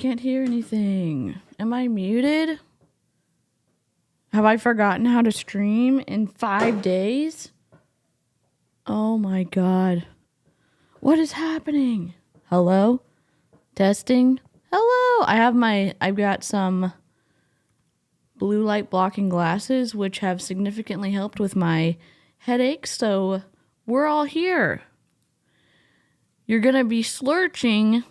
can't hear anything. Am I muted? Have I forgotten how to stream in 5 days? Oh my God. What is happening? Hello? Testing? Hello? I've got some blue light blocking glasses, which have significantly helped with my headaches, so we're all here. You're gonna be slurching.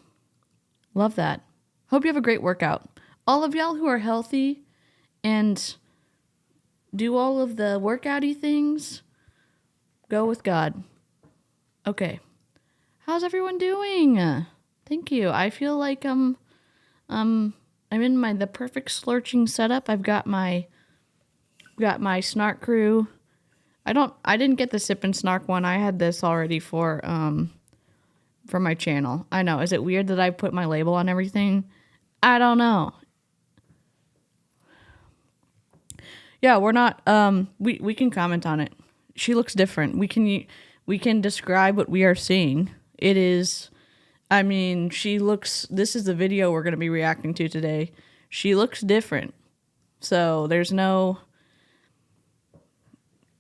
Love that. Hope you have a great workout. All of y'all who are healthy and do all of the workouty things, go with God. Okay. How's everyone doing? Thank you. I feel like I'm in the perfect slurching setup. I've got my snark crew. I didn't get the sip and snark one. I had this already for my channel. I know. Is it weird that I put my label on everything? I don't know. Yeah, we're not we can comment on it. She looks different. We can describe what we are seeing. It is, I mean, this is the video we're going to be reacting to today. She looks different. So there's no,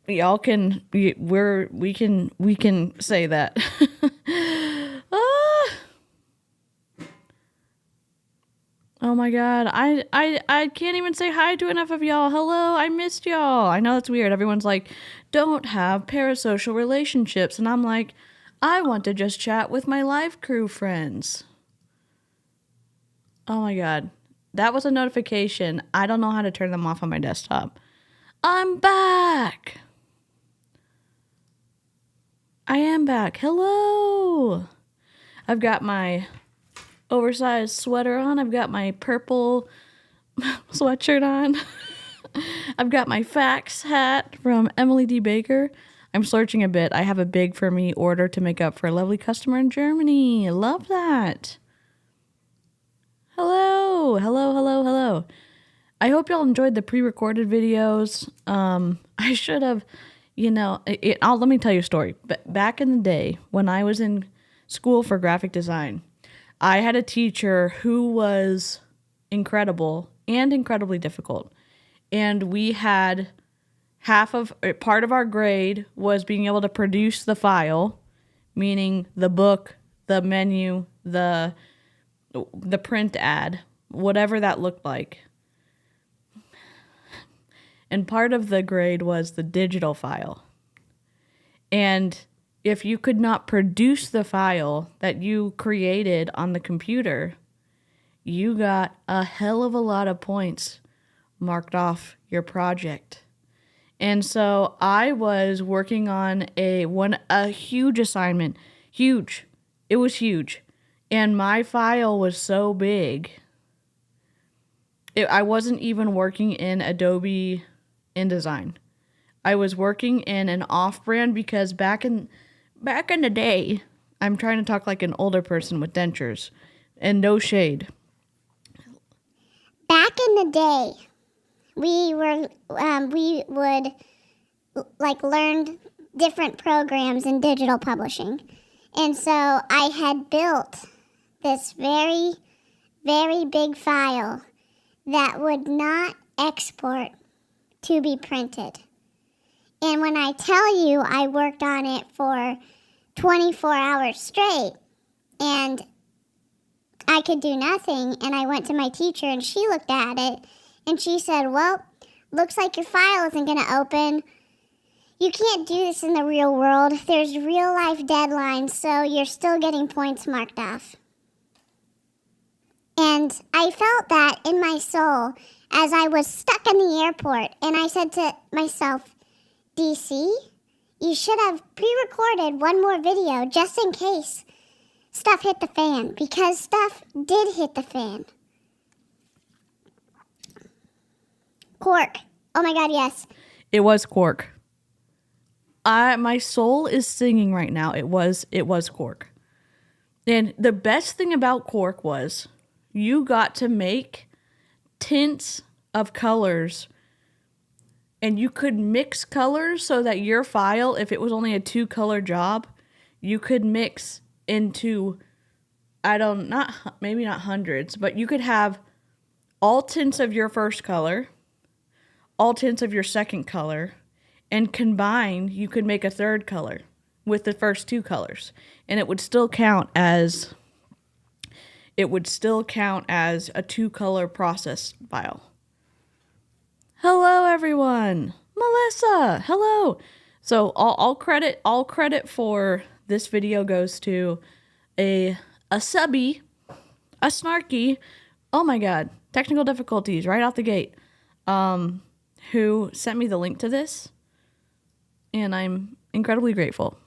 y'all can, we can say that. Oh my God. I can't even say hi to enough of y'all. Hello, I missed y'all. I know that's weird. Everyone's like, don't have parasocial relationships. And I'm like, I want to just chat with my live crew friends. Oh my God. That was a notification. I don't know how to turn them off on my desktop. I'm back. I am back. Hello. I've got my oversized sweater on. I've got my purple sweatshirt on. I've got my fax hat from Emily D. Baker. I'm searching a bit. I have a big for me order to make up for a lovely customer in Germany. I love that. Hello. Hello, hello, hello. I hope y'all enjoyed the pre-recorded videos. I should have, let me tell you a story. But back in the day when I was in school for graphic design, I had a teacher who was incredible and incredibly difficult. And we had part of our grade was being able to produce the file, meaning the book, the menu, the print ad, whatever that looked like. And part of the grade was the digital file. And if you could not produce the file that you created on the computer, you got a hell of a lot of points marked off your project. And so I was working on a huge assignment. Huge. It was huge. And my file was so big. I wasn't even working in Adobe InDesign. I was working in an off-brand because back in the day, I'm trying to talk like an older person with dentures, and no shade. Back in the day, we would learn different programs in digital publishing. And so I had built this very, very big file that would not export to be printed. And when I tell you I worked on it for 24 hours straight and I could do nothing, and I went to my teacher and she looked at it and she said, well, looks like your file isn't going to open. You can't do this in the real world. There's real life deadlines, so you're still getting points marked off. And I felt that in my soul as I was stuck in the airport, and I said to myself, DeeCee, you should have pre-recorded one more video just in case stuff hit the fan, because stuff did hit the fan. Cork. Oh my God, yes. It was Cork. My soul is singing right now. It was Cork. And the best thing about Cork was you got to make tints of colors, and you could mix colors so that your file, if it was only a 2-color job, you could mix into maybe not hundreds, but you could have all tints of your first color, all tints of your second color, and combined, you could make a third color with the first two colors. And it would still count as a 2-color process file. Hello, everyone. Melissa, hello. So all credit for this video goes to a subby, a SNARKY. Oh my God, technical difficulties right out the gate. Who sent me the link to this, and I'm incredibly grateful.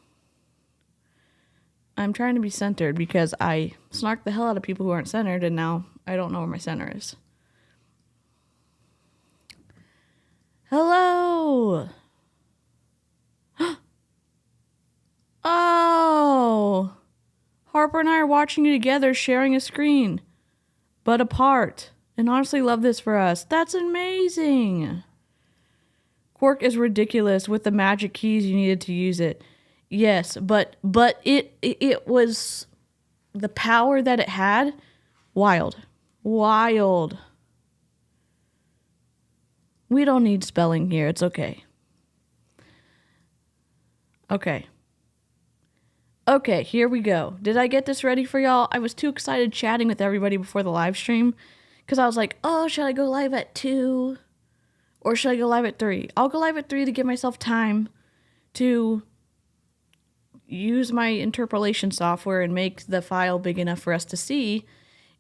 I'm trying to be centered because I snark the hell out of people who aren't centered, and now I don't know where my center is. Hello. Oh, Harper and I are watching you together, sharing a screen, but apart. And honestly love this for us. That's amazing. Quark is ridiculous with the magic keys you needed to use it. Yes, but it was the power that it had. Wild. We don't need spelling here. It's okay. Okay, here we go. Did I get this ready for y'all? I was too excited chatting with everybody before the live stream because I was like, oh, should I go live at 2 or should I go live at 3? I'll go live at 3 to give myself time to use my interpolation software and make the file big enough for us to see.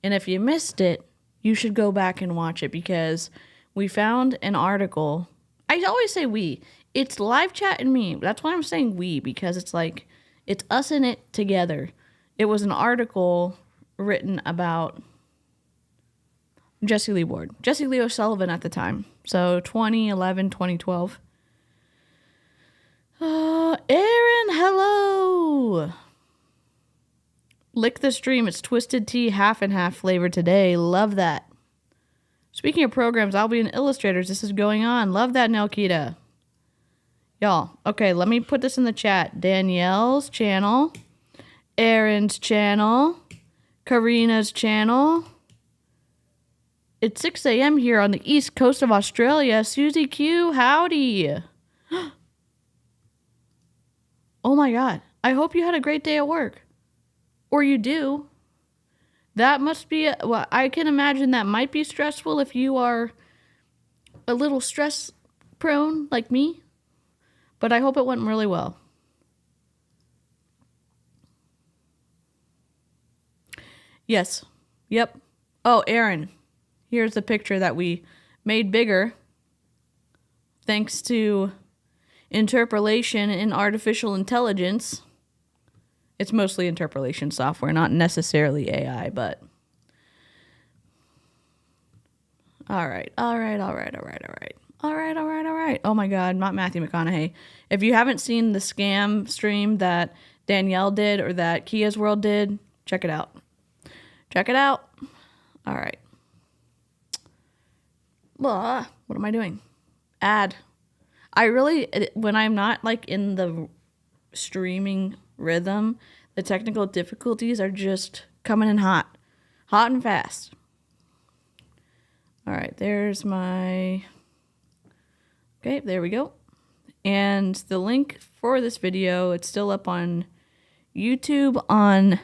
And if you missed it, you should go back and watch it because we found an article. I always say we. It's live chat and me. That's why I'm saying we, because it's like, it's us in it together. It was an article written about Jessie Lee O'Sullivan at the time. So 2011, 2012. Aaron, hello. Lick the stream. It's twisted tea, half and half flavor today. Love that. Speaking of programs, I'll be in Illustrators. This is going on. Love that, Nelkita. Y'all, okay, let me put this in the chat. Danielle's channel, Aaron's channel, Karina's channel. It's 6 a.m. here on the east coast of Australia. Susie Q, howdy. Oh my God. I hope you had a great day at work. Or you do. That must be, well, I can imagine that might be stressful if you are a little stress prone like me. But I hope it went really well. Yes. Yep. Oh, Aaron. Here's the picture that we made bigger thanks to interpolation in artificial intelligence. It's mostly interpolation software, not necessarily AI, but... All right. Oh my God, not Matthew McConaughey. If you haven't seen the scam stream that Danielle did or that Kia's World did, check it out. All right. What am I doing? Add. I really, when I'm not like in the streaming rhythm, the technical difficulties are just coming in hot and fast. All right, there's my... Okay, there we go. And the link for this video, it's still up on YouTube on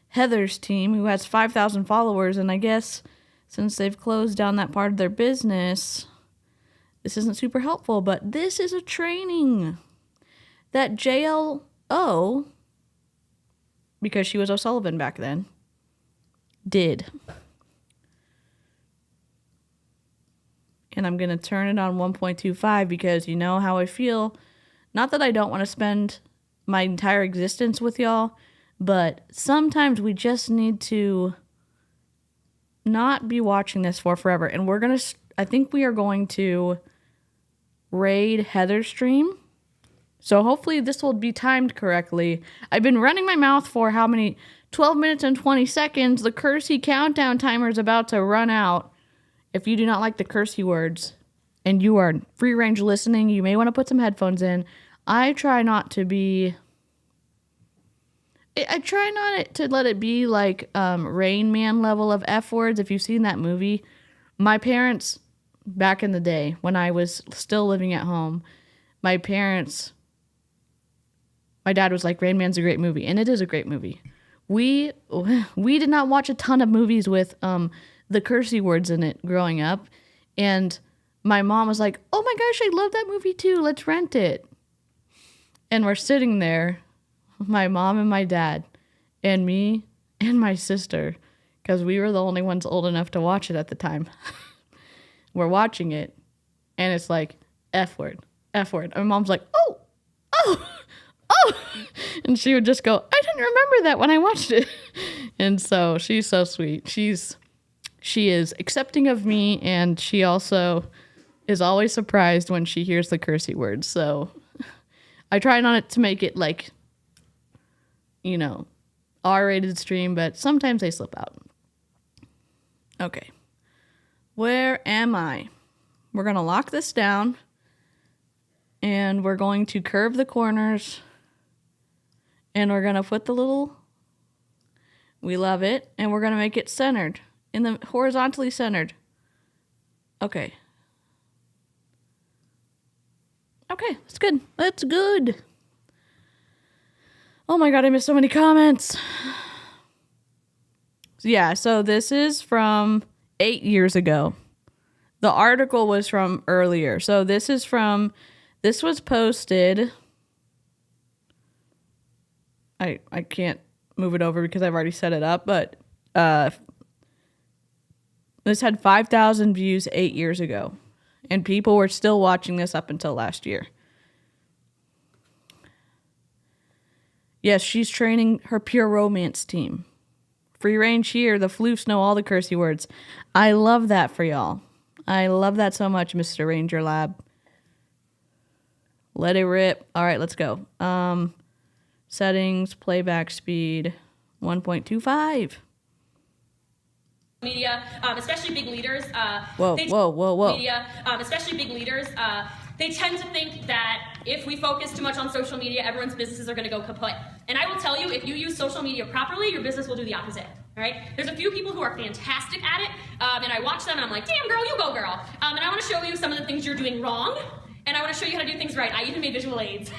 Heather's team, who has 5,000 followers. And I guess since they've closed down that part of their business, this isn't super helpful. But this is a training that JLO, because she was O'Sullivan back then, did. And I'm going to turn it on 1.25 because you know how I feel. Not that I don't want to spend my entire existence with y'all, but sometimes we just need to not be watching this for forever. And I think we are going to raid Heather's stream. So hopefully this will be timed correctly. I've been running my mouth for how many? 12 minutes and 20 seconds. The 𝐔𝐒𝐄 countdown timer is about to run out. If you do not like the 𝐔𝐒𝐄 words and you are free range listening, you may want to put some headphones in. I try not to be I try not to let it be like Rain Man level of F words. If you've seen that movie, my parents, back in the day when I was still living at home, my dad was like, Rain Man's a great movie. And it is a great movie. We did not watch a ton of movies with the cursey words in it growing up. And my mom was like, oh my gosh, I love that movie too. Let's rent it. And we're sitting there, my mom and my dad, and me and my sister, because we were the only ones old enough to watch it at the time. We're watching it, and it's like, F word, F word. And my mom's like, oh. And she would just go, I didn't remember that when I watched it. And so she's so sweet. She is accepting of me, and she also is always surprised when she hears the cursey words. So I try not to make it like, you know, R-rated stream, but sometimes they slip out. Okay. Where am I? We're going to lock this down, and we're going to curve the corners, and we're going to put the little, we love it, and we're going to make it centered, in the horizontally centered. Okay. Okay, that's good. That's good. Oh my God, I missed so many comments. Yeah, so this is from 8 years ago. The article was from earlier. So this was posted. I can't move it over because I've already set it up, but this had 5,000 views 8 years ago. And people were still watching this up until last year. Yes, she's training her pure romance team. Free range here, the floofs know all the cursey words. I love that for y'all. I love that so much, Mr. Ranger Lab. Let it rip. All right, let's go. Settings, playback speed, 1.25. Media, especially big leaders. Whoa. Media, especially big leaders. They tend to think that if we focus too much on social media, everyone's businesses are going to go kaput. And I will tell you, if you use social media properly, your business will do the opposite. All right? There's a few people who are fantastic at it, and I watch them and I'm like, damn girl, you go girl. And I want to show you some of the things you're doing wrong, and I want to show you how to do things right. I even made visual aids.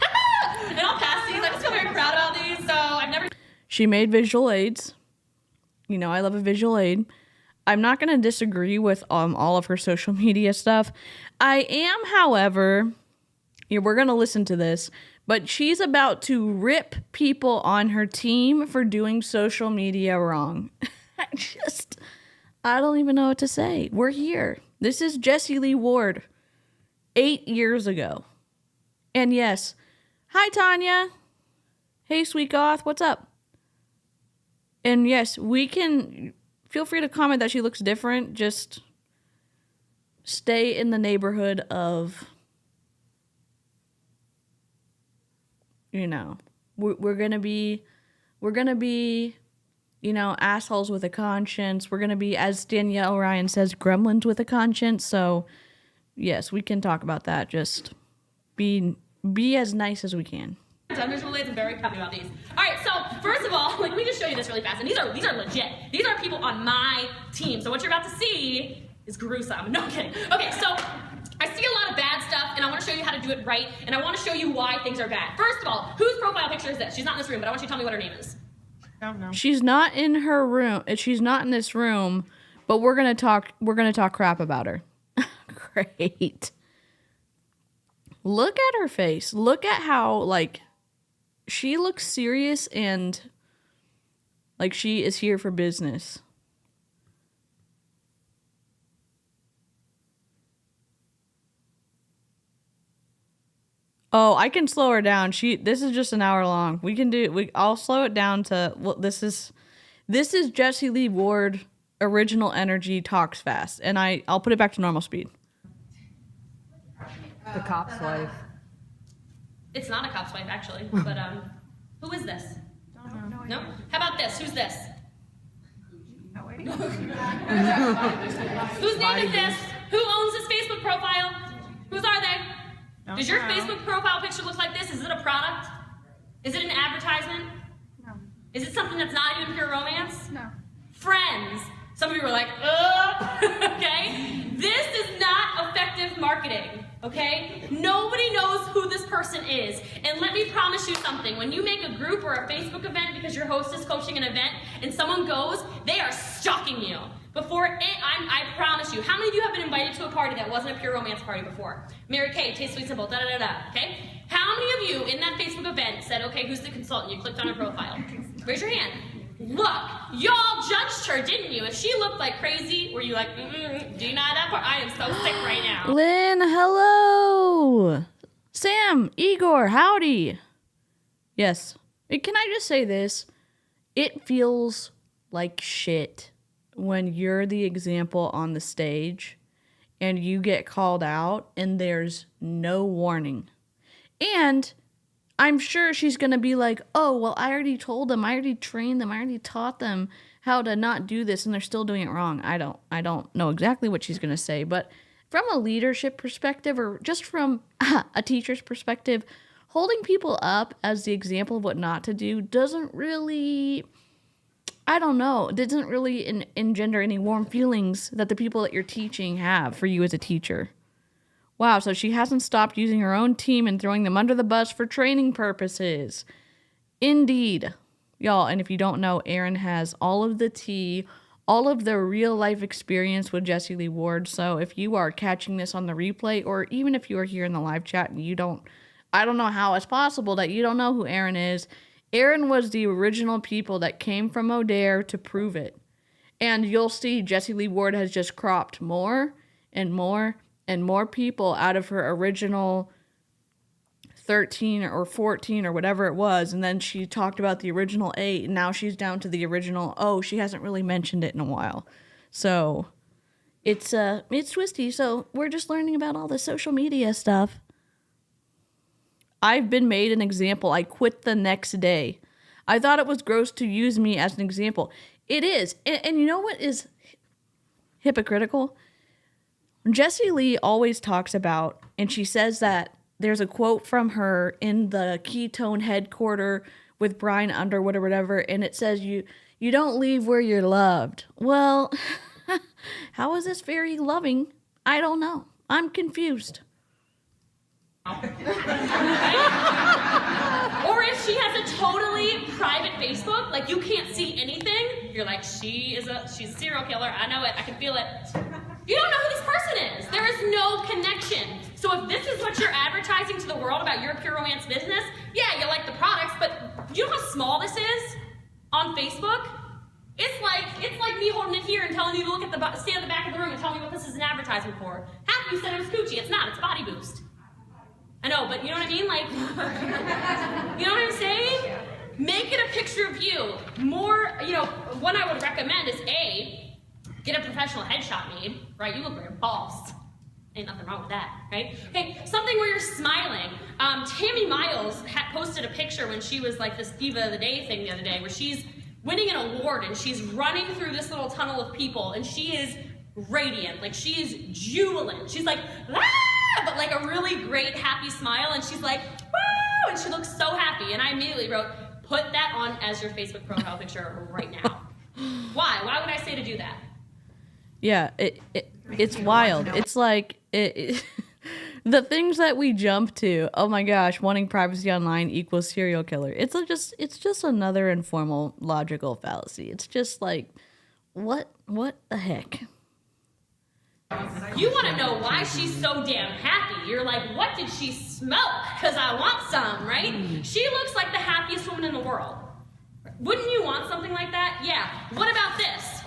And I'll pass these. I just feel very proud about these. So I've never... She made visual aids. You know, I love a visual aid. I'm not going to disagree with all of her social media stuff. I am, however, we're going to listen to this, but she's about to rip people on her team for doing social media wrong. I don't even know what to say. We're here. This is Jessie Lee Ward, 8 years ago. And yes, hi, Tanya. Hey, Sweet Goth, what's up? And yes, we can... Feel free to comment that she looks different. Just stay in the neighborhood of, you know, we're gonna be, you know, assholes with a conscience. We're gonna be, as Danielle Ryan says, gremlins with a conscience. So, yes, we can talk about that. Just be as nice as we can. Done visual aids. I'm very happy about these. All right, so first of all, let me just show you this really fast. And these are legit. These are people on my team. So what you're about to see is gruesome. No, I'm kidding. Okay, so I see a lot of bad stuff, and I want to show you how to do it right, and I want to show you why things are bad. First of all, whose profile picture is this? She's not in this room, but I want you to tell me what her name is. I don't know. She's not in her room. She's not in this room, but we're gonna talk crap about her. Great. Look at her face. Look at how, like, she looks serious and like she is here for business. Oh, I can slow her down. This is just an hour long. We can do I'll slow it down to, well, this is Jessie Lee Ward original energy talks fast, and I'll put it back to normal speed. The cop's wife. It's not a cop's wife, actually, but who is this? No? How about this? Who's this? Whose name is this? Who owns this Facebook profile? Whose are they? Does your Facebook profile picture look like this? Is it a product? Is it an advertisement? No. Is it something that's not even pure romance? No. Friends. Some of you were like, ugh, okay? This is not effective marketing, okay? Nobody knows who this person is. And let me promise you something. When you make a group or a Facebook event because your host is coaching an event and someone goes, they are stalking you. I promise you. How many of you have been invited to a party that wasn't a pure romance party before? Mary Kay, Taste Sweet Simple, da-da-da-da, okay? How many of you in that Facebook event said, okay, who's the consultant? You clicked on her profile. Raise your hand. Look, y'all judged her, didn't you? If she looked like crazy, were you like, do not that part? I am so sick right now. Lynn, hello. Sam, Igor, howdy. Yes. Can I just say this? It feels like shit when you're the example on the stage and you get called out and there's no warning. And I'm sure she's going to be like, oh, well, I already told them, I already trained them, I already taught them how to not do this, and they're still doing it wrong. I don't know exactly what she's going to say, but from a leadership perspective or just from a teacher's perspective, holding people up as the example of what not to do doesn't really, I don't know, it doesn't really engender any warm feelings that the people that you're teaching have for you as a teacher. Wow, so she hasn't stopped using her own team and throwing them under the bus for training purposes. Indeed. Y'all, and if you don't know, Erin has all of the tea, all of the real life experience with Jessie Lee Ward. So if you are catching this on the replay, or even if you are here in the live chat and I don't know how it's possible that you don't know who Erin is. Erin was the original people that came from O'Dare to prove it. And you'll see Jessie Lee Ward has just cropped more and more and more people out of her original 13 or 14 or whatever it was. And then she talked about the original 8, and now she's down to the original, she hasn't really mentioned it in a while. So it's twisty. So we're just learning about all the social media stuff. I've been made an example. I quit the next day. I thought it was gross to use me as an example. It is. And you know what is hypocritical? Jessie Lee always talks about, and she says that there's a quote from her in the Ketone headquarter with Brian Underwood or whatever, and it says, you don't leave where you're loved. Well, how is this very loving? I don't know. I'm confused. Or if she has a totally private Facebook, like you can't see anything, you're like, she's a serial killer. I know it. I can feel it. You don't know who this person is. There is no connection. So if this is what you're advertising to the world about your pure romance business, yeah, you like the products, but do you know how small this is on Facebook? It's like me holding it here and telling you to stand at the back of the room and tell me what this is an advertisement for. Half of you said it was Coochie. It's not. It's Body Boost. I know, but you know what I mean? Like, you know what I'm saying? Make it a picture of you. More, what I would recommend is get a professional headshot made, right? You look very boss. Ain't nothing wrong with that, right? Okay, something where you're smiling. Tammy Miles posted a picture when she was like this Diva of the Day thing the other day, where she's winning an award and she's running through this little tunnel of people and she is radiant, like she is jubilant. She's like, ah! But like a really great happy smile, and she's like, woo! And she looks so happy. And I immediately wrote, put that on as your Facebook profile picture right now. Why? Why would I say to do that? Yeah, it's wild. It's like the things that we jump to. Oh my gosh, wanting privacy online equals serial killer. It's just another informal logical fallacy. It's just like, what the heck? You want to know why she's so damn happy. You're like, what did she smoke? Because I want some, right? She looks like the happiest woman in the world. Wouldn't you want something like that? Yeah. What about this?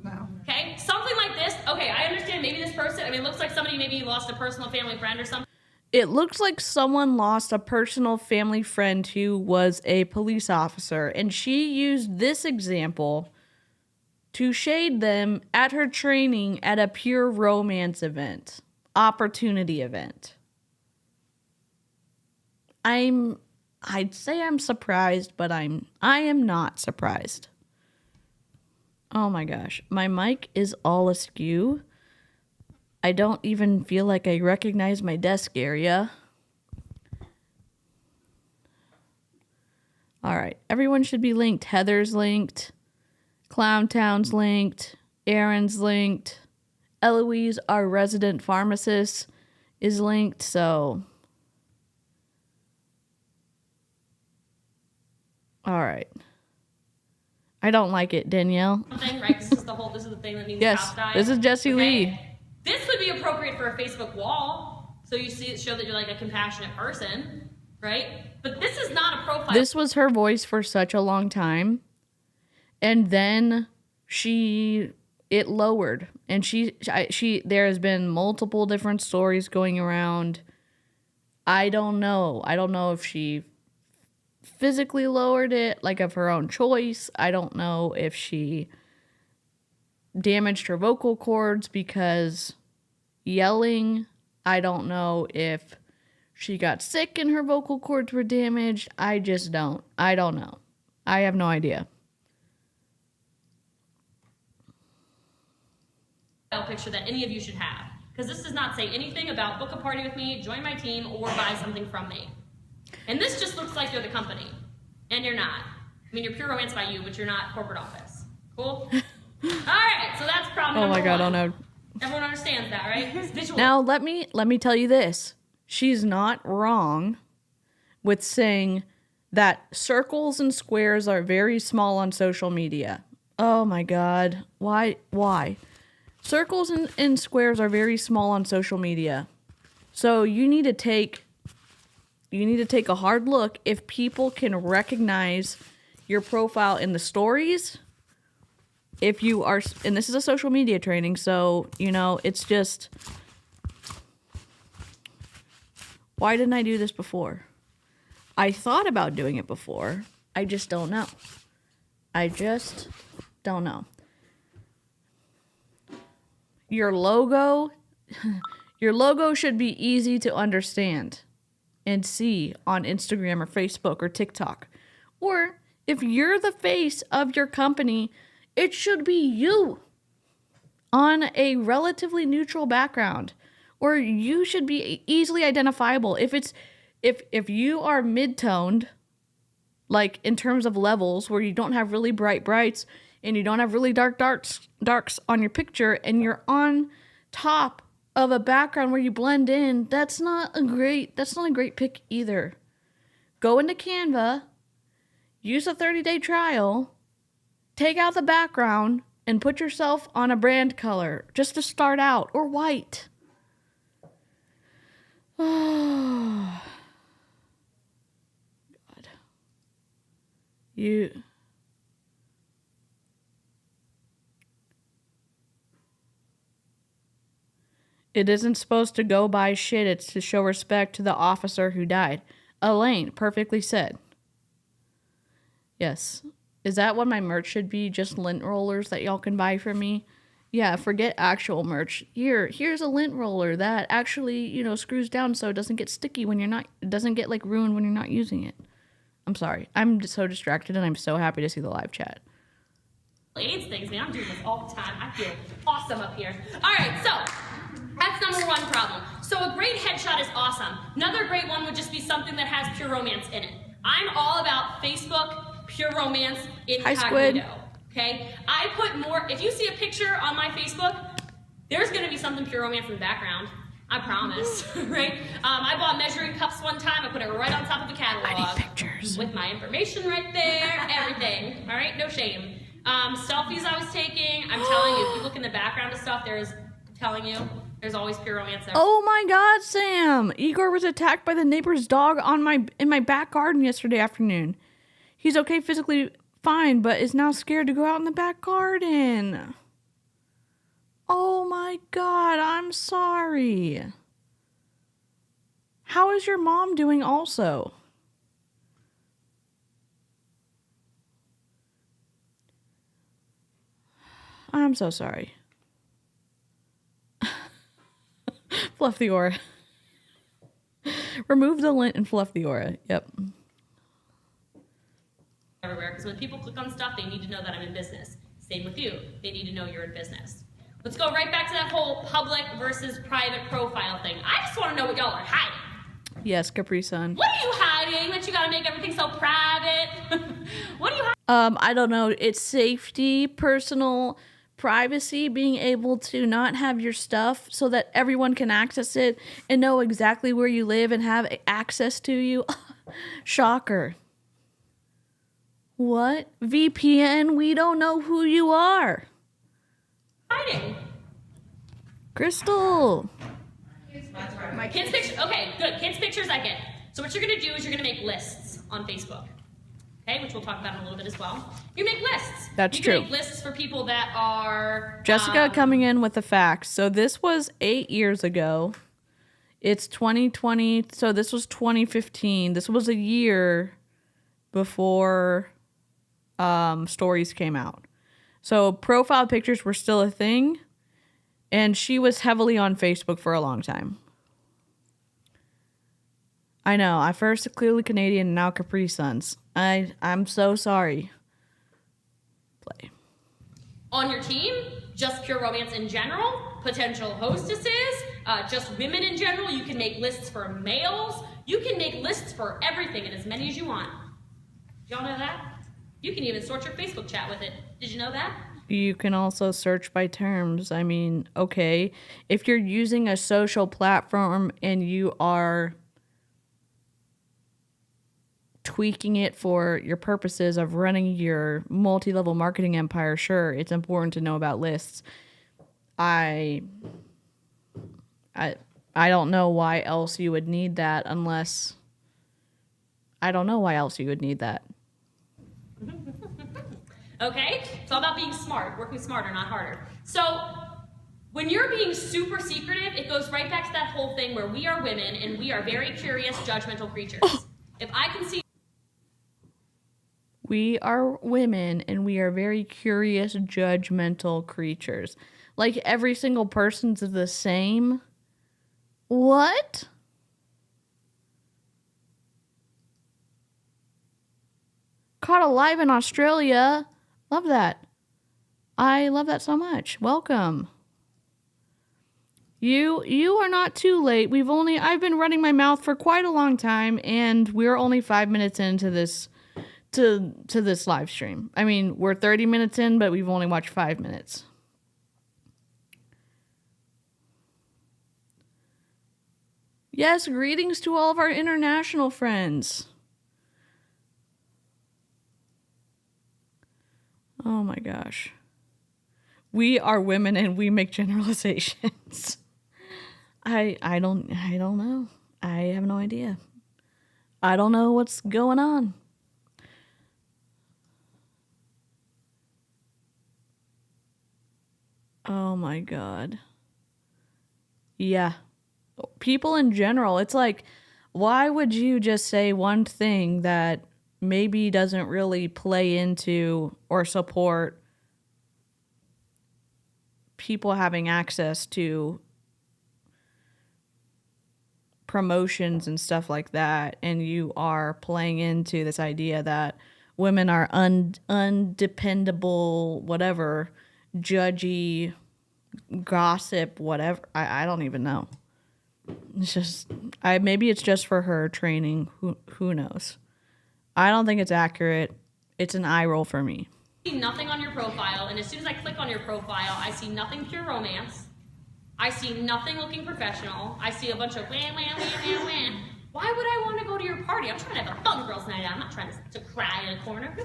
No. Okay, something like this. Okay, I understand maybe this person, it looks like somebody maybe lost a personal family friend or something. It looks like someone lost a personal family friend who was a police officer, and she used this example to shade them at her training at a pure romance event, opportunity event. I'd say I'm surprised, but I am not surprised. Oh my gosh, my mic is all askew. I don't even feel like I recognize my desk area. All right. Everyone should be linked. Heather's linked. Clowntown's linked. Aaron's linked. Eloise, our resident pharmacist, is linked. So, all right. I don't like it, Danielle. Thing, right? This is the thing that means Yes, house diet. this is Jessie Lee. This would be appropriate for a Facebook wall, so you show that you're like a compassionate person, right? But this is not a profile. This was her voice for such a long time, and then it lowered, and she there has been multiple different stories going around. I don't know if she physically lowered it, like of her own choice. I don't know if she damaged her vocal cords because yelling. I don't know if she got sick and her vocal cords were damaged. I don't know. I have no idea. Picture that any of you should have, because this does not say anything about book a party with me, join my team, or buy something from me. And this just looks like you're the company, and you're not. I mean, you're Pure Romance by you, but you're not corporate office. Cool? All right, so that's problem number Oh my God, one. oh no. Everyone understands that, right? It's visual. Now, let me tell you this. She's not wrong with saying that circles and squares are very small on social media. Oh my God. Why? Circles and squares are very small on social media. So you need to take a hard look if people can recognize your profile in the stories. If you are, and this is a social media training, so, it's just, why didn't I do this before? I thought about doing it before. I just don't know. Your logo should be easy to understand and see on Instagram or Facebook or TikTok. Or if you're the face of your company, it should be you on a relatively neutral background, or you should be easily identifiable. If you are mid-toned, like in terms of levels, where you don't have really bright brights and you don't have really darks on your picture, and you're on top of a background where you blend in, that's not a great pick either. Go into Canva, use a 30-day trial, take out the background, and put yourself on a brand color just to start out, or white. Oh, God. It isn't supposed to go by shit. It's to show respect to the officer who died. Elaine, perfectly said. Yes. Is that what my merch should be? Just lint rollers that y'all can buy from me? Yeah, forget actual merch. Here's a lint roller that actually, screws down so it doesn't get sticky when it doesn't get ruined when you're not using it. I'm sorry. I'm just so distracted, and I'm so happy to see the live chat. AIDS things, man. I'm doing this all the time. I feel awesome up here. All right, so that's number one problem. So a great headshot is awesome. Another great one would just be something that has Pure Romance in it. I'm all about Facebook, Pure Romance, incognito. Okay? I put more, if you see a picture on my Facebook, there's gonna be something Pure Romance in the background. I promise, right? I bought measuring cups one time. I put it right on top of a catalog. I need pictures. With my information right there, everything. All right, no shame. Selfies I was taking, I'm telling you, if you look in the background of stuff, there's always Pure Romance there. Oh my God, Sam! Igor was attacked by the neighbor's dog in my back garden yesterday afternoon. He's okay physically fine, but is now scared to go out in the back garden. Oh my God, I'm sorry. How is your mom doing also? I'm so sorry. Fluff the aura. Remove the lint and fluff the aura. Yep. Everywhere, because when people click on stuff, they need to know that I'm in business. Same with you. They need to know you're in business. Let's go right back to that whole public versus private profile thing. I just want to know what y'all are hiding. Yes, Capri Sun. What are you hiding? hiding, that you gotta make everything so private. What do you hide? I don't know. It's safety, personal privacy, being able to not have your stuff so that everyone can access it and know exactly where you live and have access to you. Shocker. What? VPN? We don't know who you are. Hiding. Crystal. My Kids pictures, okay, good. Kids pictures I get. So what you're gonna do is you're gonna make lists on Facebook. Okay, which we'll talk about in a little bit as well. You make lists. That's you true. You make lists for people that are... Jessica coming in with the facts. So this was 8 years ago. It's 2020, so this was 2015. This was a year before stories came out. So profile pictures were still a thing, and she was heavily on Facebook for a long time. I know. I first clearly Canadian, now Capri Suns. I'm so sorry. Play. On your team, just pure romance in general, potential hostesses, just women in general. You can make lists for males. You can make lists for everything and as many as you want. Did y'all know that? You can even sort your Facebook chat with it. Did you know that? You can also search by terms. I mean, okay, if you're using a social platform and you are tweaking it for your purposes of running your multi-level marketing empire, sure, it's important to know about lists. I don't know why else you would need that unless... I don't know why else you would need that. Okay? It's all about being smart, working smarter, not harder. So, when you're being super secretive, it goes right back to that whole thing where we are women and we are very curious, judgmental creatures. If I can see... We are women and we are very curious, judgmental creatures. Like every single person's the same. What? Caught alive in Australia. Love that. I love that so much. Welcome. You are not too late. I've been running my mouth for quite a long time, and we're only 5 minutes into this to this live stream. I mean, we're 30 minutes in, but we've only watched 5 minutes. Yes, greetings to all of our international friends. Oh my gosh. We are women and we make generalizations. I don't know. I have no idea. I don't know what's going on. Oh my God. Yeah. People in general, it's like, why would you just say one thing that maybe doesn't really play into or support people having access to promotions and stuff like that, and you are playing into this idea that women are undependable, whatever, judgy, gossip, whatever. I don't even know. It's just, maybe it's just for her training. Who knows? I don't think it's accurate. It's an eye roll for me. I see nothing on your profile, and as soon as I click on your profile, I see nothing pure romance. I see nothing looking professional. I see a bunch of wah, wah, wah, wah, wah. Why would I want to go to your party? I'm trying to have a fun girls' night out. I'm not trying to cry in a corner.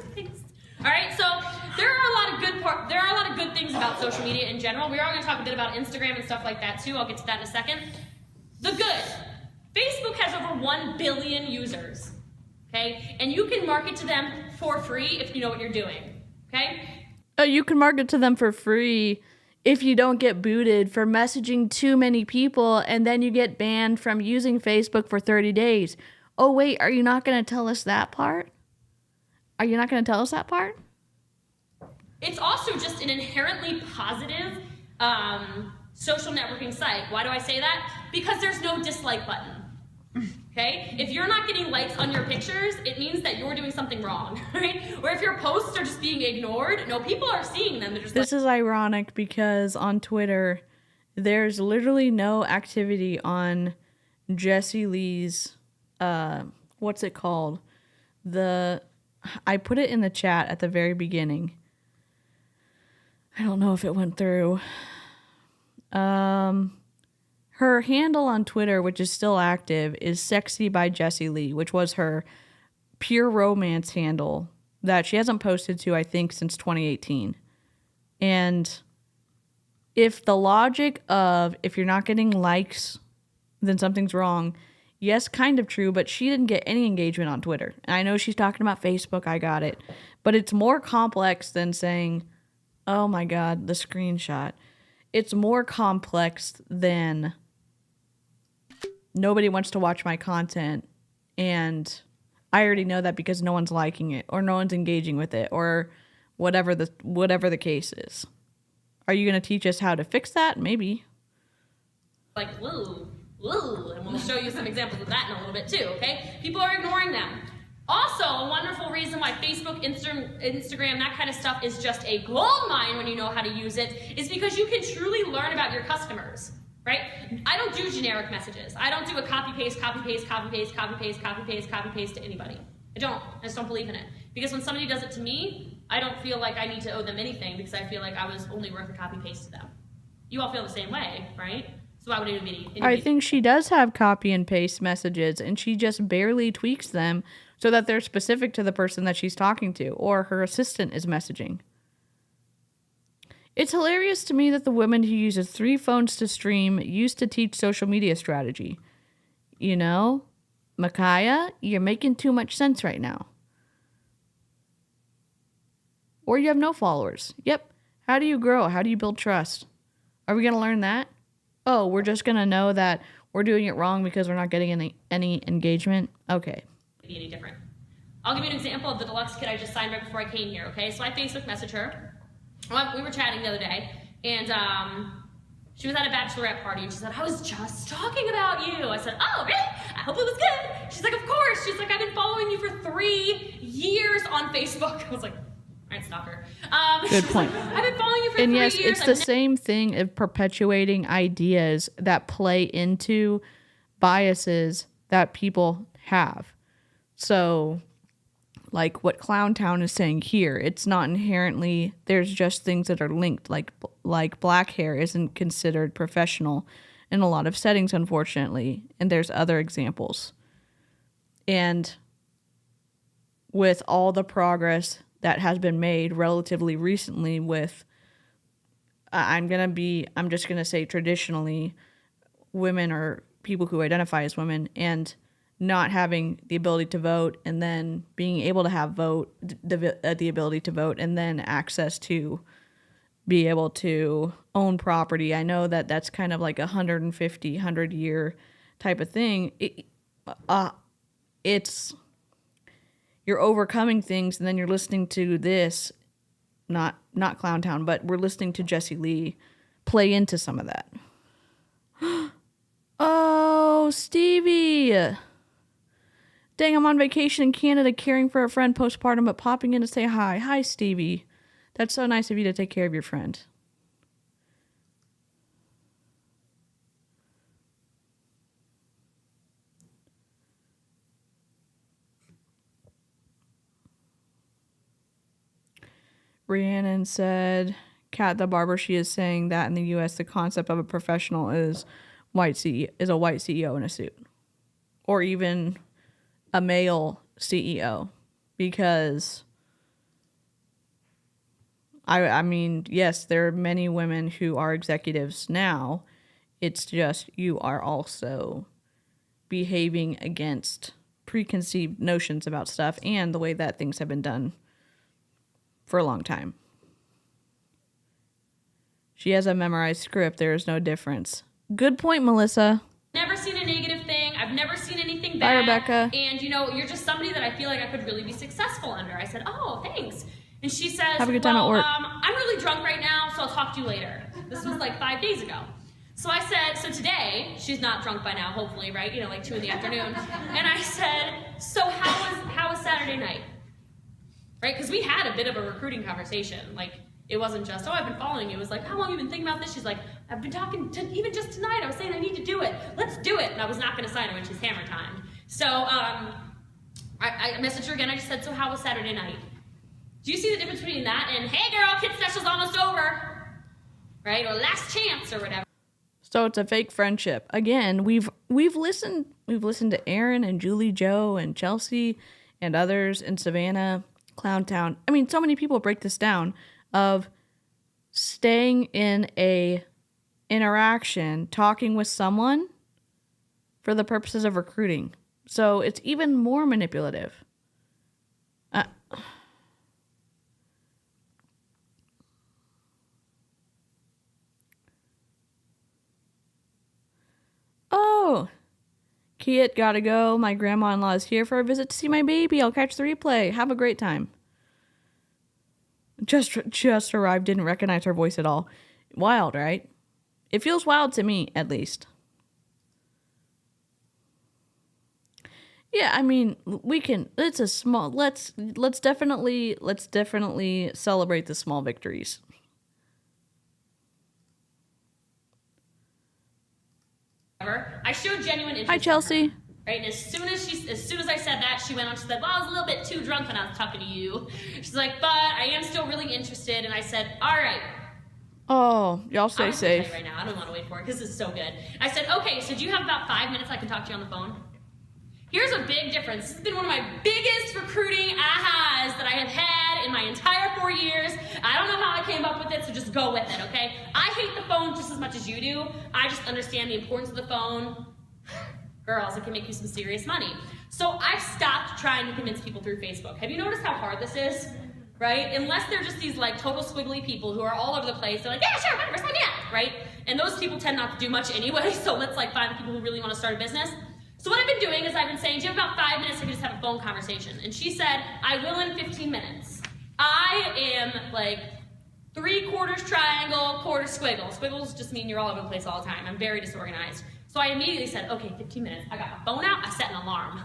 All right, so there are a lot of good things about social media in general. We are going to talk a bit about Instagram and stuff like that too. I'll get to that in a second. The good. Facebook has over 1 billion users, okay? And you can market to them for free if you know what you're doing, okay? Oh, you can market to them for free if you don't get booted for messaging too many people, and then you get banned from using Facebook for 30 days. Oh, wait, are you not going to tell us that part? Are you not going to tell us that part? It's also just an inherently positive social networking site. Why do I say that? Because there's no dislike button. Okay? If you're not getting likes on your pictures, it means that you're doing something wrong, right? Or if your posts are just being ignored, no, people are seeing them. They're just This is ironic because on Twitter, there's literally no activity on Jessie Lee's what's it called? I put it in the chat at the very beginning. I don't know if it went through. Her handle on Twitter, which is still active, is Sexy by Jessie Lee, which was her pure romance handle that she hasn't posted to, I think, since 2018. And if the logic of if you're not getting likes, then something's wrong, yes, kind of true, but she didn't get any engagement on Twitter. And I know she's talking about Facebook, I got it. But it's more complex than saying, oh my God, the screenshot. It's more complex than nobody wants to watch my content and I already know that because no one's liking it or no one's engaging with it or whatever the case is. Are you going to teach us how to fix that? Maybe. Like, whoa, and we'll show you some examples of that in a little bit too, okay? People are ignoring them. Also, a wonderful reason why Facebook, Instagram, that kind of stuff is just a gold mine when you know how to use it is because you can truly learn about your customers, right? I don't do generic messages. I don't do a copy paste to anybody. I just don't believe in it. Because when somebody does it to me, I don't feel like I need to owe them anything because I feel like I was only worth a copy paste to them. You all feel the same way, right? So why would anybody? I think she does have copy and paste messages and she just barely tweaks them so that they're specific to the person that she's talking to or her assistant is messaging. It's hilarious to me that the woman who uses 3 phones to stream used to teach social media strategy. You know, Micaiah, you're making too much sense right now. Or you have no followers. Yep. How do you grow? How do you build trust? Are we going to learn that? Oh, we're just going to know that we're doing it wrong because we're not getting any engagement? Okay. Be any different. I'll give you an example of the deluxe kid I just signed right before I came here, okay? So I Facebook messaged her. We were chatting the other day, and she was at a bachelorette party, and she said, I was just talking about you. I said, oh, really? I hope it was good. She's like, of course. She's like, I've been following you for 3 years on Facebook. I was like, all right, stalker. Good point. Like, I've been following you for 3 years. And yes, it's the same thing of perpetuating ideas that play into biases that people have. So, like what Clowntown is saying here, it's not inherently, there's just things that are linked, like black hair isn't considered professional in a lot of settings, unfortunately, and there's other examples. And with all the progress that has been made relatively recently with, I'm just going to say traditionally, women or people who identify as women and not having the ability to vote and then being able to have the ability to vote and then access to be able to own property. I know that that's kind of like 100 year type of thing. It's you're overcoming things and then you're listening to this, not Clowntown, but we're listening to Jessie Lee play into some of that. Oh, Stevie. Dang, I'm on vacation in Canada caring for a friend postpartum, but popping in to say hi. Hi, Stevie. That's so nice of you to take care of your friend. Rhiannon said, Kat the barber, she is saying that in the U.S. the concept of a professional is a white CEO in a suit. Or even a male CEO, because I mean, yes, there are many women who are executives now. It's just you are also behaving against preconceived notions about stuff and the way that things have been done for a long time. She has a memorized script. There is no difference. Good point, Melissa. Never seen a negative thing. I've never seen anything bad. Bye, Rebecca. And, you know, you're just somebody that I feel like I could really be successful under. I said, oh, thanks. And she says, have a good time at work. I'm really drunk right now, so I'll talk to you later. This was like 5 days ago. So I said, so today, she's not drunk by now, hopefully, right? You know, like 2 in the afternoon. And I said, so how was Saturday night? Right? Because we had a bit of a recruiting conversation. Like, it wasn't just, oh, I've been following you. It was like, how long have you been thinking about this? She's like, I've been talking to, even just tonight, I was saying I need to do it. Let's do it. And I was not going to sign her when she's hammer timed. So I messaged her again. I just said, so how was Saturday night? Do you see the difference between that and, hey girl, kid special's almost over, right? Or last chance or whatever. So it's a fake friendship. Again, we've listened to Aaron and Julie, Joe and Chelsea and others in Savannah, Clowntown. I mean, so many people break this down of staying in a interaction, talking with someone for the purposes of recruiting. So it's even more manipulative. Oh, 𝐃𝐒𝐄 gotta go. My grandma-in-law is here for a visit to see my baby. I'll catch the replay. Have a great time. Just arrived. Didn't recognize her voice at all. Wild, right? It feels wild to me, at least. Yeah, I mean, we can. It's a small. Let's definitely celebrate the small victories. I showed genuine interest. Hi, Chelsea. Right, and as soon as I said that, she went on. She said, "Well, I was a little bit too drunk when I was talking to you." She's like, "But I am still really interested." And I said, "All right." Oh, y'all stay safe. Right now, I don't want to wait for it because this is so good. I said, "Okay, so do you have about 5 minutes I can talk to you on the phone?" Here's a big difference. This has been one of my biggest recruiting ahas that I have had in my entire 4 years. I don't know how I came up with it, so just go with it, okay? I hate the phone just as much as you do. I just understand the importance of the phone. Girls, it can make you some serious money. So I've stopped trying to convince people through Facebook. Have you noticed how hard this is? Right? Unless they're just these like total squiggly people who are all over the place. They're like, yeah, sure, whatever, sign me up, right? And those people tend not to do much anyway, so let's like find the people who really want to start a business. So what I've been doing is I've been saying, do you have about 5 minutes? I can just have a phone conversation. And she said, I will in 15 minutes. I am like 3/4 triangle, quarter squiggle. Squiggles just mean you're all over the place all the time. I'm very disorganized. So I immediately said, okay, 15 minutes. I got my phone out. I set an alarm.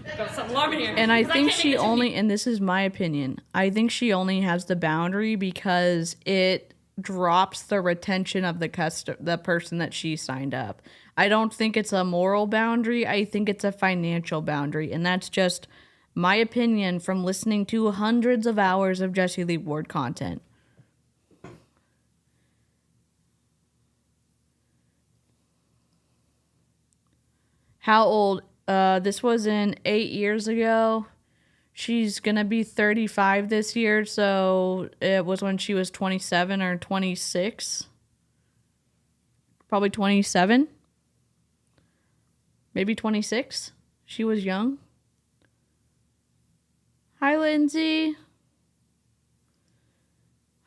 I got some alarm in here. And I think she only, and this is my opinion, I think she only has the boundary because it drops the retention of the person that she signed up. I don't think it's a moral boundary. I think it's a financial boundary. And that's just my opinion from listening to hundreds of hours of Jessie Lee Ward content. How old? This was in 8 years ago. She's going to be 35 this year. So it was when she was 27 or 26. Probably 27. Maybe 26. She was young. Hi, Lindsay.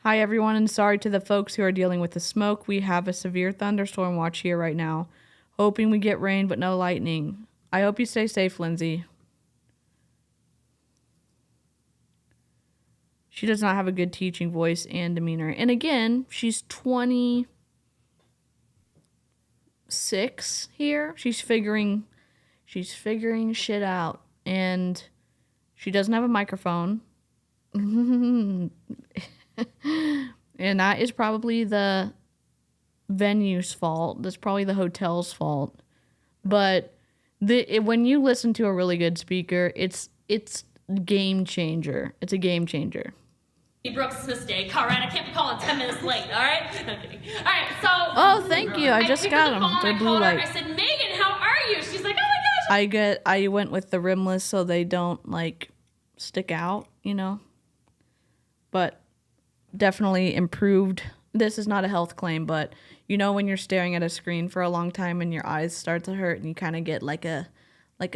Hi, everyone, and sorry to the folks who are dealing with the smoke. We have a severe thunderstorm watch here right now. Hoping we get rain, but no lightning. I hope you stay safe, Lindsay. She does not have a good teaching voice and demeanor. And again, she's 26 here. She's figuring shit out. And she doesn't have a microphone. And that is probably the venue's fault. That's probably the hotel's fault. But when you listen to a really good speaker, it's game changer. It's a game changer. Brooks' mistake. All right, I can't be calling 10 minutes late. All right, no kidding. All right, so. Oh, thank you. I just got them. They're blue light. I said, Megan, how are you? She's like, oh my gosh. I went with the rimless so they don't like stick out, you know. But definitely improved. This is not a health claim, but you know when you're staring at a screen for a long time and your eyes start to hurt and you kind of get like a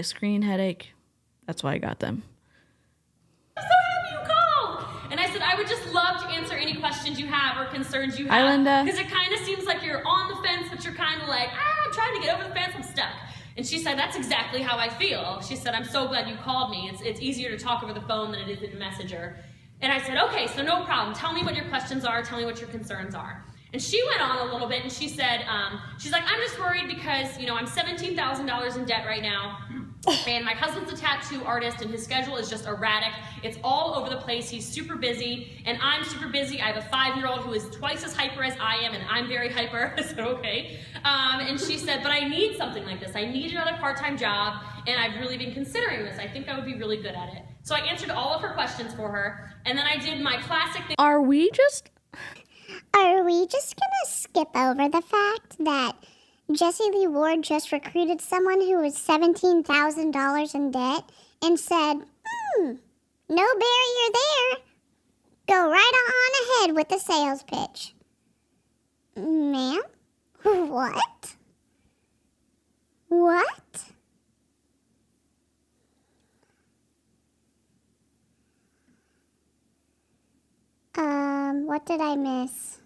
screen headache. That's why I got them. I'm so happy you called. And I said I would just love to answer any questions you have or concerns you have. Hi, Linda. Because it kind of seems like you're on the fence, but you're kind of like, I'm trying to get over the fence. I'm stuck. And she said, that's exactly how I feel. She said, I'm so glad you called me. It's easier to talk over the phone than it is in Messenger. And I said, okay, so no problem. Tell me what your questions are. Tell me what your concerns are. And she went on a little bit and she said, she's like, I'm just worried because, you know, I'm $17,000 in debt right now. And my husband's a tattoo artist and his schedule is just erratic. It's all over the place. He's super busy and I'm super busy. I have a 5-year-old who is twice as hyper as I am and I'm very hyper. I said, okay. And she said, but I need something like this. I need another part-time job and I've really been considering this. I think I would be really good at it. So I answered all of her questions for her and then I did my classic thing. Are we just gonna skip over the fact that Jessie Lee Ward just recruited someone who was $17,000 in debt and said, no barrier there. Go right on ahead with the sales pitch. Ma'am? What? What? What did I miss?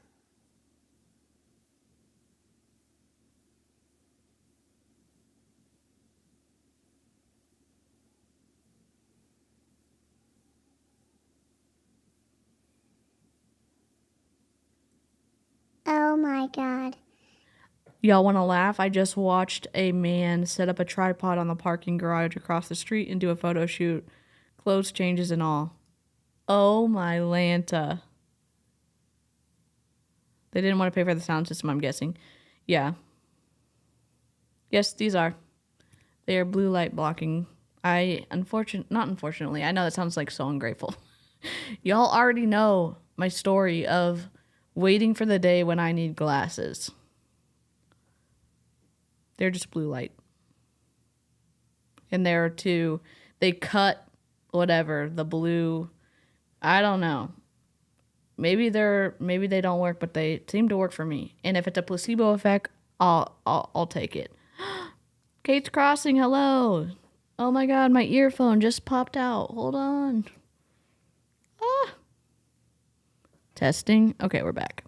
Oh my God. Y'all want to laugh? I just watched a man set up a tripod on the parking garage across the street and do a photo shoot. Clothes changes and all. Oh my Lanta. They didn't want to pay for the sound system, I'm guessing. Yeah. Yes, these are. They are blue light blocking. Not unfortunately. I know that sounds like so ungrateful. Y'all already know my story of waiting for the day when I need glasses. They're just blue light. And there are two. They cut whatever, the blue. I don't know. Maybe they don't work, but they seem to work for me. And if it's a placebo effect, I'll take it. Kate's crossing, hello. Oh my God, my earphone just popped out. Hold on. Testing. Okay, we're back.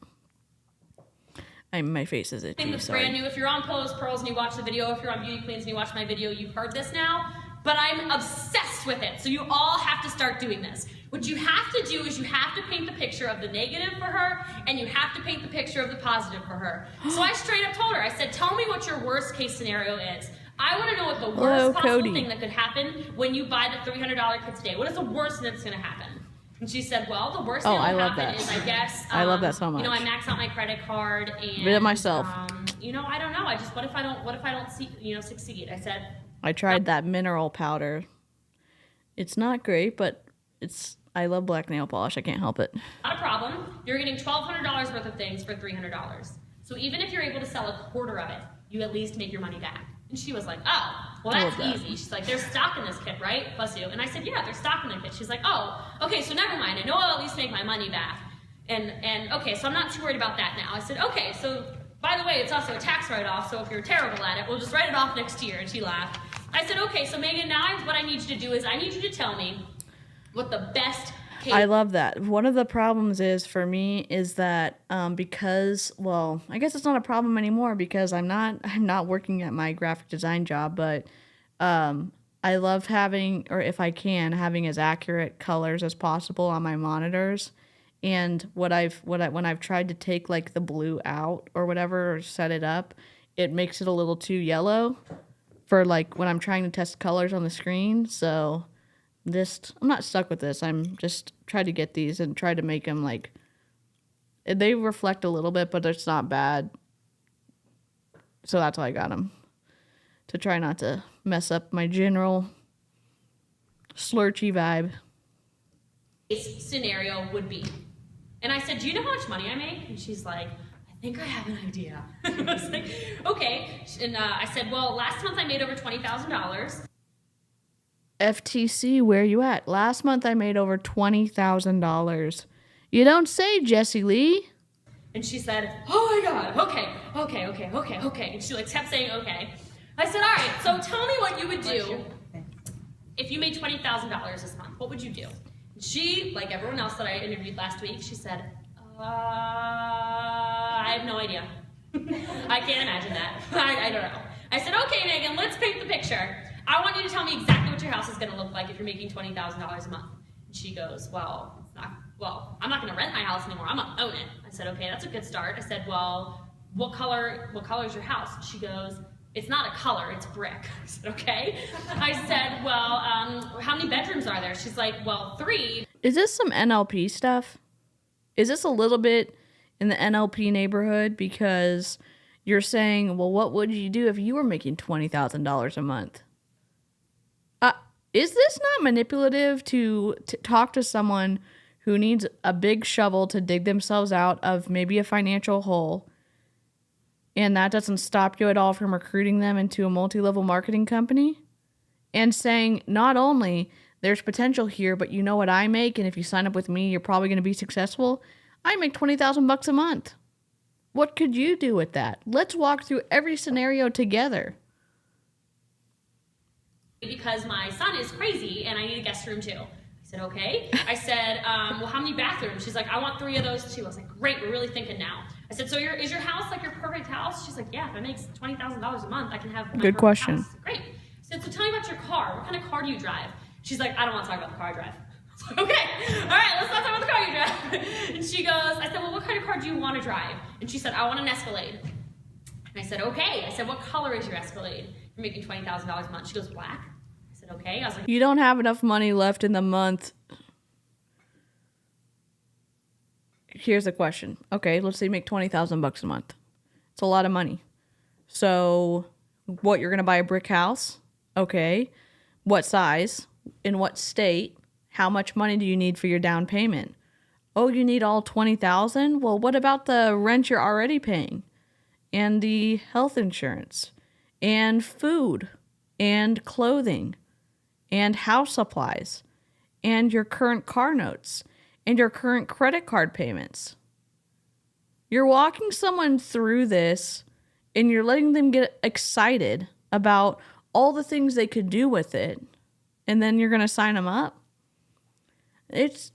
My face is itchy. Thing that's sorry. brand new. If you're on Pillows, Pearls and you watch the video, if you're on Beauty Queens and you watch my video, you've heard this now. But I'm obsessed with it. So you all have to start doing this. What you have to do is you have to paint the picture of the negative for her and you have to paint the picture of the positive for her. So I straight up told her, I said, tell me what your worst case scenario is. I want to know what the worst possible thing that could happen when you buy the $300 kit today. What is the worst thing that's going to happen? And she said, well, the worst thing that will happen is, I guess, I love that so much. You know, I max out my credit card and Rid of myself. You know, I don't know. I just, what if I don't succeed? I said, I tried that mineral powder. It's not great, but I love black nail polish. I can't help it. Not a problem. You're getting $1,200 worth of things for $300. So even if you're able to sell a quarter of it, you at least make your money back. And she was like, oh, well, that's easy. She's like, there's stock in this kit, right? Bless you. And I said, yeah, there's stock in the kit. She's like, oh, okay, so never mind. I know I'll at least make my money back. And okay, so I'm not too worried about that now. I said, okay, so by the way, it's also a tax write-off, so if you're terrible at it, we'll just write it off next year. And she laughed. I said, okay, so Megan, now what I need you to do is I need you to tell me what the best case. I love that. One of the problems is for me is that because, well, I guess it's not a problem anymore because I'm not working at my graphic design job, but I love having, or if I can, having as accurate colors as possible on my monitors. And when I've tried to take like the blue out or whatever or set it up, it makes it a little too yellow for like when I'm trying to test colors on the screen. So I'm not stuck with this. I'm just trying to get these and try to make them like, they reflect a little bit, but it's not bad. So that's why I got them, to try not to mess up my general slurchy vibe. Scenario would be. And I said, do you know how much money I make? And she's like, I think I have an idea. I was like, okay. And I said, well, last month I made over $20,000. FTC, where you at? Last month I made over $20,000. You don't say, Jessie Lee. And she said, oh my God, okay. And she like kept saying, okay. I said, all right, so tell me what you would do if you made $20,000 this month. What would you do? And she, like everyone else that I interviewed last week, she said, I have no idea. I can't imagine that. I don't know. I said, okay, Megan, let's paint the picture. I want you to tell me exactly what your house is going to look like if you're making $20,000 a month. And she goes, well, I'm not going to rent my house anymore. I'm going to own it. I said, okay, that's a good start. I said, well, what color is your house? She goes, it's not a color, it's brick. I said, okay. I said, well, how many bedrooms are there? She's like, well, 3. Is this some NLP stuff? Is this a little bit in the NLP neighborhood? Because you're saying, well, what would you do if you were making $20,000 a month? Is this not manipulative to talk to someone who needs a big shovel to dig themselves out of maybe a financial hole, and that doesn't stop you at all from recruiting them into a multi-level marketing company? And saying, not only there's potential here, but you know what I make, and if you sign up with me, you're probably going to be successful. I make $20,000 a month. What could you do with that? Let's walk through every scenario together. Because my son is crazy and I need a guest room too. I said, okay. I said, well, how many bathrooms? She's like, I want 3 of those too. I was like, great, we're really thinking now. I said, so is your house like your perfect house? She's like, yeah, if it makes $20,000 a month, I can have my Good perfect question. house. Great. I said, so tell me about your car. What kind of car do you drive? She's like, I don't want to talk about the car I drive. I was like, okay, all right, let's not talk about the car you drive. And she goes, I said, well, what kind of car do you want to drive? And she said, I want an Escalade. And I said, okay. I said, what color is your Escalade? You're making $20,000 a month. She goes, black. I said, okay. I was like, You don't have enough money left in the month. Here's the question. Okay, let's say you make $20,000 a month. It's a lot of money. So, what, you're going to buy a brick house? Okay. What size? In what state? How much money do you need for your down payment? Oh, you need all $20,000? Well, what about the rent you're already paying? And the health insurance? And food? And clothing? And house supplies? And your current car notes? And your current credit card payments? You're walking someone through this and you're letting them get excited about all the things they could do with it, and then you're going to sign them up? It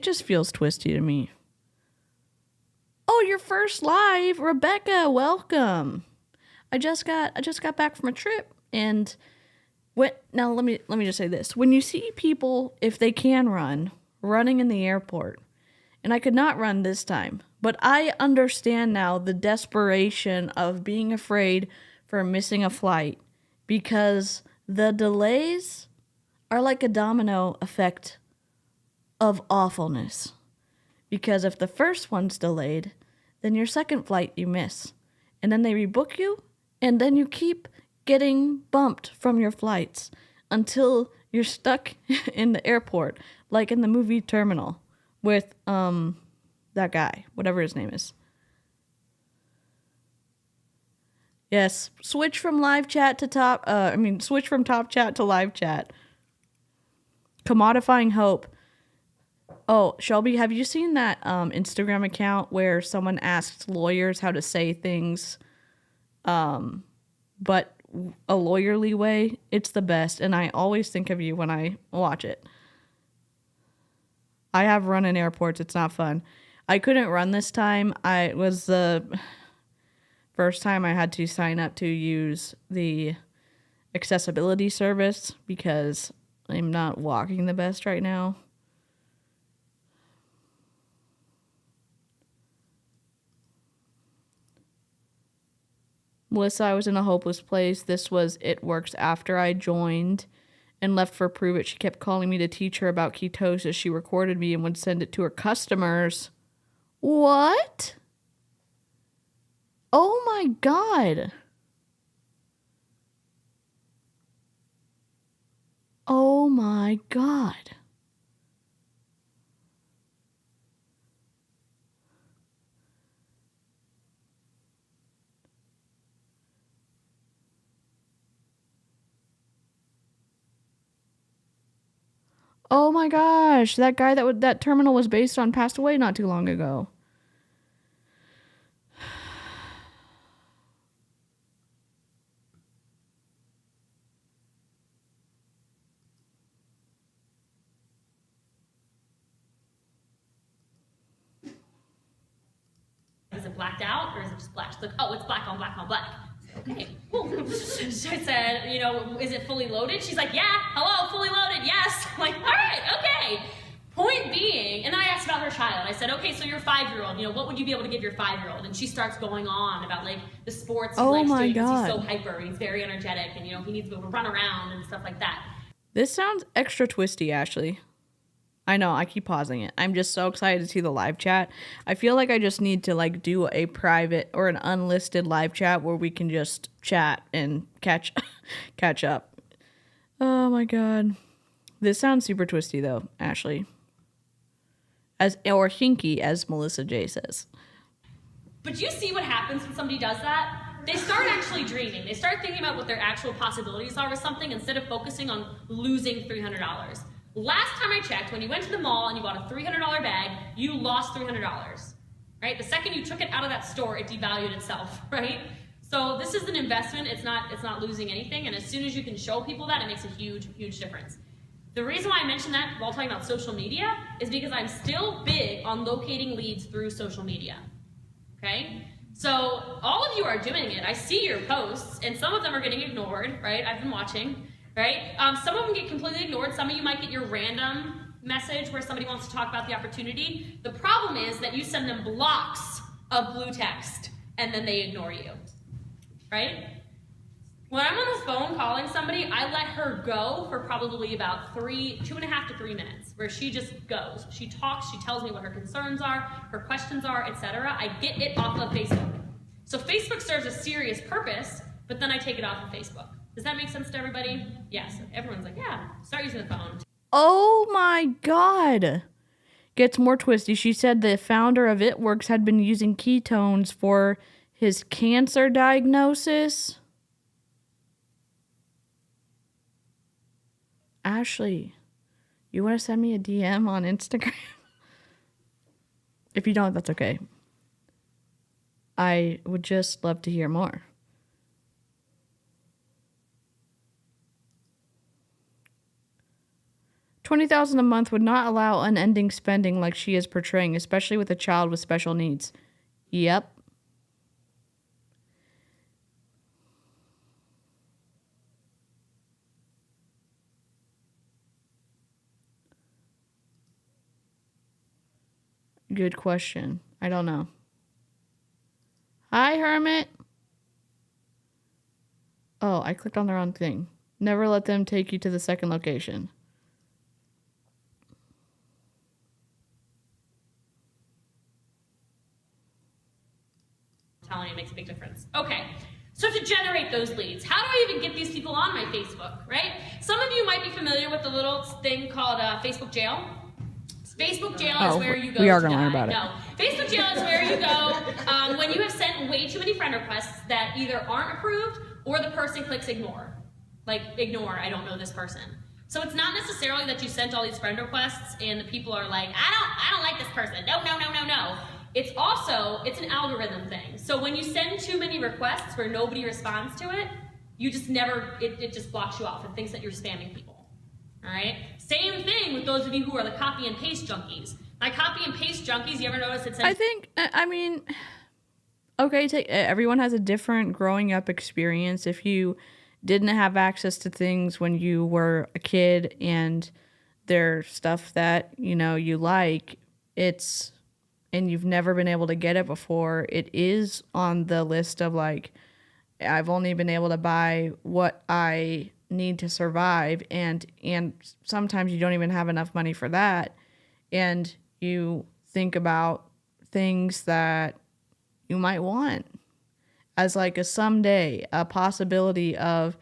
just feels twisty to me. Oh, your first live, Rebecca, welcome. I just got back from a trip, and now let me just say this. When you see people, if they can run, running in the airport, and I could not run this time, but I understand now the desperation of being afraid for missing a flight, because the delays are like a domino effect of awfulness. Because if the first one's delayed, then your second flight you miss, and then they rebook you, and then you keep getting bumped from your flights until you're stuck in the airport, like in the movie Terminal with that guy, whatever his name is. Yes, switch from top chat to live chat. Commodifying hope. Oh, Shelby, have you seen that Instagram account where someone asks lawyers how to say things, but a lawyerly way? It's the best, and I always think of you when I watch it. I have run in airports. It's not fun. I couldn't run this time. It was the first time I had to sign up to use the accessibility service because I'm not walking the best right now. Melissa, I was in a hopeless place. This was It Works after I joined and left for Prove It. She kept calling me to teach her about ketosis. She recorded me and would send it to her customers. What? Oh my God. Oh my God. Oh my gosh, that guy that terminal was based on passed away not too long ago. Is it blacked out or is it just black? She's like, oh, it's black on black on black. Okay, cool. So I said, is it fully loaded? She's like, yeah, hello, fully loaded, yes. I'm like, all right, okay. Point being, and then I asked about her child. I said, okay, so your 5-year-old, what would you be able to give your 5-year-old? And she starts going on about like the sports he likes doing because he's so hyper and he's very energetic and he needs to be able to run around and stuff like that. This sounds extra twisty, Ashley. I know, I keep pausing it. I'm just so excited to see the live chat. I feel like I just need to like do a private or an unlisted live chat where we can just chat and catch up. Oh my God. This sounds super twisty though, Ashley. Or hinky, as Melissa J says. But you see what happens when somebody does that? They start actually dreaming. They start thinking about what their actual possibilities are with something instead of focusing on losing $300. Last time I checked, when you went to the mall and you bought a $300 bag, you lost $300, right? The second you took it out of that store, it devalued itself, right? So this is an investment. It's not losing anything. And as soon as you can show people that, it makes a huge, huge difference. The reason why I mentioned that while talking about social media is because I'm still big on locating leads through social media, okay? So all of you are doing it. I see your posts, and some of them are getting ignored, right? I've been watching, right? Some of them get completely ignored. Some of you might get your random message where somebody wants to talk about the opportunity. The problem is that you send them blocks of blue text, and then they ignore you, right? When I'm on the phone calling somebody, I let her go for probably about 2.5 to 3 minutes, where she just goes. She talks, she tells me what her concerns are, her questions are, etc. I get it off of Facebook. So Facebook serves a serious purpose, but then I take it off of Facebook. Does that make sense to everybody? Yes. Everyone's like, yeah, start using the phone. Oh my God. Gets more twisty. She said the founder of 𝐓𝐇�𝐄 had been using ketones for his cancer diagnosis. Ashley, you want to send me a DM on Instagram? If you don't, that's okay. I would just love to hear more. $20,000 a month would not allow unending spending like she is portraying, especially with a child with special needs. Yep. Good question. I don't know. Hi, Hermit. Oh, I clicked on the wrong thing. Never let them take you to the second location. Telling you, it makes a big difference. Okay, so to generate those leads, how do I even get these people on my Facebook, right? Some of you might be familiar with the little thing called Facebook jail. Facebook jail is where you go. We are going to learn about it. No, Facebook jail is where you go when you have sent way too many friend requests that either aren't approved or the person clicks ignore. Like, ignore, I don't know this person. So it's not necessarily that you sent all these friend requests and the people are like, I don't like this person. No. It's an algorithm thing. So when you send too many requests where nobody responds to it, you just never, it just blocks you off. It thinks that you're spamming people. All right? Same thing with those of you who are the copy and paste junkies. By copy and paste junkies, you ever notice it says... Okay, everyone has a different growing up experience. If you didn't have access to things when you were a kid and there's stuff that, you like, and you've never been able to get it before, it is on the list of like, I've only been able to buy what I need to survive, and sometimes you don't even have enough money for that, and you think about things that you might want as like a someday, a possibility of,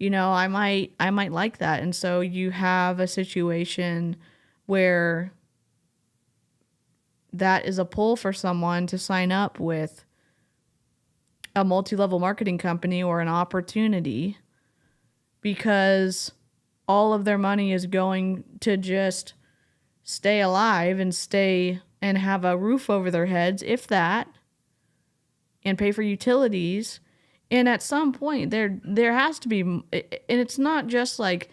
I might like that. And so you have a situation where that is a pull for someone to sign up with a multi-level marketing company or an opportunity, because all of their money is going to just stay alive and have a roof over their heads, if that, and pay for utilities. And at some point there has to be, and it's not just like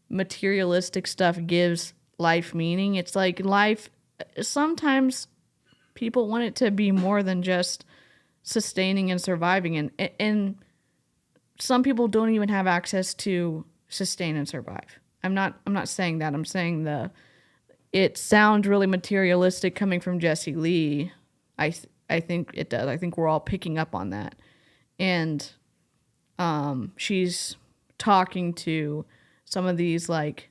materialistic stuff gives life meaning. It's like life, sometimes people want it to be more than just sustaining and surviving, and some people don't even have access to sustain and survive. I'm not saying that. I'm saying it sounds really materialistic coming from Jessie Lee. I think it does. I think we're all picking up on that. And she's talking to some of these like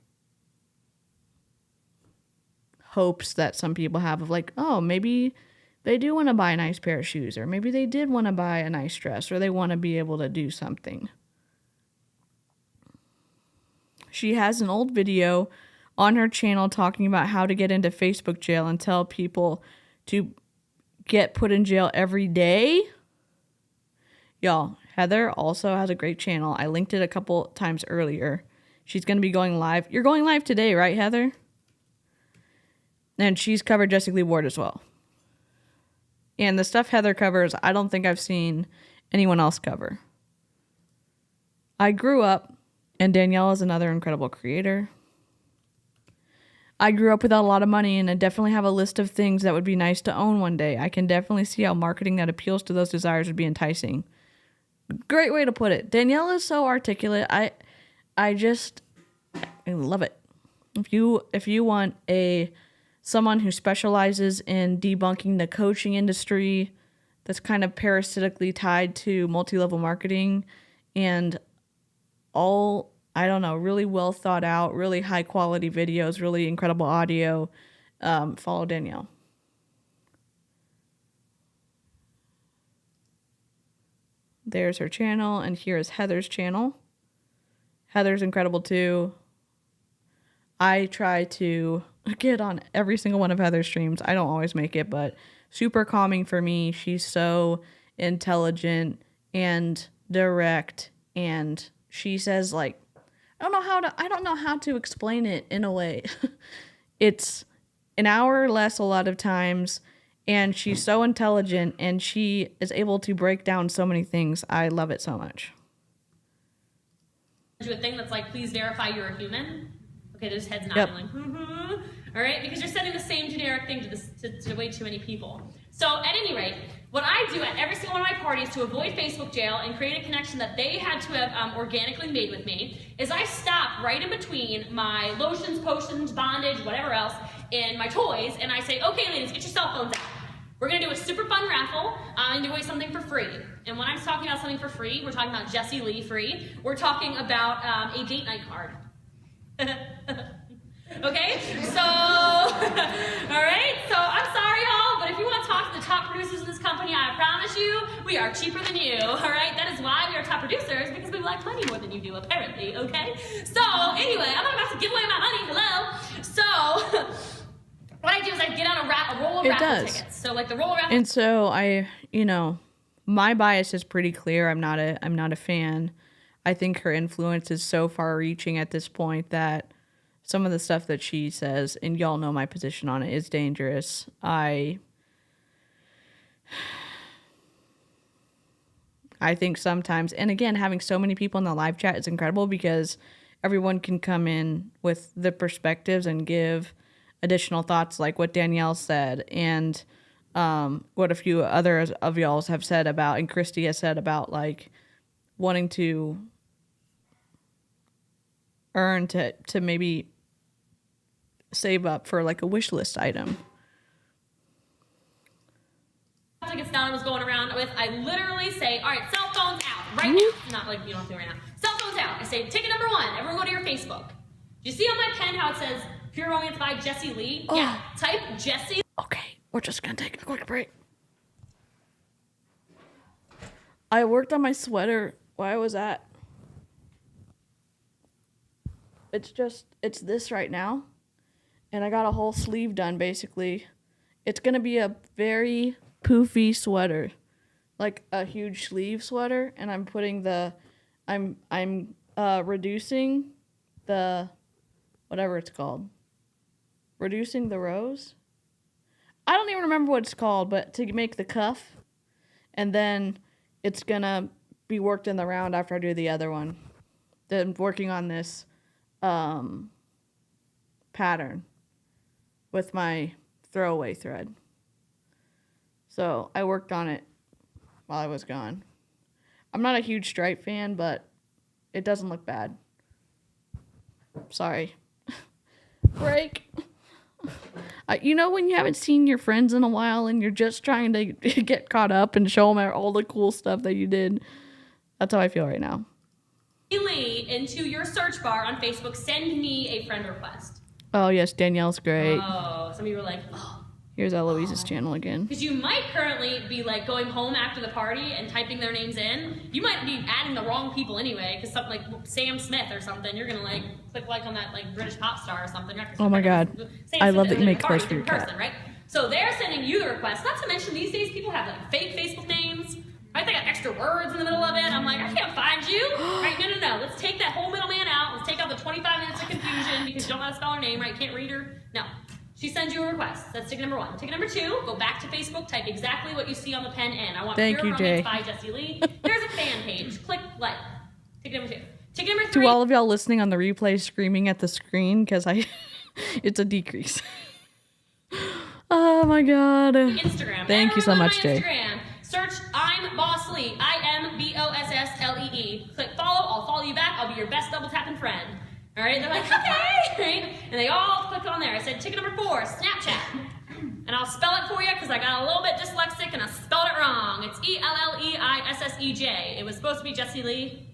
hopes that some people have of like, oh, maybe they do want to buy a nice pair of shoes, or maybe they did want to buy a nice dress, or they want to be able to do something. She has an old video on her channel talking about how to get into Facebook jail and tell people to get put in jail every day. Y'all, Heather also has a great channel. I linked it a couple times earlier. She's going to be going live. You're going live today, right, Heather? And she's covered Jessie Lee Ward as well. And the stuff Heather covers, I don't think I've seen anyone else cover. I grew up, and Danielle is another incredible creator. I grew up without a lot of money, and I definitely have a list of things that would be nice to own one day. I can definitely see how marketing that appeals to those desires would be enticing. Great way to put it. Danielle is so articulate. I love it. If you want someone who specializes in debunking the coaching industry that's kind of parasitically tied to multi-level marketing and all, I don't know, really well thought out, really high quality videos, really incredible audio, follow Danielle. There's her channel, and here is Heather's channel. Heather's incredible too. I try to get on every single one of Heather's streams. I don't always make it, but super calming for me. She's so intelligent and direct, and she says like, I don't know how to explain it in a way. It's an hour or less a lot of times, and she's so intelligent, and she is able to break down so many things. I love it so much. Do a thing that's like, please verify you're a human. Okay, there's heads Yep. nodding like, all right, because you're sending the same generic thing to way too many people. So at any rate, what I do at every single one of my parties to avoid Facebook jail and create a connection that they had to have organically made with me is I stop right in between my lotions, potions, bondage, whatever else, and my toys, and I say, okay, ladies, get your cell phones out. We're going to do a super fun raffle and give away something for free. And when I'm talking about something for free, we're talking about Jessie Lee free. We're talking about a date night card. Okay, so, all right, so I'm sorry, y'all, but if you want to talk to the top producers of this company, I promise you, we are cheaper than you, all right? That is why we are top producers, because we like money more than you do, apparently, okay? So, anyway, I'm not about to give away my money, hello? So, what I do is I get on a roll of raffle tickets. So, like the roll of raffle. And so my bias is pretty clear. I'm not a fan. I think her influence is so far-reaching at this point that some of the stuff that she says, and y'all know my position on it, is dangerous. I think sometimes, and again, having so many people in the live chat is incredible because everyone can come in with the perspectives and give additional thoughts like what Danielle said and what a few others of y'all have said about, and Christy has said about like wanting to earn to maybe save up for like a wish list item. Tickets down was going around with, I literally say, all right, cell phones out right now. Not like you don't have to right now. Cell phones out. I say, ticket number 1, everyone go to your Facebook. Do you see on my pen how it says Pure Romance by Jessie Lee? Oh. Yeah, type Jessie. Okay, we're just gonna take a quick break. I worked on my sweater while I was at. It's this right now. And I got a whole sleeve done, basically. It's going to be a very poofy sweater. Like a huge sleeve sweater. And I'm putting I'm reducing the, whatever it's called. Reducing the rows. I don't even remember what it's called, but to make the cuff. And then it's going to be worked in the round after I do the other one. Then working on this pattern with my throwaway thread. So I worked on it while I was gone. I'm not a huge stripe fan, but it doesn't look bad. Sorry. Break. You know when you haven't seen your friends in a while and you're just trying to get caught up and show them all the cool stuff that you did? That's how I feel right now. Into your search bar on Facebook, send me a friend request. Oh, yes, Danielle's great. Oh, some of you were like, oh. Here's 𝐊𝐈𝐍𝐃's channel again. Because you might currently be like going home after the party and typing their names in. You might be adding the wrong people anyway, because something like Sam Smith or something, you're gonna like click like on that like British pop star or something. Oh my God, I love that you make posts for your person, cat. right? So they're sending you the request. Not to mention these days people have like fake Facebook names. Right, they got extra words in the middle of it. I'm like, I can't find you. Right, no. Let's take that whole middleman out. Let's take out the 25 minutes of confusion because you don't know how to spell her name, right? You can't read her. No. She sends you a request. That's ticket number 1. Ticket number 2, go back to Facebook, type exactly what you see on the pen N. I want Thank Pure you, Jay. Romance by Jessie Lee. There's a fan page. Click like. Ticket number 2. Ticket number 3. To all of y'all listening on the replay screaming at the screen, because it's a decrease. Oh my God. Instagram. Thank you so much, Jay. Instagram. Search I'm Boss Lee. IMBOSSLEE. Click follow. I'll follow you back. I'll be your best double tapping friend. All right. They're like, okay. Right? And they all click on there. I said ticket number 4, Snapchat. And I'll spell it for you because I got a little bit dyslexic and I spelled it wrong. It's ELLEISSEJ. It was supposed to be Jessie Lee.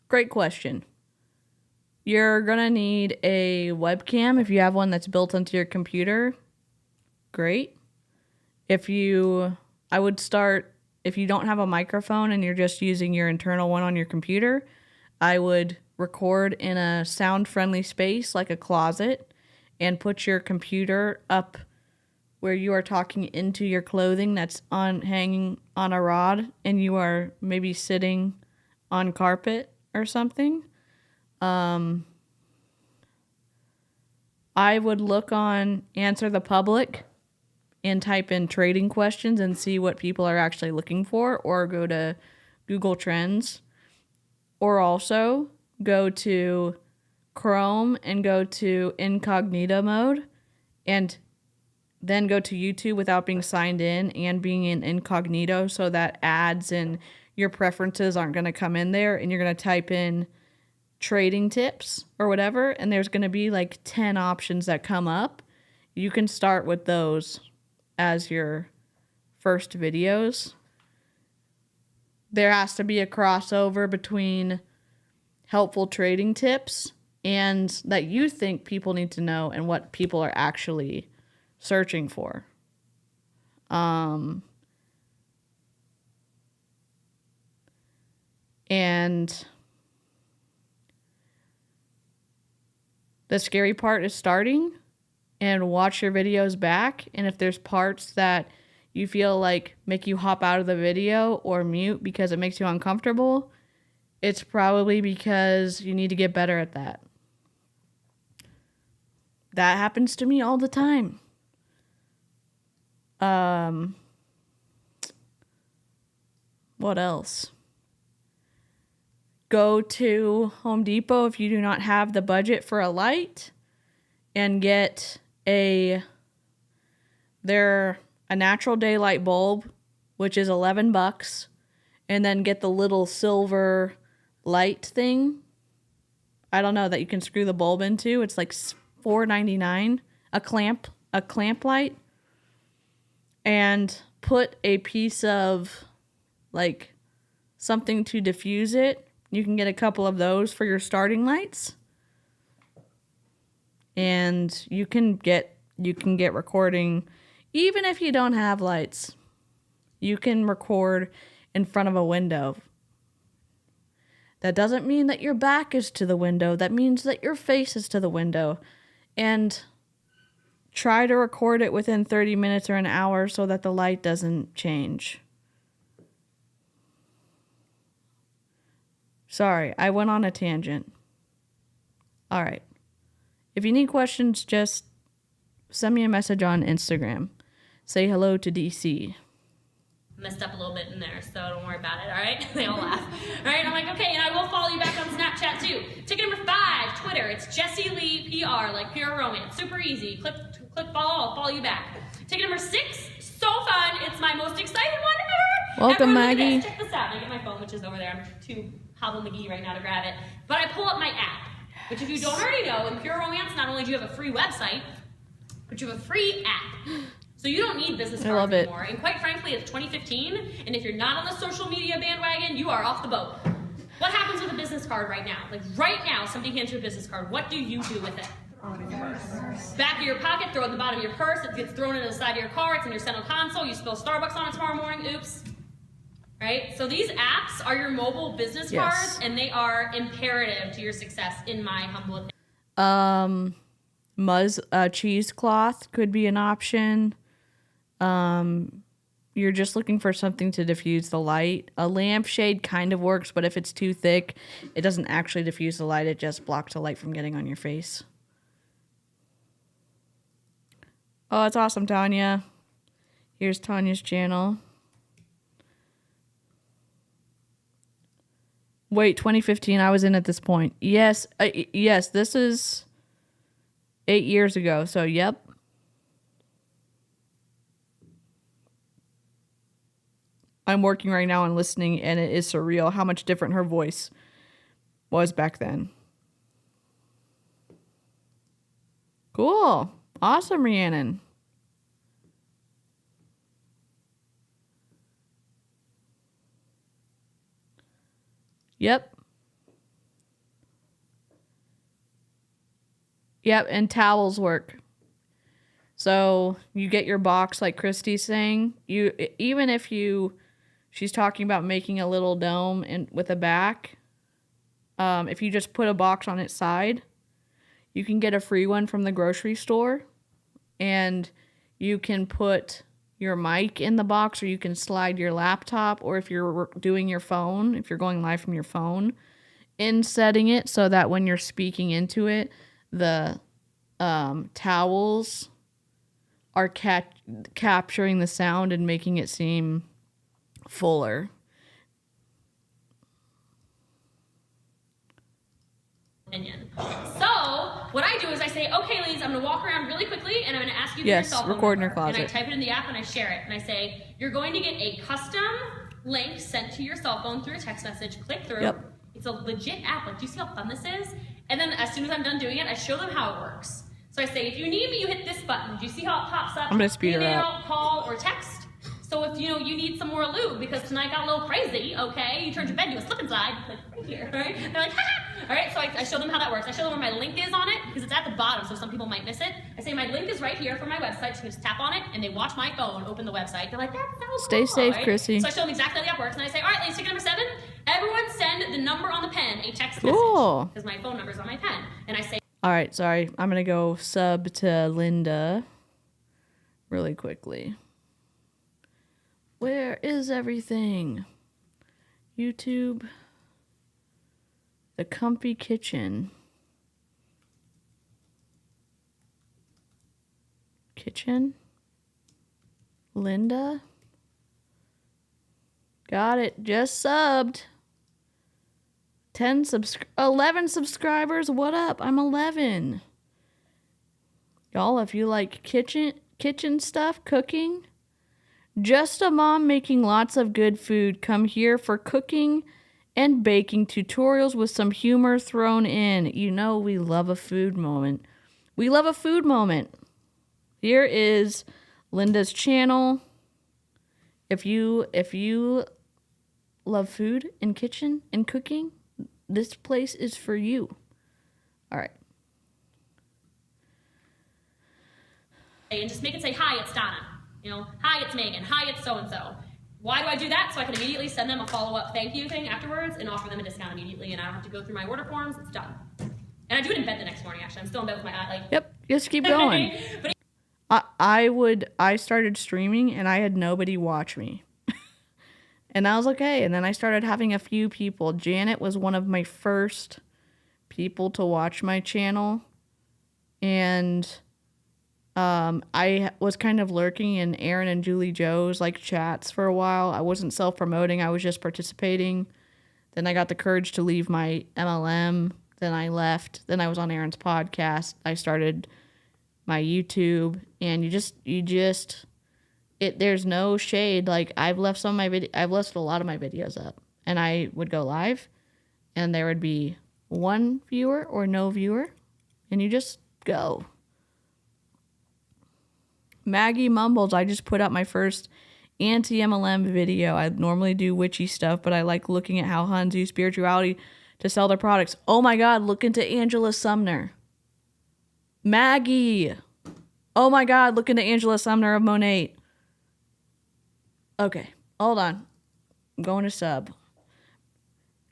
Great question. You're gonna need a webcam if you have one that's built into your computer. Great. If you don't have a microphone and you're just using your internal one on your computer, I would record in a sound-friendly space like a closet and put your computer up where you are talking into your clothing that's hanging on a rod and you are maybe sitting on carpet or something. I would look on Answer the Public and type in trading questions and see what people are actually looking for, or go to Google Trends, or also go to Chrome and go to incognito mode and then go to YouTube without being signed in and being in incognito so that ads and your preferences aren't going to come in there, and you're going to type in trading tips or whatever, and there's going to be like 10 options that come up. You can start with those as your first videos. There has to be a crossover between helpful trading tips and that you think people need to know and what people are actually searching for. And the scary part is starting, and watch your videos back. And if there's parts that you feel like make you hop out of the video or mute because it makes you uncomfortable, it's probably because you need to get better at that. That happens to me all the time. What else? Go to Home Depot if you do not have the budget for a light and get a natural daylight bulb, which is $11, and then get the little silver light thing. I don't know, that you can screw the bulb into. It's like $4.99, a clamp light, and put a piece of like something to diffuse it. You can get a couple of those for your starting lights. And you can get recording even if you don't have lights. You can record in front of a window. That doesn't mean that your back is to the window. That means that your face is to the window. And try to record it within 30 minutes or an hour so that the light doesn't change. Sorry, I went on a tangent. All right. If you need questions, just send me a message on Instagram. Say hello to DeeCee. Messed up a little bit in there, so don't worry about it, all right? They all laugh. All right, I'm like, okay, and I will follow you back on Snapchat too. Ticket number 5, Twitter. It's Jessie Lee PR, like pure romance. Super easy. Click follow, I'll follow you back. Ticket number 6, so fun. It's my most exciting one ever. Welcome, Everyone, look at Maggie. this. Check this out. I get my phone, which is over there. I'm too hobble McGee right now to grab it. But I pull up my app. which if you don't already know, in Pure Romance, not only do you have a free website, but you have a free app. So you don't need business cards anymore. And quite frankly, it's 2015, and if you're not on the social media bandwagon, you are off the boat. What happens with a business card right now? Like right now, somebody hands you a business card. What do you do with it? Back of your pocket, throw it in the bottom of your purse. It gets thrown into the side of your car. It's in your center console. You spill Starbucks on it tomorrow morning. Oops. Right? So these apps are your mobile business cards, and they are imperative to your success, in my humble opinion. Cheesecloth could be an option. You're just looking for something to diffuse the light. A lampshade kind of works, but if it's too thick, it doesn't actually diffuse the light. It just blocks the light from getting on your face. Oh, it's awesome, Tanya. Here's Tanya's channel. Wait, 2015, I was in at this point. Yes, yes, this is 8 years ago, so yep. I'm working right now and listening, and it is surreal how much different her voice was back then. Cool. Awesome, Rhiannon. Yep. Yep, and towels work. So you get your box like Christy's saying. Even if she's talking about making a little dome with a back. If you just put a box on its side, you can get a free one from the grocery store, and you can put your mic in the box, or you can slide your laptop, or if you're doing your phone, if you're going live from your phone, in setting it so that when you're speaking into it, the towels are capturing the sound and making it seem fuller. Opinion. So what I do is I say, okay, ladies, I'm gonna walk around really quickly and I'm gonna ask you for your cell phone record in your number. closet. And I type it in the app and I share it. And I say, you're going to get a custom link sent to your cell phone through a text message. Click through. Yep. It's a legit app. Like, do you see how fun this is? And then as soon as I'm done doing it, I show them how it works. So I say, if you need me, you hit this button. Do you see how it pops up? I'm gonna speed her Email, up. call, or text. So if you need some more lube because tonight got a little crazy, okay? You turned your bed into a slip and slide, like right here, right? And they're like, ha! All right, so I show them how that works. I show them where my link is on it because it's at the bottom, so some people might miss it. I say my link is right here for my website, so you can just tap on it and they watch my phone open the website. They're like, that's so cool. Stay safe, right? Chrissy. So I show them exactly how the app works, and I say, all right, ladies, ticket number 7. Everyone send the number on the pen a text Cool. message because my phone number is on my pen, and I say. All right, sorry. I'm going to go sub to Linda really quickly. Where is everything? YouTube. The Comfy Kitchen. Kitchen. Linda. Got it. Just subbed. 11 subscribers. What up? I'm 11. Y'all, if you like kitchen stuff, cooking, just a mom making lots of good food, come here for cooking and baking tutorials with some humor thrown in. You know we love a food moment. We love a food moment. Here is Linda's channel. If you love food and kitchen and cooking, this place is for you. All right. And just make it say, hi, it's Donna. Hi, it's Megan. Hi, it's so-and-so. Why do I do that? So I can immediately send them a follow-up thank you thing afterwards and offer them a discount immediately, and I don't have to go through my order forms. It's done. And I do it in bed the next morning, actually. I'm still in bed with my eye. Yep, just keep going. But I started streaming, and I had nobody watch me. And I was okay. And then I started having a few people. Janet was one of my first people to watch my channel. And I was kind of lurking in Aaron and Julie Joe's chats for a while. I wasn't self-promoting. I was just participating. Then I got the courage to leave my MLM. Then I left. Then I was on Aaron's podcast. I started my YouTube. And there's no shade. I've left I've left a lot of my videos up, and I would go live, and there would be one viewer or no viewer, and you just go. Maggie Mumbles, I just put up my first anti-MLM video. I normally do witchy stuff, but I like looking at how Huns use spirituality to sell their products. Oh my God, look into Angela Sumner. Maggie. Oh my God, look into Angela Sumner of Monate. Okay, hold on. I'm going to sub.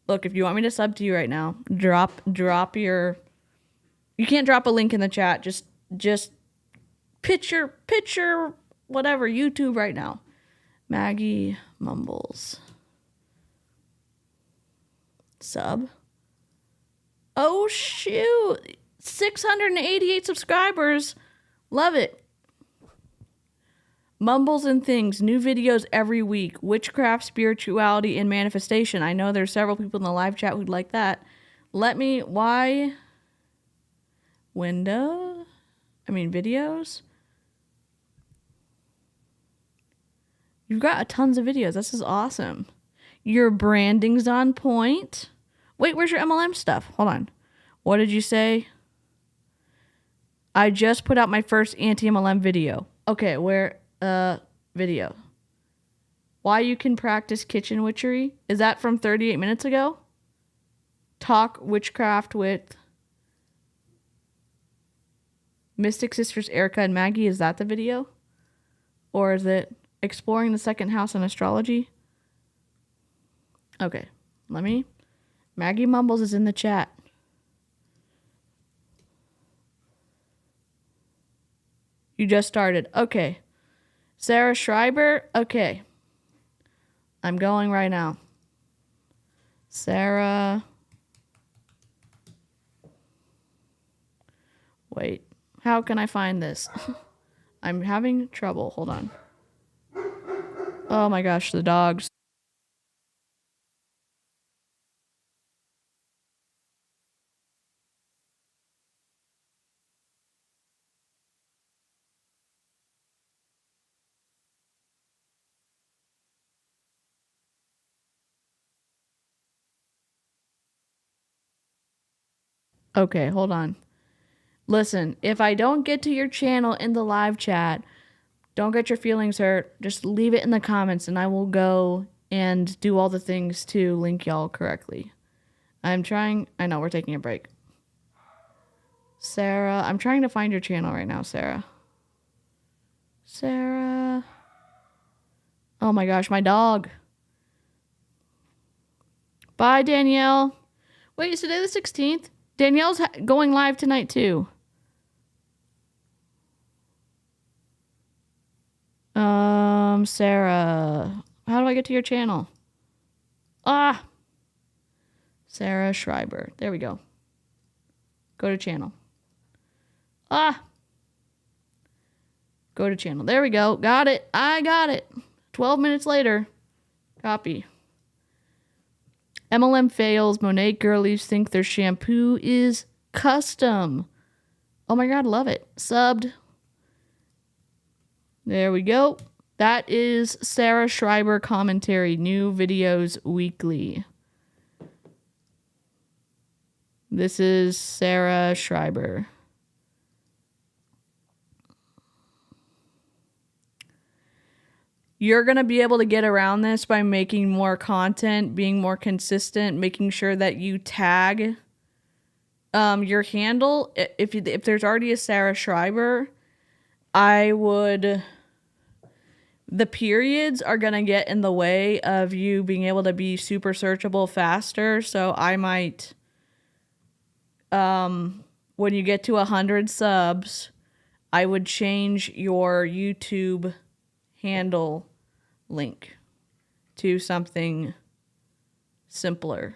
Look, if you want me to sub to you right now, drop your... You can't drop a link in the chat. Just picture, whatever, YouTube right now. Maggie Mumbles. Sub. Oh, shoot. 688 subscribers. Love it. Mumbles and Things. New videos every week. Witchcraft, spirituality, and manifestation. I know there's several people in the live chat who'd like that. Why? Videos? You've got tons of videos. This is awesome. Your branding's on point. Wait, where's your MLM stuff? Hold on. What did you say? I just put out my first anti-MLM video. Okay, video. Why you can practice kitchen witchery? Is that from 38 minutes ago? Talk witchcraft with Mystic Sisters Erica and Maggie. Is that the video? Or is it exploring the second house in astrology? Okay, Maggie Mumbles is in the chat. You just started. Okay. Sarah Schreiber. Okay. I'm going right now. Sarah. Wait. How can I find this? I'm having trouble. Hold on. Oh my gosh, the dogs. Okay, hold on. Listen, if I don't get to your channel in the live chat, don't get your feelings hurt. Just leave it in the comments and I will go and do all the things to link y'all correctly. I know we're taking a break. Sarah, I'm trying to find your channel right now, Sarah. Sarah. Oh my gosh, my dog. Bye, Danielle. Wait, is today the 16th? Danielle's going live tonight too. Sarah. How do I get to your channel? Sarah Schreiber. There we go. Go to channel. Go to channel. There we go. Got it. I got it. 12 minutes later. Copy. MLM fails. Monet girlies think their shampoo is custom. Oh my God, love it. Subbed. There we go. That is Sarah Schreiber commentary. New videos weekly. This is Sarah Schreiber. You're going to be able to get around this by making more content, being more consistent, making sure that you tag your handle. If there's already a Sarah Schreiber, the periods are going to get in the way of you being able to be super searchable faster. So I might, when you get to 100 subs, I would change your YouTube handle link to something simpler.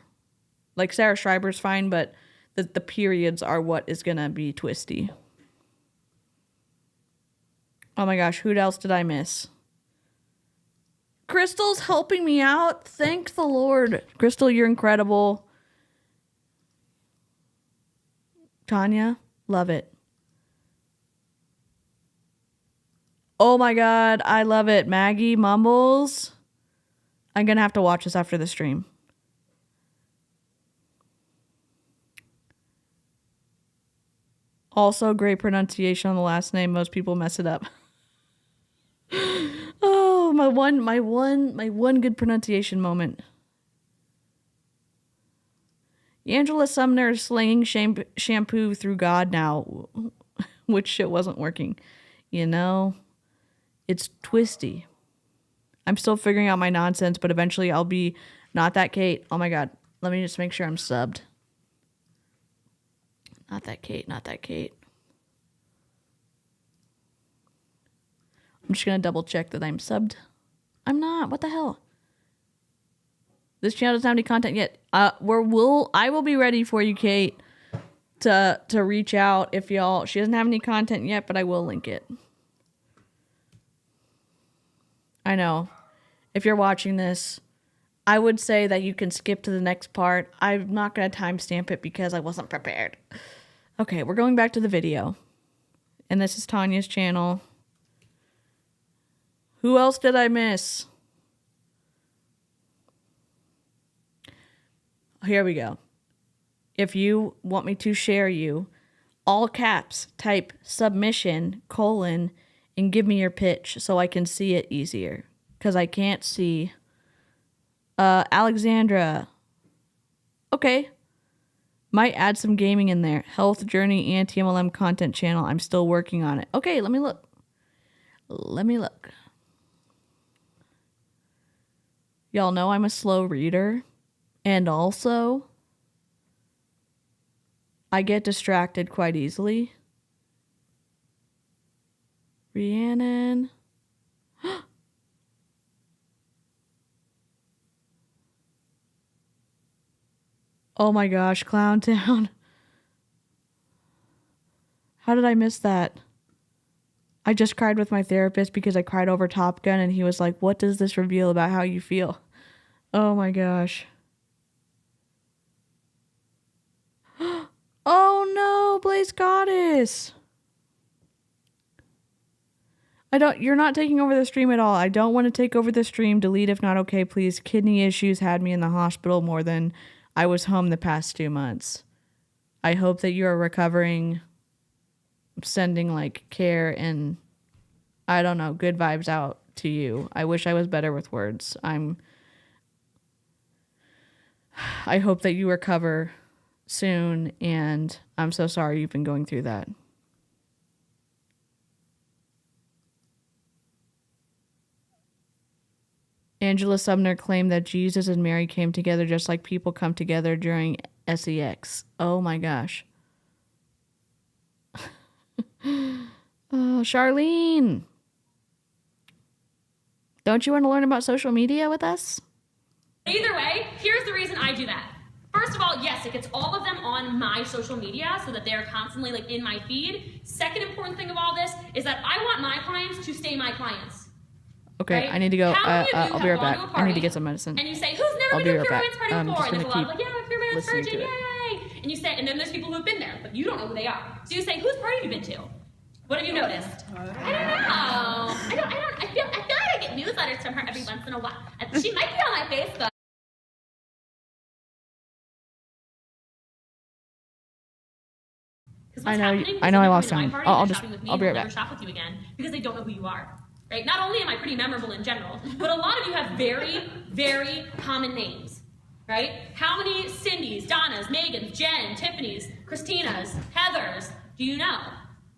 Like Sarah Schreiber's fine, but the periods are what is going to be twisty. Oh my gosh, who else did I miss? Crystal's helping me out. Thank the Lord. Crystal, you're incredible. Tanya, love it. Oh my God, I love it. Maggie Mumbles. I'm going to have to watch this after the stream. Also, great pronunciation on the last name. Most people mess it up. Oh, my one good pronunciation moment. Angela Sumner is slinging shampoo through God now. Which shit wasn't working. You know, it's twisty. I'm still figuring out my nonsense, but eventually I'll be not that Kate. Oh my God. Let me just make sure I'm subbed. Not that Kate, not that Kate. I'm just going to double check that I'm subbed. I'm not. What the hell? This channel doesn't have any content yet. I will be ready for you, Kate, to reach out if y'all. She doesn't have any content yet, but I will link it. I know. If you're watching this, I would say that you can skip to the next part. I'm not going to timestamp it because I wasn't prepared. Okay, we're going back to the video. And this is Tanya's channel. Who else did I miss? Here we go. If you want me to share you, all caps, type submission, : and give me your pitch so I can see it easier. Because I can't see. Alexandra. Okay. Might add some gaming in there. Health Journey anti-MLM content channel. I'm still working on it. Okay, let me look. Let me look. Y'all know I'm a slow reader. And also, I get distracted quite easily. Rhiannon. Oh my gosh, Clown Town. How did I miss that? I just cried with my therapist because I cried over Top Gun and he was like, what does this reveal about how you feel? Oh my gosh. Oh no, Blaze Goddess. You're not taking over the stream at all. I don't want to take over the stream. Delete if not okay, please. Kidney issues had me in the hospital more than I was home the past 2 months. I hope that you are recovering. I'm sending like care and I don't know, good vibes out to you. I wish I was better with words. I hope that you recover soon, and I'm so sorry you've been going through that. Angela Sumner claimed that Jesus and Mary came together just like people come together during SEX. Oh my gosh. Oh, Charlene. Don't you want to learn about social media with us? Either way, here's the reason I do that. First of all, yes, it gets all of them on my social media so that they're constantly like in my feed. Second important thing of all this is that I want my clients to stay my clients. Okay, right? I need to go. I'll be right back. To I need to get some medicine. And you say, who's never been to a pure man's party before? And there's a lot of like, yeah, I'm a pure man's virgin, yay! And you say, and then there's people who've been there, but you don't know who they are. So you say, whose party have you been to? What have you noticed? I don't know. I feel like I get newsletters from her every once in a while. She might be on my Facebook. I know I lost time. I'll be right back. Shop with you again because they don't know who you are. Right? Not only am I pretty memorable in general, but a lot of you have very, very common names. Right? How many Cindy's, Donna's, Megan's, Jen, Tiffany's, Christina's, Heather's do you know?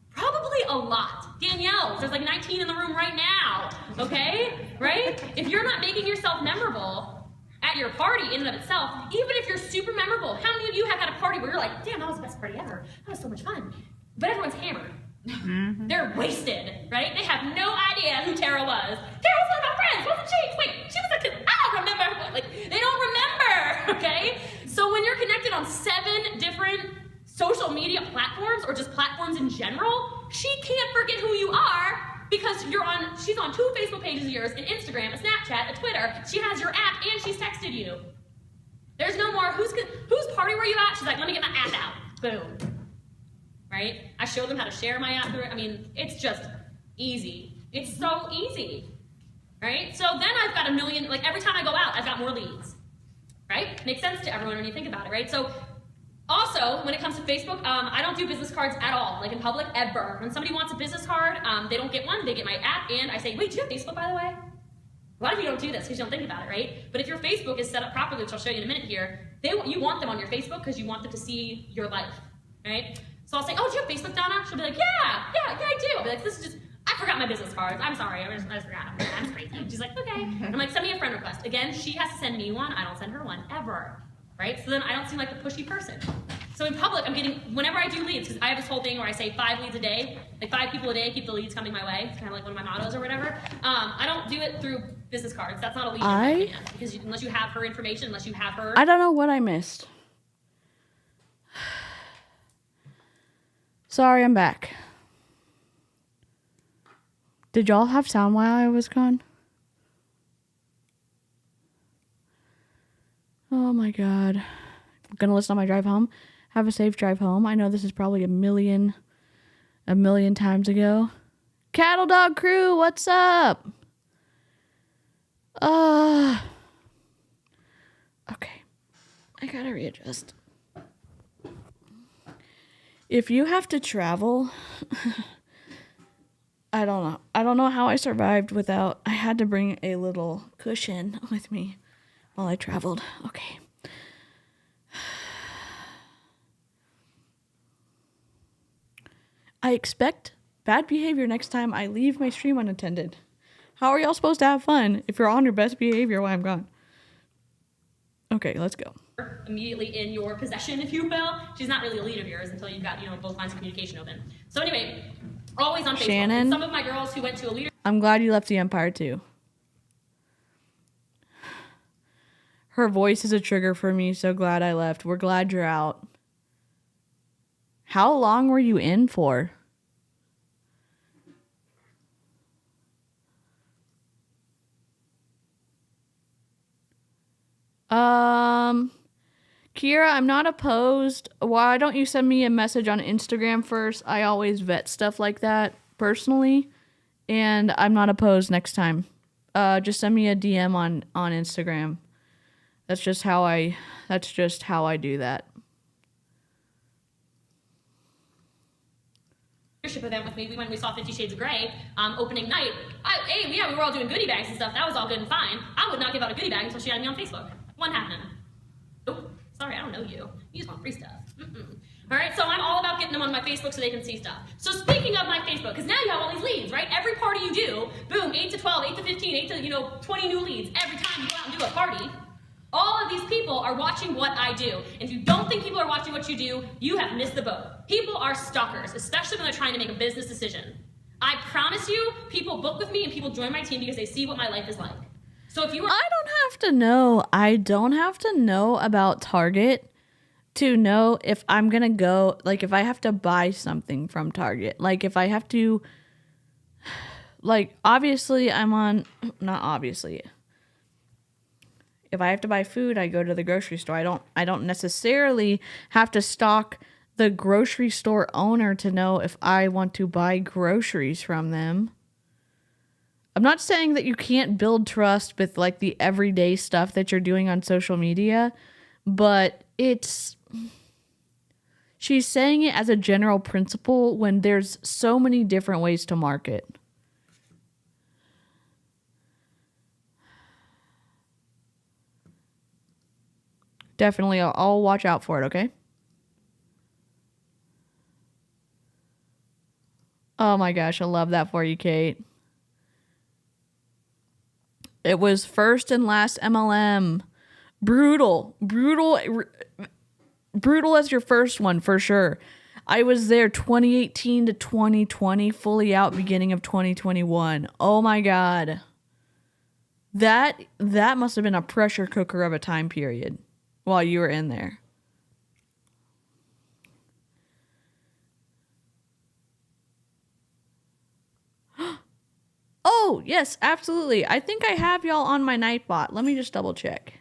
Probably a lot. Danielle's, there's like 19 in the room right now. Okay? Right? If you're not making yourself memorable at your party in and of itself, even if you're super memorable, how many of you have had a party where you're like, damn, that was the best party ever. That was so much fun. But everyone's hammered. Mm-hmm. They're wasted, right? They have no idea who Tara was. Tara was one of my friends, wasn't she? Wait, she was a kid. I don't remember. Like, they don't remember, okay? So when you're connected on 7 different social media platforms, or just platforms in general, she can't forget who you are because she's on 2 Facebook pages of yours, an Instagram, a Snapchat, a Twitter. She has your app and she's texted you. There's no more, whose party were you at? She's like, let me get my app out. Boom. Right? I show them how to share my app through it. I mean, it's just easy. It's so easy. Right? So then I've got a million, like every time I go out, I've got more leads. Right? Makes sense to everyone when you think about it, right? So Also, when it comes to Facebook, I don't do business cards at all, like in public, ever. When somebody wants a business card, they don't get one, they get my app, and I say, wait, do you have Facebook, by the way? A lot of you don't do this because you don't think about it, right? But if your Facebook is set up properly, which I'll show you in a minute here, you want them on your Facebook because you want them to see your life, right? So I'll say, oh, do you have Facebook, Donna? She'll be like, yeah, I do. I'll be like, this is just, I forgot my business cards. I'm sorry, I just forgot. I'm crazy. She's like, okay. And I'm like, send me a friend request. Again, she has to send me one. I don't send her one, ever. Right? So then I don't seem like the pushy person. So in public, I'm getting, whenever I do leads, because I have this whole thing where I say 5 leads a day, like 5 people a day, keep the leads coming my way. It's kind of like one of my mottos or whatever. I don't do it through business cards. That's not a lead in my opinion, because unless you have her information, unless you have her. I don't know what I missed. Sorry, I'm back. Did y'all have sound while I was gone? Oh my God. I'm gonna listen on my drive home. Have a safe drive home. I know this is probably a million times ago. Cattle Dog Crew, what's up? Okay. I gotta readjust. If you have to travel, I don't know. I don't know how I survived without, I had to bring a little cushion with me while I traveled. Okay. I expect bad behavior next time I leave my stream unattended. How are y'all supposed to have fun if you're on your best behavior while I'm gone? Okay, let's go. Immediately in your possession, if you will. She's not really a lead of yours until you've got, both lines of communication open. So anyway, always on Facebook. Shannon, and some of my girls who went to a leader. I'm glad you left the Empire too. Her voice is a trigger for me, so glad I left. We're glad you're out. How long were you in for? Kira, I'm not opposed. Why don't you send me a message on Instagram first? I always vet stuff like that personally, and I'm not opposed next time. Just send me a DM on Instagram. That's just how I do that. Leadership event with me. We went and we saw 50 Shades of Grey opening night. We were all doing goodie bags and stuff. That was all good and fine. I would not give out a goodie bag until she had me on Facebook. One happening. Oh, sorry, I don't know you. You just want free stuff. All right, so I'm all about getting them on my Facebook so they can see stuff. So speaking of my Facebook, because now you have all these leads, right? Every party you do, boom, 8 to 12, 8 to 15, 8 to 20 new leads every time you go out and do a party. All of these people are watching what I do. If you don't think people are watching what you do, you have missed the boat. People are stalkers, especially when they're trying to make a business decision. I promise you, people book with me and people join my team because they see what my life is like. So if you were... I don't have to know about Target to know if I'm going to go, like if I have to buy something from Target. Like if I have to, like obviously not obviously. If I have to buy food, I go to the grocery store. I don't necessarily have to stalk the grocery store owner to know if I want to buy groceries from them. I'm not saying that you can't build trust with like the everyday stuff that you're doing on social media, but she's saying it as a general principle when there's so many different ways to market. Definitely, I'll watch out for it, okay? Oh my gosh, I love that for you, Kate. It was first and last MLM. Brutal as your first one, for sure. I was there 2018 to 2020, fully out beginning of 2021. Oh my God. That must have been a pressure cooker of a time period while you were in there. Oh, yes, absolutely. I think I have y'all on my Nightbot. Let me just double check.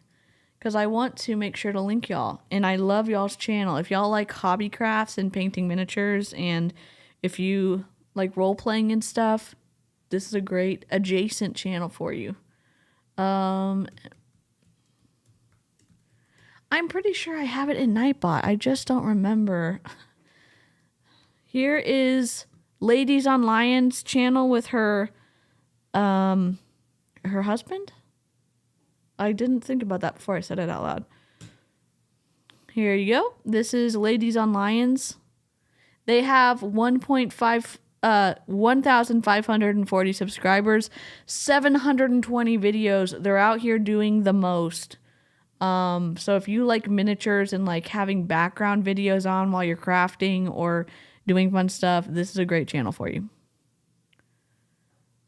Because I want to make sure to link y'all. And I love y'all's channel. If y'all like hobby crafts and painting miniatures, and if you like role-playing and stuff, this is a great adjacent channel for you. I'm pretty sure I have it in Nightbot. I just don't remember. Here is Ladies on Lions channel with her husband. I didn't think about that before I said it out loud. Here you go. This is Ladies on Lions. They have 1,540 subscribers, 720 videos. They're out here doing the most. So if you like miniatures and like having background videos on while you're crafting or doing fun stuff, this is a great channel for you.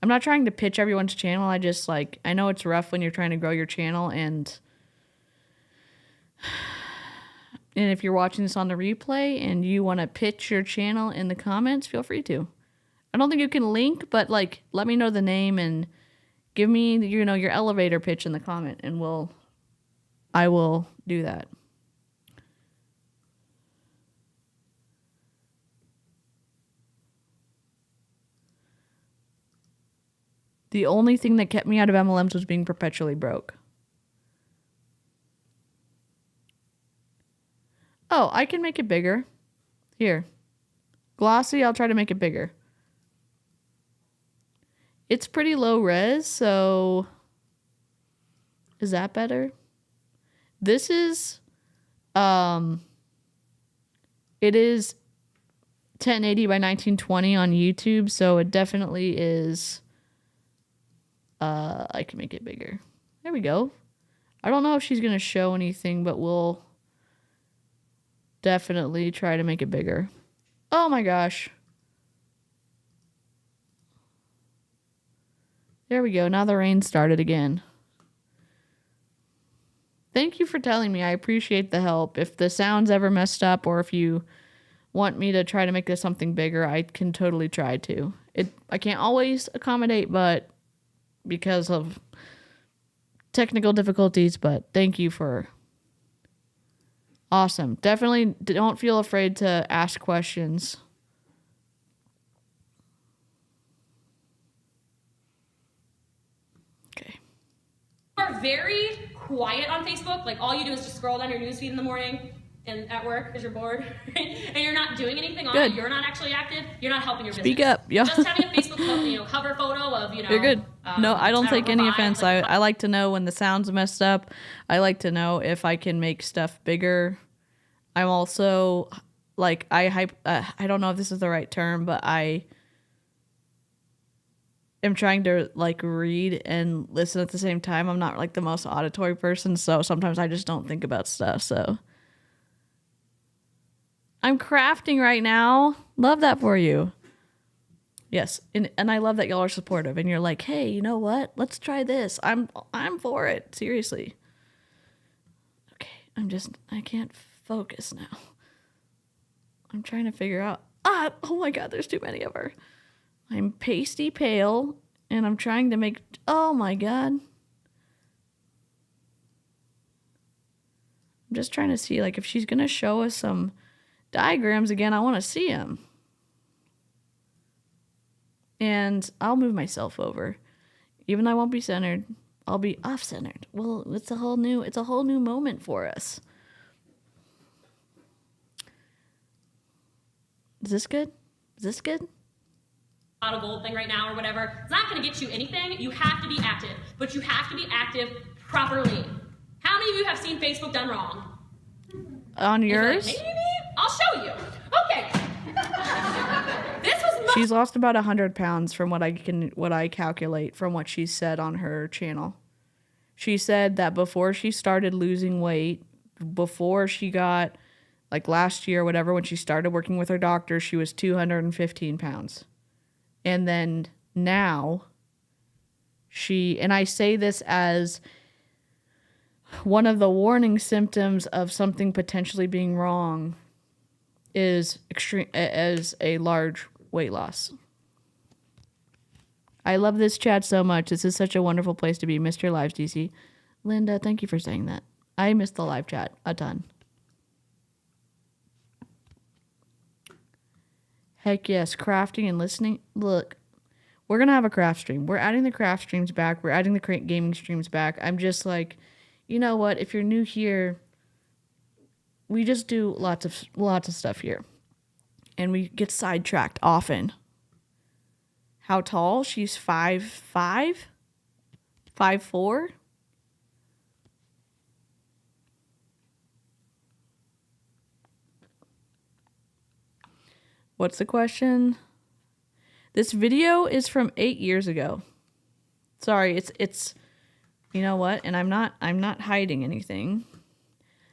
I'm not trying to pitch everyone's channel. I just like, I know it's rough when you're trying to grow your channel, and if you're watching this on the replay and you want to pitch your channel in the comments, feel free to. I don't think you can link, but like, let me know the name and give me, your elevator pitch in the comment, and I will do that. The only thing that kept me out of MLMs was being perpetually broke. Oh, I can make it bigger. Here. Glossy, I'll try to make it bigger. It's pretty low res, so is that better? This is it is 1080 by 1920 on YouTube, so it definitely is. I can make it bigger. There we go. I don't know if she's gonna show anything, but we'll definitely try to make it bigger. Oh my gosh. There we go. Now the rain started again. Thank you for telling me. I appreciate the help. If the sound's ever messed up, or if you want me to try to make this something bigger, I can totally try to. I can't always accommodate, but because of technical difficulties, but thank you for... Awesome. Definitely don't feel afraid to ask questions. Okay. Are very quiet on Facebook. Like, all you do is just scroll down your newsfeed in the morning and at work because you're bored, right? And you're not doing anything on it. You're not actually active. You're not helping your business. Speak up. Yeah. Just having a Facebook cover photo of, You're good. No, I don't take any offense. I like to know when the sound's messed up. I like to know if I can make stuff bigger. I'm also like, I don't know if this is the right term, but I am trying to like read and listen at the same time. I'm not like the most auditory person, so sometimes I just don't think about stuff. So I'm crafting right now. Love that for you. Yes, and I love that y'all are supportive and you're like, hey, you know what? Let's try this. I'm for it. Seriously. Okay, I can't focus now. I'm trying to figure out. Oh my God, there's too many of her. I'm pasty pale and I'm trying to make, oh my God. I'm just trying to see like if she's going to show us some diagrams again. I want to see them. And I'll move myself over. Even though I won't be centered, I'll be off-centered. Well, it's a whole new moment for us. Is this good? Is this good? Not a gold thing right now or whatever. It's not going to get you anything. You have to be active, but you have to be active properly. How many of you have seen Facebook done wrong? On yours? Like, maybe I'll show you. Okay. She's lost about 100 pounds from what I calculate from what she said on her channel. She said that before she started losing weight, before she got, like last year or whatever, when she started working with her doctor, she was 215 pounds. And then now and I say this as one of the warning symptoms of something potentially being wrong is a large weight loss. I love this chat so much. This is such a wonderful place to be. Missed your lives, DeeCee. Linda, thank you for saying that. I missed the live chat a ton. Heck yes, crafting and listening. Look, we're going to have a craft stream. We're adding the craft streams back. We're adding the gaming streams back. I'm just like, you know what? If you're new here, we just do lots of stuff here. And we get sidetracked often. How tall? She's 5'5", 5'4". What's the question? This video is from 8 years ago. Sorry, it's you know what? And I'm not hiding anything.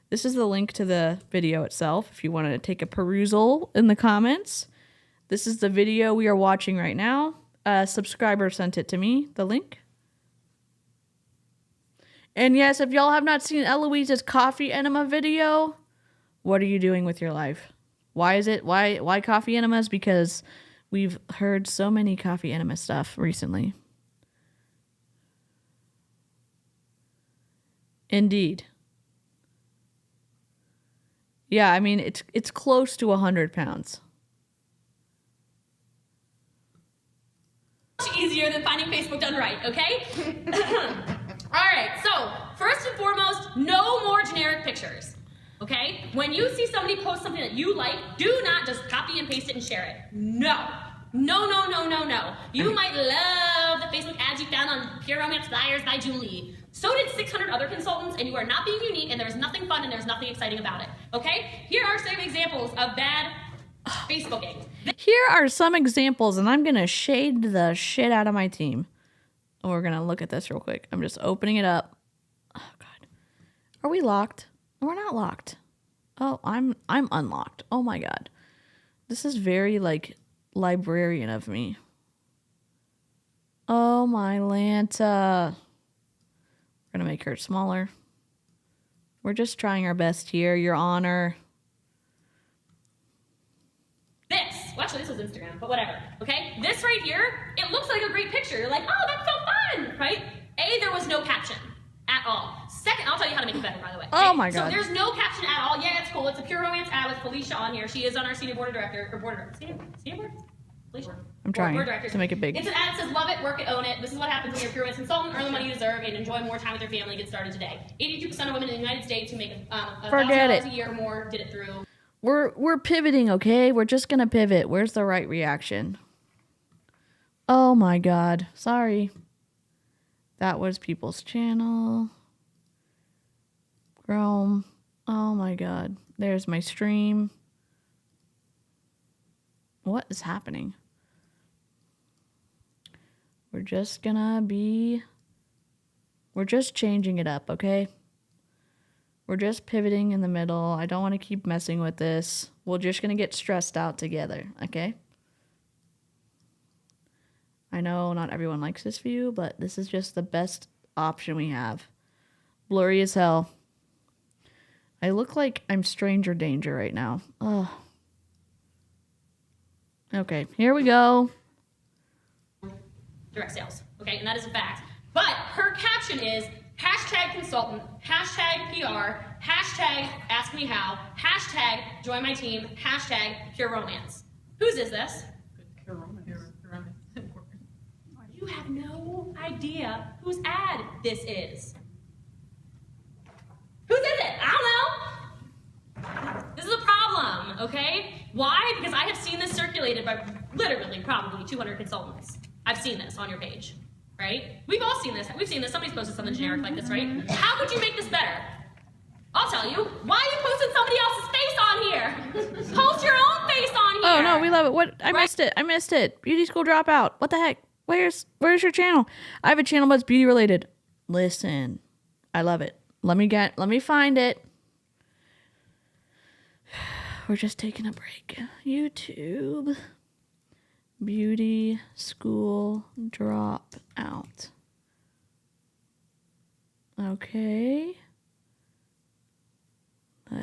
This is the link to the video itself if you wanted to take a perusal in the comments. This is the video we are watching right now. A subscriber sent it to me, the link. And yes, if y'all have not seen 𝐊𝐈𝐍𝐃's coffee enema video, what are you doing with your life? Why is it? Why coffee enemas? Because we've heard so many coffee enema stuff recently. Indeed. Yeah, I mean, it's close to 100 pounds. Much easier than finding Facebook done right, okay? All right, so first and foremost, no more generic pictures, okay? When you see somebody post something that you like, do not just copy and paste it and share it. No. No, no, no, no, no. You might love the Facebook ads you found on Pure Romance Flyers by Julie. So did 600 other consultants, and you are not being unique, and there's nothing fun and there's nothing exciting about it, okay? Here are some examples of bad Facebooking. Here are some examples, and I'm going to shade the shit out of my team. Oh, we're going to look at this real quick. I'm just opening it up. Oh, God. Are we locked? We're not locked. Oh, I'm unlocked. Oh, my God. This is very, like, librarian of me. Oh, my Lanta. We're going to make her smaller. We're just trying our best here, Your Honor. Well, actually, this was Instagram, but whatever, okay? This right here, it looks like a great picture. You're like, oh, that's so fun, right? A, there was no caption at all. Second, I'll tell you how to make it better, by the way. Oh, my God. So there's no caption at all. Yeah, it's cool. It's a Pure Romance ad with Felicia on here. She is on our senior board director, or senior board? Felicia? I'm trying board director. to make it big. It's an ad that says, love it, work it, own it. This is what happens when you're a Pure Romance consultant, earn the money you deserve, and enjoy more time with your family. Get started today. 82% of women in the United States who make $1,000 a year or more did it through. We're pivoting, okay? We're just gonna pivot. Where's the right reaction? Oh my God. Sorry. That was people's channel. Chrome. Oh my God. There's my stream. What is happening? We're just changing it up, okay? We're just pivoting in the middle. I don't want to keep messing with this. We're just going to get stressed out together, okay? I know not everyone likes this view, but this is just the best option we have. Blurry as hell. I look like I'm stranger danger right now. Ugh. Okay, here we go. Direct sales, okay? And that is a fact. But her caption is #consultant, #PR, #askmehow, #join-my-team, #pureromance. Whose is this? Pure Romance. You have no idea whose ad this is. Whose is it? I don't know. This is a problem, okay? Why? Because I have seen this circulated by literally probably 200 consultants. I've seen this on your page. Right? We've all seen this. We've seen this. Somebody's posted something generic like this, right? How could you make this better? I'll tell you. Why are you posting somebody else's face on here? Post your own face on here. Oh no, we love it. What? I missed it. Beauty School Dropout. What the heck? Where's your channel? I have a channel that's beauty related. Listen, I love it. Let me find it. We're just taking a break. YouTube. Beauty School Dropout. Okay.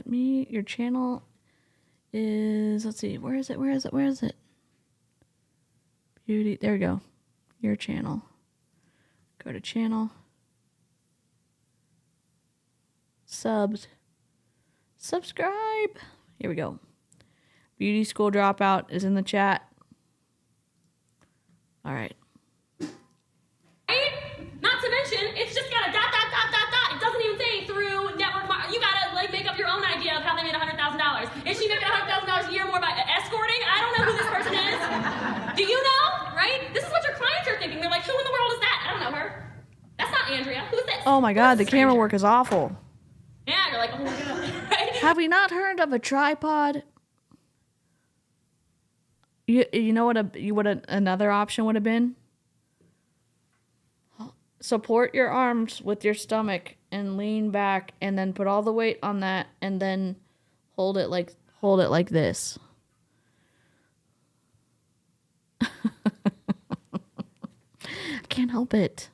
Your channel is, let's see, where is it? Beauty, there we go. Your channel. Go to channel. Subscribe. Here we go. Beauty School Dropout is in the chat. All right. Right? Not to mention, it's just got a ... It doesn't even say through network marketing. You gotta like make up your own idea of how they made $100 Oh my God, the camera work is awful. Yeah, you're like, oh my God, right? Have we not heard of a tripod? You know what another option would have been? Support your arms with your stomach and lean back and then put all the weight on that and then hold it like this. I can't help it.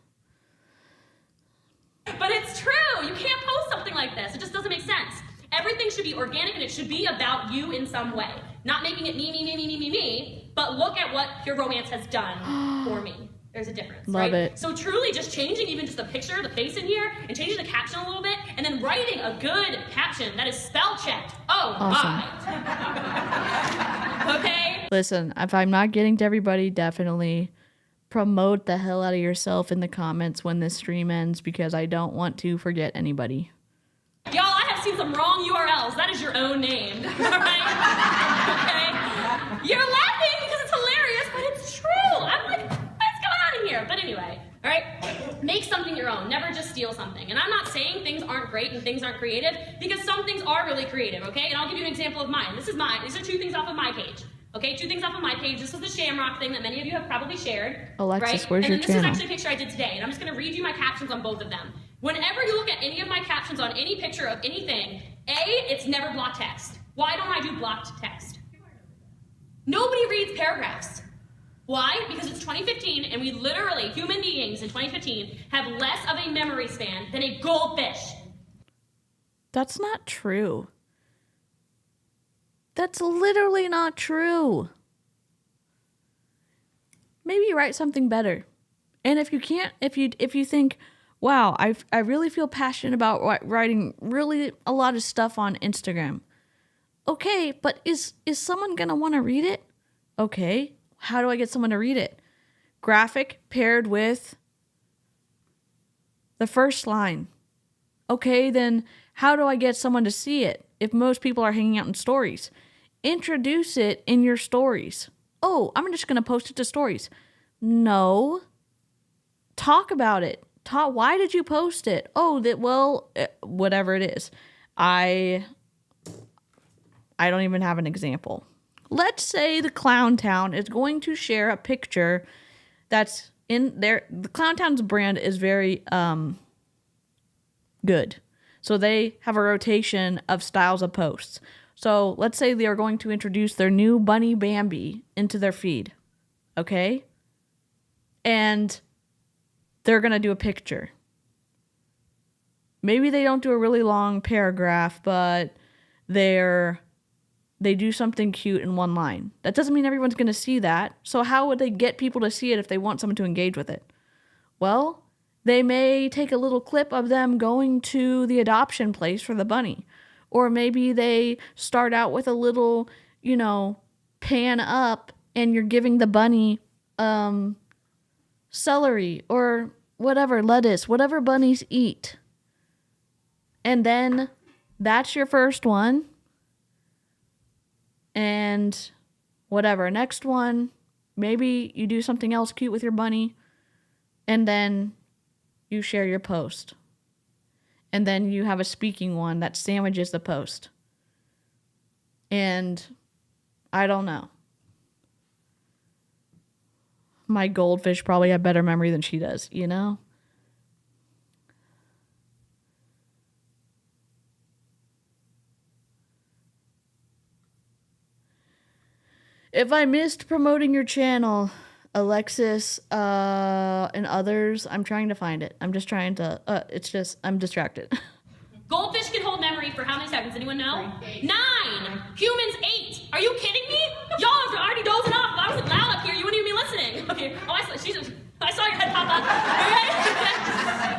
But it's true. You can't post something like this. It just doesn't make sense. Everything should be organic and it should be about you in some way. Not making it me, but look at what your romance has done for me. There's a difference, Love right? it. So truly just changing even just the picture, the face in here, and changing the caption a little bit, and then writing a good caption that is spell checked. Oh, Awesome. my. Okay? Listen, if I'm not getting to everybody, definitely promote the hell out of yourself in the comments when this stream ends because I don't want to forget anybody. Y'all, I have seen some wrong URLs. That is your own name. All right? Okay? You're laughing because it's hilarious, but it's true. I'm like, what's going on in here? But anyway, all right? Make something your own. Never just steal something. And I'm not saying things aren't great and things aren't creative because some things are really creative, okay? And I'll give you an example of mine. This is mine. These are 2 things off of my page. Okay, 2 things off of my page. This was the shamrock thing that many of you have probably shared. Alexis, right? where's and your then channel? this is actually a picture I did today, and I'm just going to read you my captions on both of them. Whenever you look at any of my captions on any picture of anything, it's never block text. Why don't I do blocked text? Nobody reads paragraphs. Why? Because it's 2015, and we literally, human beings in 2015, have less of a memory span than a goldfish. That's not true. That's literally not true. Maybe write something better. And if you can't, if you think, wow, I really feel passionate about writing really a lot of stuff on Instagram. Okay, but is someone going to want to read it? Okay, how do I get someone to read it? Graphic paired with the first line. Okay, then how do I get someone to see it if most people are hanging out in stories? Introduce it in your stories. Oh, I'm just going to post it to stories. No. Talk about it. Why did you post it? Oh, whatever it is. I don't even have an example. Let's say the Clown Town is going to share a picture that's in there. The Clown Town's brand is very good. So they have a rotation of styles of posts. So let's say they are going to introduce their new bunny Bambi into their feed. Okay? And they're going to do a picture. Maybe they don't do a really long paragraph, but they do something cute in one line. That doesn't mean everyone's going to see that. So how would they get people to see it if they want someone to engage with it? Well, they may take a little clip of them going to the adoption place for the bunny. Or maybe they start out with a little, pan up and you're giving the bunny celery or whatever, lettuce, whatever bunnies eat. And then that's your first one. And whatever, next one, maybe you do something else cute with your bunny. And then you share your post. And then you have a speaking one that sandwiches the post. And I don't know. My goldfish probably have better memory than she does, If I missed promoting your channel, Alexis, and others, I'm trying to find it. I'm just trying to, I'm distracted. Goldfish can hold memory for how many seconds? Anyone know? 9. Humans 8. Are you kidding me? Y'all are already dozing off. If I wasn't loud up here, you wouldn't even be listening. Okay. Oh, I saw your head pop up.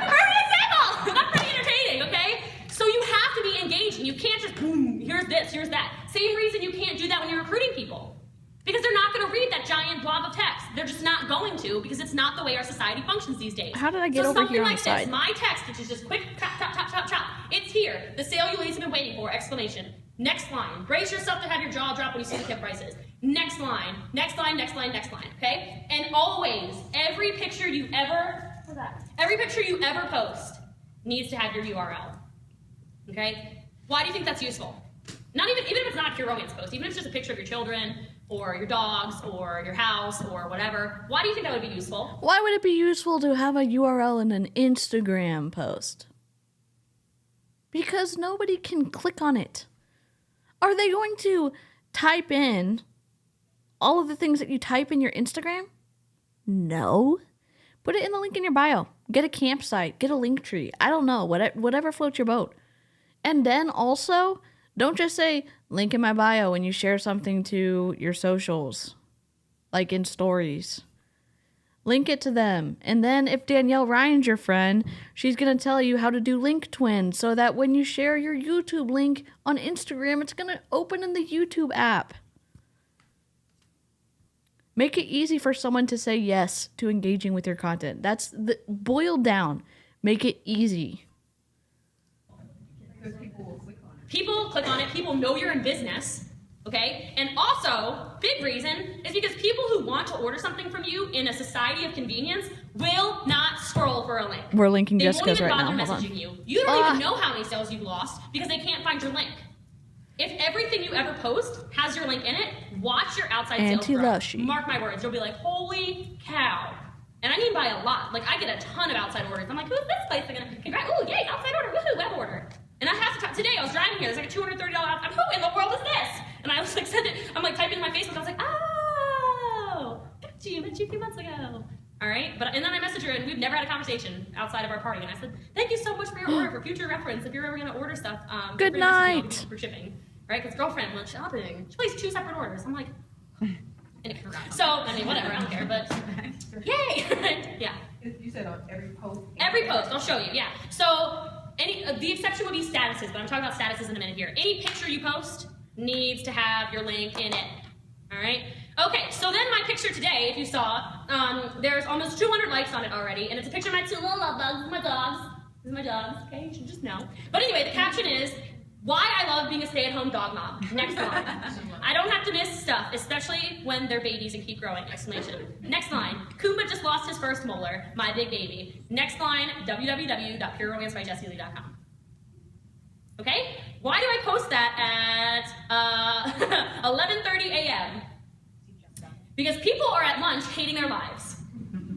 Perfect example. Not pretty entertaining, okay? So you have to be engaging. You can't just boom, here's this, here's that. Same reason you can't do that when you're recruiting people. Because they're not going to read that giant blob of text. They're just not going to because it's not the way our society functions these days. How did I get over here on the side? Something like this, my text, which is just quick, chop, chop, chop, chop, chop. It's here. The sale you ladies have been waiting for, exclamation. Next line. Brace yourself to have your jaw drop when you see the tip prices. Next line, next line, next line, next line, okay? And always, every picture you ever post needs to have your URL. Okay? Why do you think that's useful? Not even if it's not a pure romance post, even if it's just a picture of your children or your dogs or your house or whatever, why do you think that would be useful? Why would it be useful to have a URL in an Instagram post? Because nobody can click on it. Are they going to type in all of the things that you type in your Instagram? No. Put it in the link in your bio. Get a campsite. Get a link tree. I don't know. Whatever floats your boat. And then also, don't just say link in my bio when you share something to your socials, like in stories. Link it to them. And then if Danielle Ryan's your friend, she's going to tell you how to do link twins so that when you share your YouTube link on Instagram, it's going to open in the YouTube app. Make it easy for someone to say yes to engaging with your content. That's the boiled down. Make it easy. People click on it. People know you're in business. Okay? And also, big reason is because people who want to order something from you in a society of convenience will not scroll for a link. We're linking They Jessica's right now. won't even bother Hold on. messaging you. You don't even know how many sales you've lost because they can't find your link. If everything you ever post has your link in it, watch your outside sales grow. Anti-lushy. Mark my words. You'll be like, holy cow. And I mean by a lot. Like, I get a ton of outside orders. I'm like, who's this place? They're gonna, congrats, ooh, yay, outside order, woohoo, web order. And I have to today I was driving here, there's like a $230 outside, who in the world is this? And I was like, I'm like typing in my Facebook, I was like, oh, met you a few months ago. All right, and then I messaged her and we've never had a conversation outside of our party. And I said, thank you so much for your order, for future reference, if you're ever gonna order stuff. Good night. For shipping, right? Because girlfriend went shopping. She placed 2 separate orders. I'm like, anyway. So, I mean, whatever, I don't care, but yay, yeah. You said on every post. Every post, I'll show you, yeah. So, the exception would be statuses, but I'm talking about statuses in a minute here. Any picture you post needs to have your link in it, all right? Okay, so then my picture today, if you saw, there's almost 200 likes on it already, and it's a picture of my 2 little love bugs, my dogs. These are my dogs, okay? You should just know. But anyway, the caption is, why I love being a stay-at-home dog mom. Next line. I don't have to miss stuff, especially when they're babies and keep growing, exclamation. Next line, Kumba just lost his first molar, my big baby. Next line, www.pureromancebyjessielee.com. Okay? Why do I post that at 11:30 a.m.? Because people are at lunch hating their lives.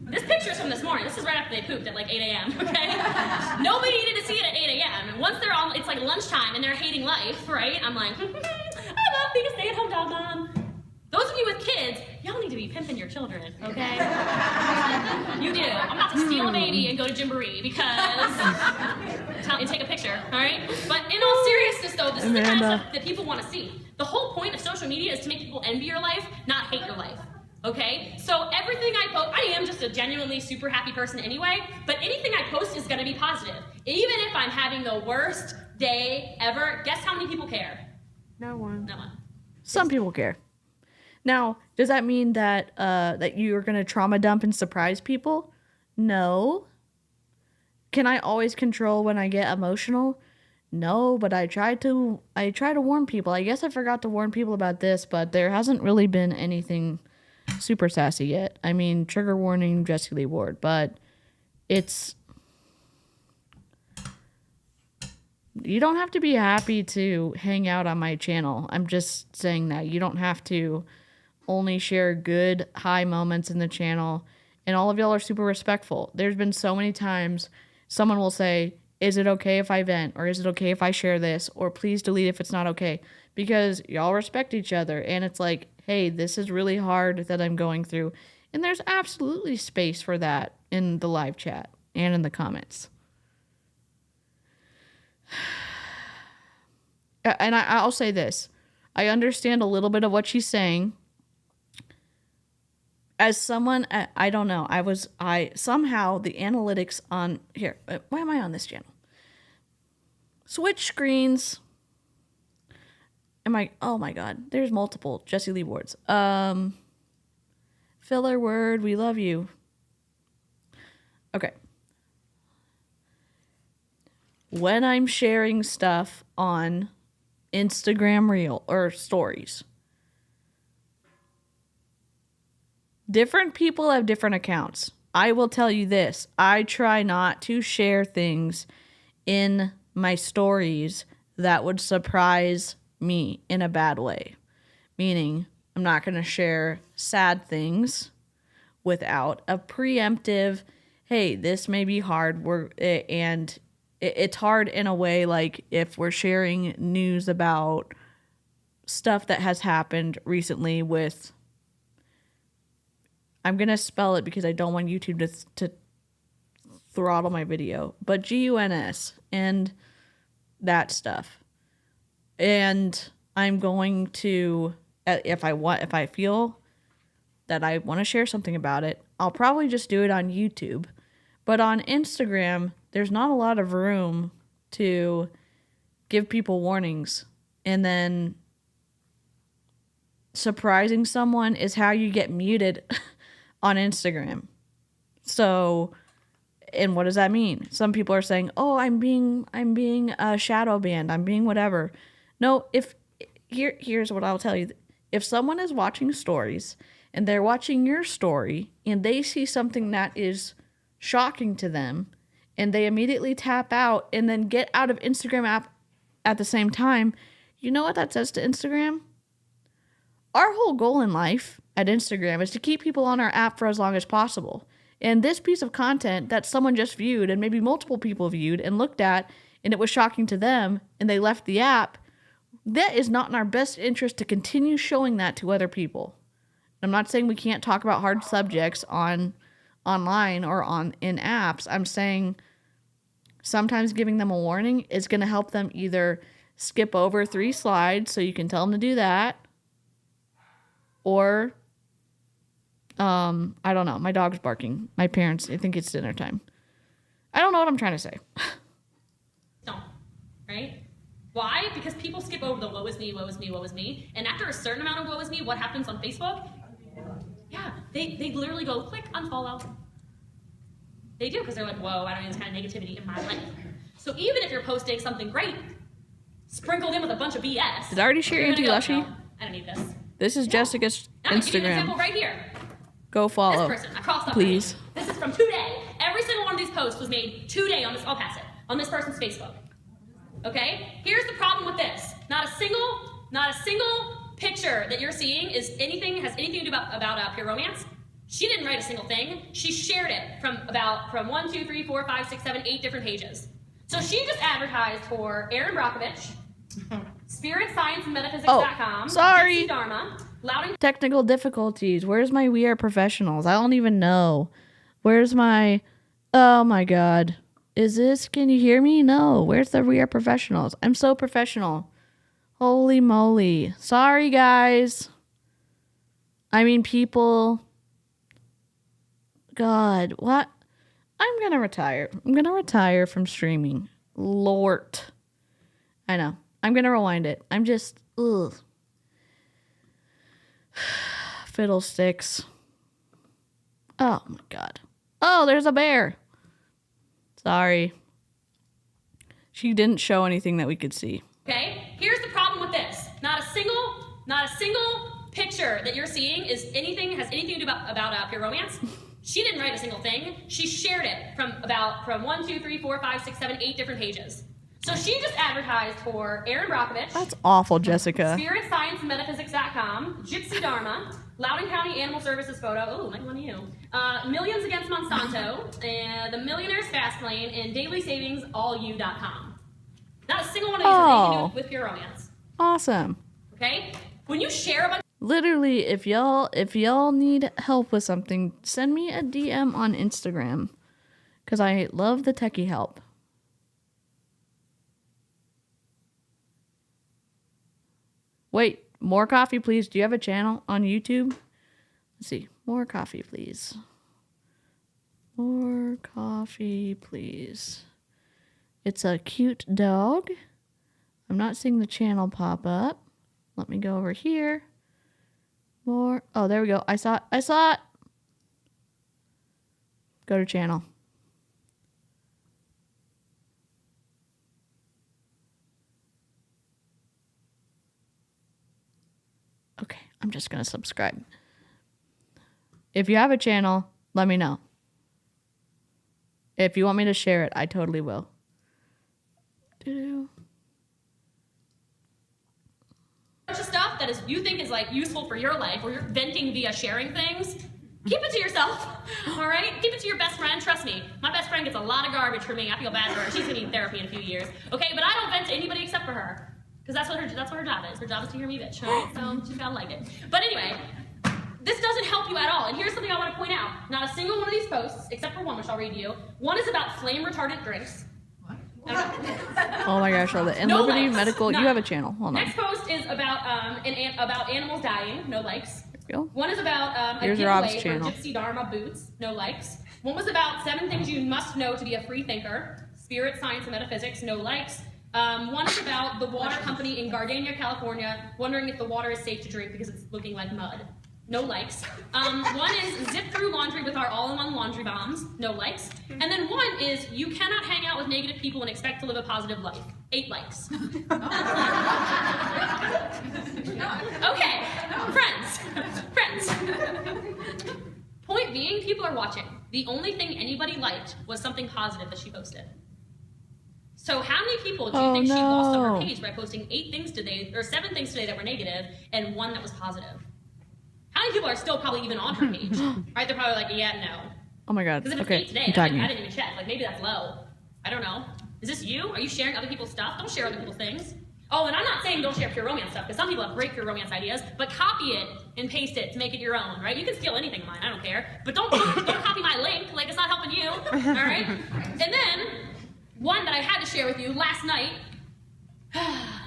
This picture's from this morning. This is right after they pooped at like 8 a.m., okay? Nobody needed to see it at 8 a.m. And once they're all, it's like lunchtime and they're hating life, right? I'm like, I love being a stay-at-home dog mom. Those of you with kids, y'all need to be pimping your children, okay? You do. I'm about to steal a baby and go to Gymboree because, and take a picture, all right? But in all seriousness though, this is the kind of stuff that people want to see. The whole point of social media is to make people envy your life, not hate your life. Okay, so everything I post, I am just a genuinely super happy person anyway, but anything I post is gonna be positive. Even if I'm having the worst day ever, guess how many people care? No one. No one. Some people care. Now, does that mean that that you're gonna trauma dump and surprise people? No. Can I always control when I get emotional? No, but I try to warn people. I guess I forgot to warn people about this, but there hasn't really been anything super sassy yet. I mean, trigger warning, Jessie Lee Ward, but it's, you don't have to be happy to hang out on my channel. I'm just saying that you don't have to only share good high moments in the channel, and all of y'all are super respectful. There's been so many times someone will say, is it okay if I vent, or is it okay if I share this, or please delete if it's not okay, because y'all respect each other. And it's like, hey, this is really hard that I'm going through. And there's absolutely space for that in the live chat and in the comments. And I'll say this. I understand a little bit of what she's saying. As someone, I don't know, somehow the analytics on, here, why am I on this channel? Switch screens. Oh my God, there's multiple Jessie Lee Wards. Filler word, we love you. Okay. When I'm sharing stuff on Instagram Reel or stories, different people have different accounts. I will tell you this. I try not to share things in my stories that would surprise me in a bad way. Meaning, I'm not going to share sad things without a preemptive, hey, this may be hard. It's hard in a way, like if we're sharing news about stuff that has happened recently with, I'm going to spell it because I don't want YouTube to throttle my video, but GUNS and that stuff. And I'm going to, if I feel that I want to share something about it, I'll probably just do it on YouTube. But on Instagram, there's not a lot of room to give people warnings. And then surprising someone is how you get muted on Instagram. So, and what does that mean? Some people are saying, "Oh, I'm being shadow banned. I'm being whatever." No, here's what I'll tell you. If someone is watching stories and they're watching your story and they see something that is shocking to them and they immediately tap out and then get out of Instagram app at the same time, you know what that says to Instagram? Our whole goal in life at Instagram is to keep people on our app for as long as possible. And this piece of content that someone just viewed and maybe multiple people viewed and looked at and it was shocking to them and they left the app, that is not in our best interest to continue showing that to other people. I'm not saying we can't talk about hard subjects online or in apps. I'm saying sometimes giving them a warning is going to help them either skip over 3 slides so you can tell them to do that, or I don't know. My dog's barking. My parents, I think it's dinner time. I don't know what I'm trying to say. Don't, right? Why? Because people skip over the woe is me, woe is me, woe is me. And after a certain amount of woe is me, what happens on Facebook? Yeah, they literally go click unfollow. They do, because they're like, whoa, I don't need this kind of negativity in my life. So even if you're posting something great, sprinkled in with a bunch of BS. Did I already share Auntie Lushy? No, I don't need this. This is Jessica's I'm gonna give you an Instagram. example right here. Go follow. This person, I crossed up. Please. This is from today. Every single one of these posts was made today on this. I'll pass it on this person's Facebook. Okay. Here's the problem with this. Not a single picture that you're seeing has anything to do about pure romance. She didn't write a single thing. She shared it from 1, 2, 3, 4, 5, 6, 7, 8 different pages. So she just advertised for Erin Brockovich, SpiritScienceAndMetaphysics.com, sorry. 𝐷𝐶EE Dharma, Loudon. Technical difficulties. Where's my We Are Professionals? I don't even know. Where's my... Oh my God. Can you hear me? No. Where's the We Are Professionals? I'm so professional. Holy moly. Sorry, guys. I mean, people... God, what? I'm going to retire. I'm going to retire from streaming. Lord. I know. I'm going to rewind it. I'm just... Ugh. Fiddlesticks. Oh, my God. Oh, there's a bear. Sorry. She didn't show anything that we could see. Okay, here's the problem with this. Not a single picture that you're seeing has anything to do about pure romance. She didn't write a single thing. She shared it from 1, 2, 3, 4, 5, 6, 7, 8 different pages. So she just advertised for Erin Brockovich. That's awful, Jessica. SpiritScienceAndMetaphysics.com, 𝐷𝐶EE Dharma, Loudoun County Animal Services photo. Oh, like one of you. Millions Against Monsanto, and the Millionaire's Fast Lane, and Daily Savings AllYou.com. Not a single one of these has anything to do with pure romance. Awesome. Okay? When you share a bunch. Literally, if y'all need help with something, send me a DM on Instagram, because I love the techie help. Wait, more coffee, please. Do you have a channel on YouTube? Let's see. More coffee, please. More coffee, please. It's a cute dog. I'm not seeing the channel pop up. Let me go over here. More. Oh, there we go. I saw it. Go to channel. Okay, I'm just going to subscribe. If you have a channel, let me know. If you want me to share it, I totally will. bunch of stuff that is you think is like useful for your life, or you're venting via sharing things, keep it to yourself. All right, keep it to your best friend. Trust me, my best friend gets a lot of garbage from me. I feel bad for her. She's gonna need therapy in a few years. Okay, but I don't vent to anybody except for her, because that's what her job is. Her job is to hear me bitch. All right, so she's gotta like it. But anyway, this doesn't help you at all. And here's something I want to point out. Not a single one of these posts, except for one, which I'll read you. One is about flame retardant drinks. Oh my gosh, love it. And No Liberty likes. Medical, None. you have a channel. Hold on. Next post is about about animals dying. No likes. There we go. One is about a Here's Rob's giveaway for channel. Gypsy Dharma boots. No likes. One was about 7 things you must know to be a free thinker. Spirit, science, and metaphysics. No likes. One is about the water company in Gardenia, California, wondering if the water is safe to drink because it's looking like mud. No likes. One is zip through laundry with our all-in-one laundry bombs. No likes. And then one is you cannot hang out with negative people and expect to live a positive life. 8 likes. Okay, friends. Point being, people are watching. The only thing anybody liked was something positive that she posted. So how many people do you think she lost on her page by posting 8 things today, or 7 things today that were negative, and 1 that was positive? How many people are still probably even on her page? Right? They're probably like, yeah, no. Oh my god. Because if it's Okay. 8 today, I'm tagging I you. didn't even check. Like, maybe that's low. I don't know. Is this you? Are you sharing other people's stuff? Don't share other people's things. Oh, and I'm not saying don't share pure romance stuff, because some people have great pure romance ideas, but copy it and paste it to make it your own, right? You can steal anything of mine, I don't care. But don't copy my link, like it's not helping you, all right? And then, one that I had to share with you last night,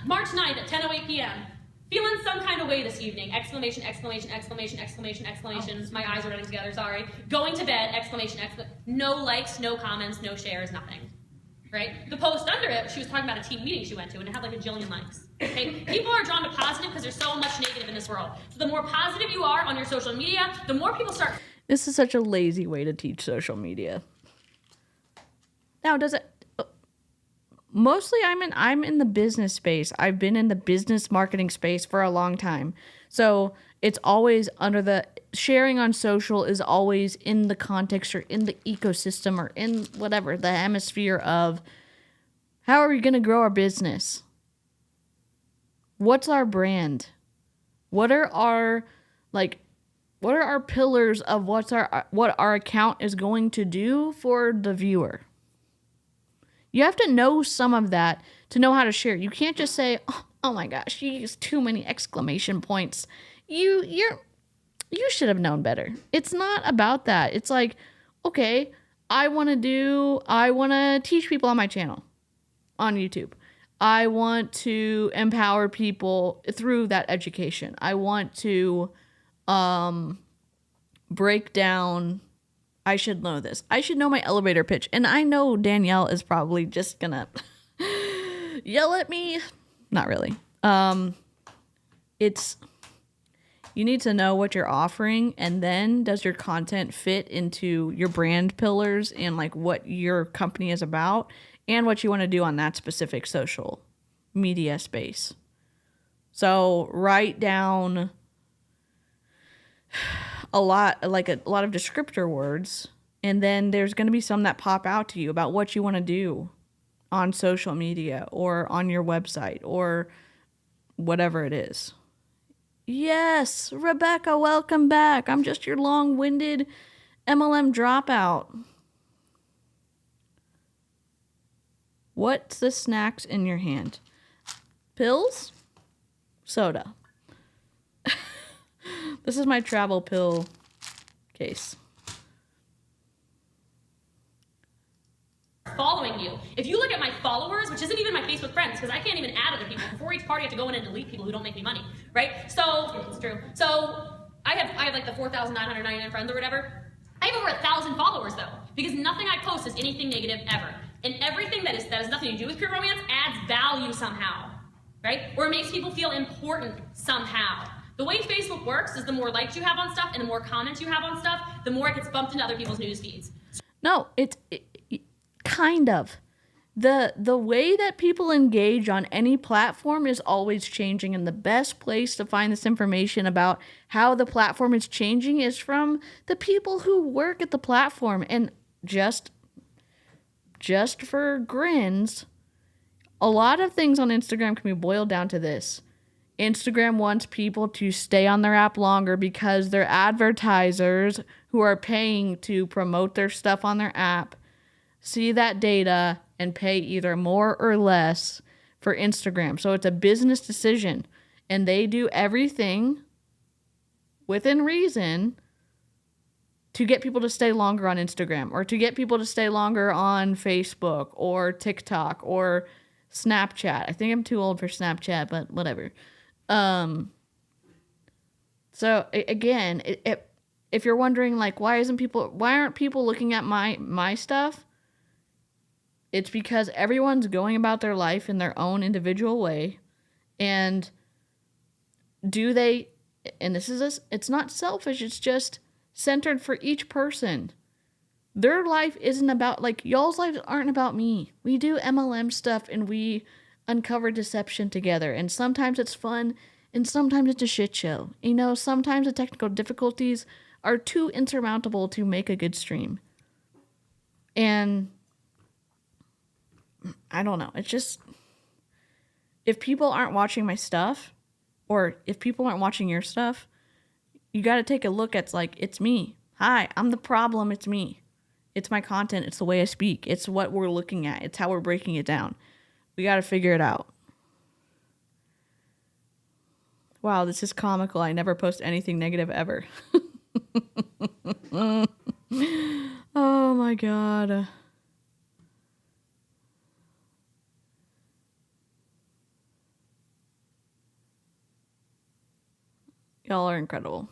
March 9th at 10:08 p.m. Feeling some kind of way this evening, exclamation, exclamation, exclamation, exclamation, exclamation. My eyes are running together, sorry. Going to bed, exclamation, exclamation. No likes, no comments, no shares, nothing. Right? The post under it, she was talking about a team meeting she went to, and it had like a jillion likes. Okay? People are drawn to positive because there's so much negative in this world. So the more positive you are on your social media, the more people start. This is such a lazy way to teach social media. Now, does it... Mostly I'm in the business space. I've been in the business marketing space for a long time. So it's always under the sharing on social is always in the context or in the ecosystem or in whatever, the hemisphere of how are we going to grow our business? What's our brand? What are our pillars of what our account is going to do for the viewer? You have to know some of that to know how to share. You can't just say, "Oh my gosh, you used too many exclamation points." You should have known better. It's not about that. It's like, okay, I want to teach people on my channel on YouTube. I want to empower people through that education. I want to break down. I should know this. I should know my elevator pitch. And I know Danielle is probably just gonna yell at me. Not really. It's, you need to know what you're offering, and then does your content fit into your brand pillars and like what your company is about and what you want to do on that specific social media space. So write down a lot of descriptor words, and then there's going to be some that pop out to you about what you want to do on social media or on your website or whatever it is. Yes, Rebecca, welcome back. I'm just your long-winded MLM dropout. What's the snacks in your hand? Pills? Soda. This is my travel pill case. Following you. If you look at my followers, which isn't even my Facebook friends, because I can't even add other people. Before each party, I have to go in and delete people who don't make me money, right? So, it's true. So, I have like the 4,999 friends or whatever. I have over 1,000 followers though, because nothing I post is anything negative ever. And everything that has nothing to do with pure romance adds value somehow, right? Or it makes people feel important somehow. The way Facebook works is the more likes you have on stuff and the more comments you have on stuff, the more it gets bumped into other people's news feeds. No, it kind of. The way that people engage on any platform is always changing, and the best place to find this information about how the platform is changing is from the people who work at the platform. And just for grins, A lot of things on Instagram can be boiled down to this. Instagram wants people to stay on their app longer because their advertisers who are paying to promote their stuff on their app see that data and pay either more or less for Instagram. So it's a business decision, and they do everything within reason to get people to stay longer on Instagram, or to get people to stay longer on Facebook or TikTok or Snapchat. I think I'm too old for Snapchat, but whatever. So again, if you're wondering like why aren't people looking at my stuff? It's because everyone's going about their life in their own individual way, and it's not selfish, it's just centered for each person. Their life isn't about, like, y'all's lives aren't about me. We do MLM stuff and we uncover deception together, and sometimes it's fun and sometimes it's a shit show. You know, sometimes the technical difficulties are too insurmountable to make a good stream. And I don't know. It's just, if people aren't watching my stuff, or if people aren't watching your stuff, you got to take a look at, like, it's me. Hi, I'm the problem. It's me. It's my content. It's the way I speak. It's what we're looking at. It's how we're breaking it down. We got to figure it out. Wow, this is comical. I never post anything negative ever. Oh my God. Y'all are incredible.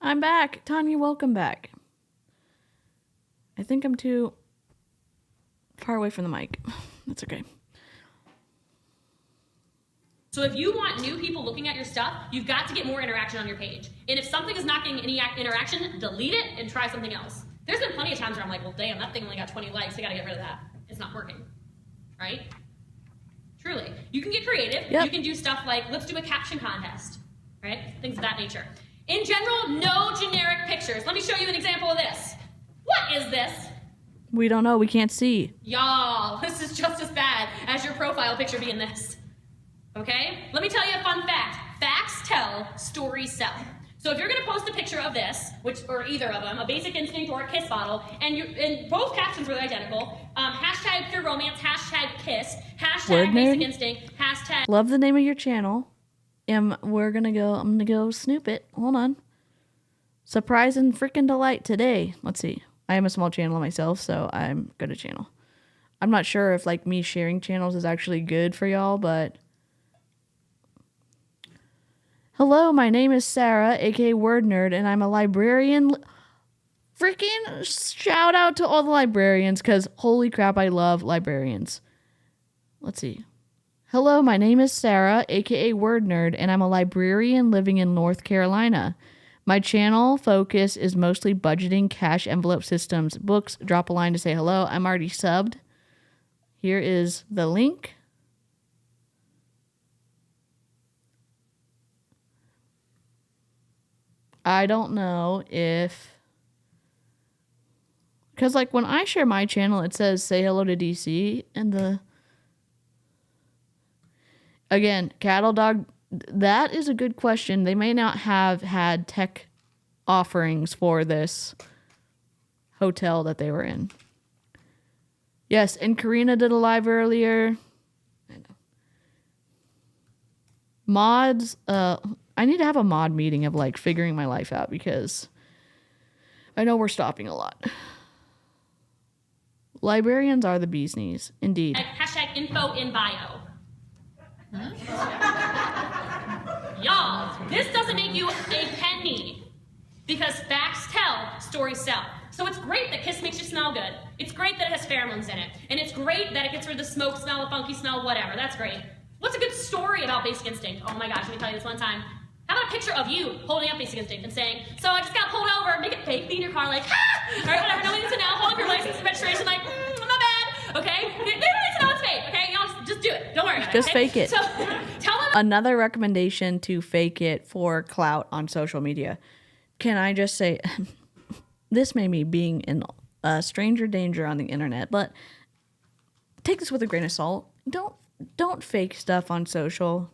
I'm back. Tanya, welcome back. I think I'm too far away from the mic. That's okay. So if you want new people looking at your stuff, you've got to get more interaction on your page. And if something is not getting any interaction, delete it and try something else. There's been plenty of times where I'm like, well, damn, that thing only got 20 likes. I got to get rid of that. It's not working, right? Truly. You can get creative. Yep. You can do stuff like, let's do a caption contest, right? Things of that nature. In general, no generic pictures. Let me show you an example of this. What is this? We don't know. We can't see. Y'all, this is just as bad as your profile picture being this. Okay? Let me tell you a fun fact. Facts tell, stories sell. So if you're going to post a picture of this, or either of them, a Basic Instinct or a kiss bottle, and both captions were identical, hashtag pure romance, hashtag kiss, hashtag Basic Instinct, hashtag... Love the name of your channel. I'm gonna go snoop it. Hold on. Surprise and freaking delight today. Let's see. I am a small channel myself, so I'm good at channel. I'm not sure if, like, me sharing channels is actually good for y'all, but... Hello, my name is Sarah, aka Word Nerd, and I'm a librarian. Freaking shout out to all the librarians, because holy crap, I love librarians. Let's see. Hello, my name is Sarah, aka Word Nerd, and I'm a librarian living in North Carolina. My channel focus is mostly budgeting, cash envelope systems, books. Drop a line to say hello. I'm already subbed. Here is the link. I don't know if... Because, like, when I share my channel, it says, say hello to DeeCee, and the... Again, Cattle Dog, that is a good question. They may not have had tech offerings for this hotel that they were in. Yes, and Karina did a live earlier. I know. Mods, I need to have a mod meeting of, like, figuring my life out, because I know we're stopping a lot. Librarians are the bee's knees, indeed. Hashtag info in bio. Y'all, this doesn't make you a penny, because facts tell, stories sell. So it's great that kiss makes you smell good. It's great that it has pheromones in it. And it's great that it gets rid of the smoke smell, the funky smell, whatever. That's great. What's a good story about Basic Instinct? Oh my gosh, let me tell you this one time. How about a picture of you holding up Basic Instinct and saying, so I just got pulled over, make it fake, be in your car like, ha! Or whatever, nobody needs to know, hold up your license and registration like, my bad, okay? They don't need to know it's fake, okay? Y'all just do it. Don't worry about it. Just okay? fake it. So tell them. Another recommendation to fake it for clout on social media. Can I just say, this may be being stranger danger on the internet, but take this with a grain of salt. Don't fake stuff on social.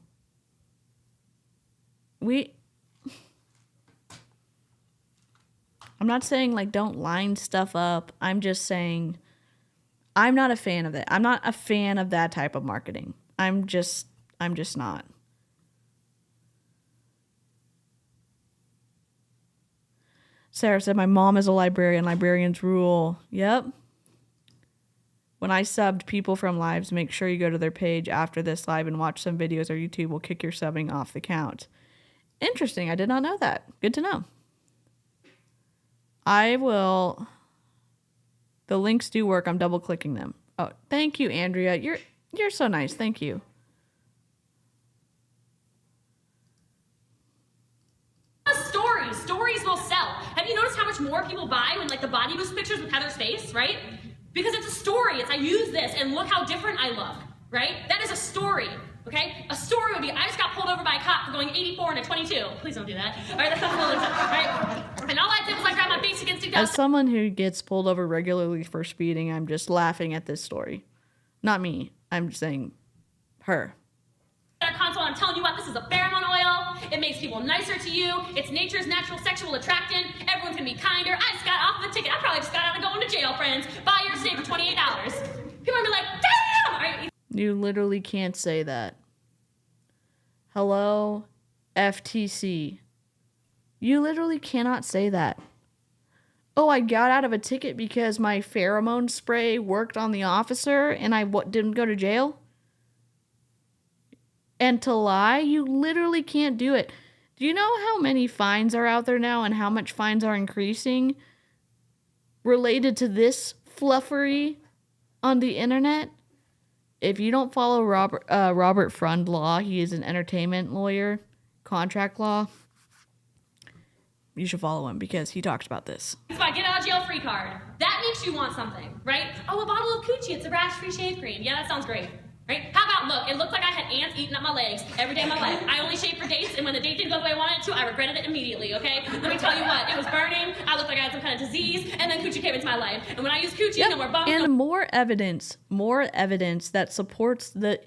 I'm not saying like don't line stuff up. I'm just saying I'm not a fan of it. I'm not a fan of that type of marketing. I'm just not. Sarah said, my mom is a librarian. Librarians rule. Yep. When I subbed people from lives, make sure you go to their page after this live and watch some videos, or YouTube will kick your subbing off the count. Interesting. I did not know that. Good to know. I will. The links do work. I'm double clicking them. Oh, thank you, Andrea. You're so nice. Thank you. Stories will sell. Have you noticed how much more people buy when like the body boost pictures with Heather's face, right? Because it's a story. It's I use this and look how different I look, right? That is a story, okay? A story would be I just got pulled over by a cop for going 84 and a 22. Please don't do that. All right, that's not what it looks like, right? And all I did was I grabbed my basic instinct. As someone who gets pulled over regularly for speeding, I'm just laughing at this story. Not me. I'm just saying her. Console, I'm telling you what, this is a pheromone oil. It makes people nicer to you. It's nature's natural sexual attractant. Everyone's gonna be kinder. I just got off the ticket. I probably just got out of going to jail, friends. Buy yours today for $28. People are gonna be like, damn! All right. You literally can't say that. Hello, FTC. You literally cannot say that. Oh, I got out of a ticket because my pheromone spray worked on the officer and I didn't go to jail? And to lie, you literally can't do it. Do you know how many fines are out there now and how much fines are increasing related to this fluffery on the internet? If you don't follow Robert Frund law, he is an entertainment lawyer, contract law, you should follow him because he talks about this. So I get out of jail free card. That makes you want something, right? Oh, a bottle of Coochie. It's a rash-free shave cream. Yeah, that sounds great. Right? How about, look, it looked like I had ants eating up my legs every day of my life. I only shaved for dates, and when the date didn't go the way I wanted it to, I regretted it immediately, okay? Let me tell you what, it was burning, I looked like I had some kind of disease, and then Coochie came into my life. And when I use Coochie, no more bumps. And more evidence that supports the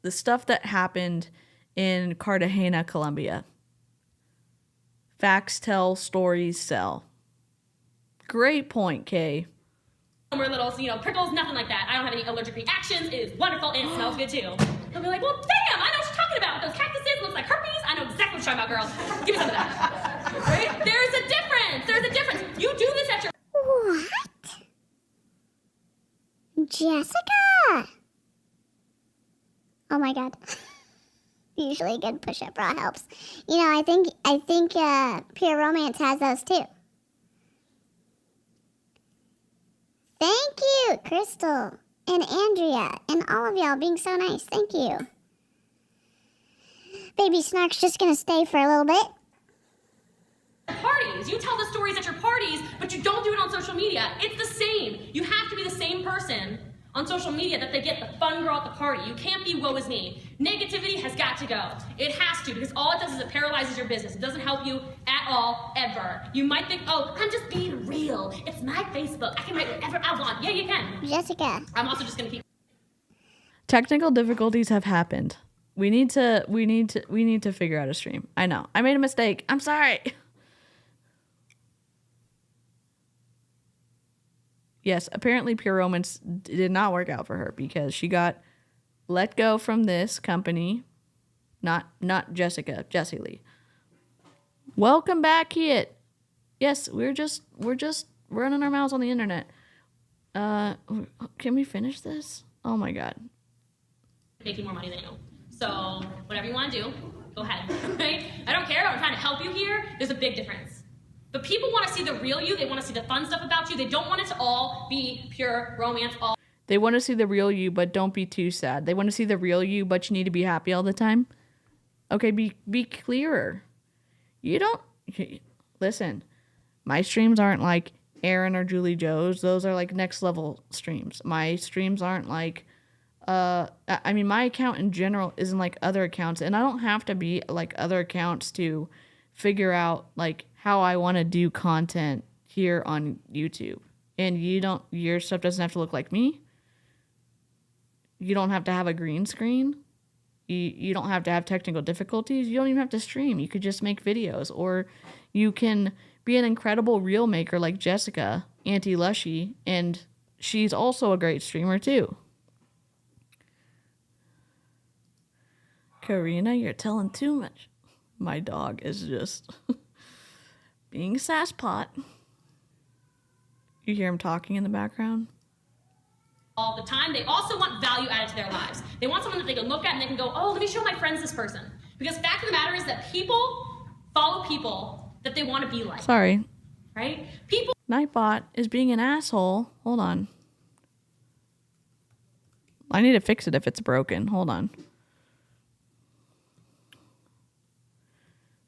stuff that happened in Cartagena, Colombia. Facts tell, stories sell. Great point, Kay. No more little, prickles, nothing like that. I don't have any allergic reactions. It is wonderful and it smells good too. They'll be like, well, damn, I know what you're talking about. Those cactuses looks like herpes. I know exactly what you're talking about, girl. Give me some of that. Right? There's a difference. There's a difference. You do this at your... What? Jessica! Oh my god. Usually a good push-up bra helps. I think Pure Romance has those too. Thank you, Crystal and Andrea and all of y'all being so nice. Thank you. Baby Snark's just gonna stay for a little bit. Parties. You tell the stories at your parties, but you don't do it on social media. It's the same. You have to be the same person on social media that they get the fun girl at the party. You can't be woe is me. Negativity has got to go. It has to, because all it does is it paralyzes your business. It doesn't help you at all, ever. You might think, oh, I'm just being real. It's my Facebook. I can write whatever I want. Yeah, you can. Jessica. I'm also just gonna keep... Technical difficulties have happened. We need to figure out a stream. I know. I made a mistake. I'm sorry. Yes, apparently Pure Romance did not work out for her because she got let go from this company. Not Jessica, Jessie Lee. Welcome back, Kit. Yes, we're just running our mouths on the internet. Can we finish this? Oh my god. Making more money than you. So whatever you want to do, go ahead. Right? I don't care. I'm trying to help you here. There's a big difference. But people want to see the real you. They want to see the fun stuff about you. They don't want it to all be pure romance. They want to see the real you, but don't be too sad. They want to see the real you, but you need to be happy all the time. Okay, be clearer. You don't... Listen, my streams aren't like Aaron or Julie Joe's. Those are like next level streams. My streams aren't like... my account in general isn't like other accounts. And I don't have to be like other accounts to figure out like how I want to do content here on YouTube. And your stuff doesn't have to look like me. You don't have to have a green screen. You don't have to have technical difficulties. You don't even have to stream. You could just make videos, or you can be an incredible reel maker like Jessica, Auntie Lushy, and she's also a great streamer too. Karina, you're telling too much. My dog is just being sasspot. You hear him talking in the background? All the time. They also want value added to their lives. They want someone that they can look at and they can go, oh, let me show my friends this person. Because the fact of the matter is that people follow people that they want to be like. Sorry. Right? People. Nightbot is being an asshole. Hold on. I need to fix it if it's broken. Hold on.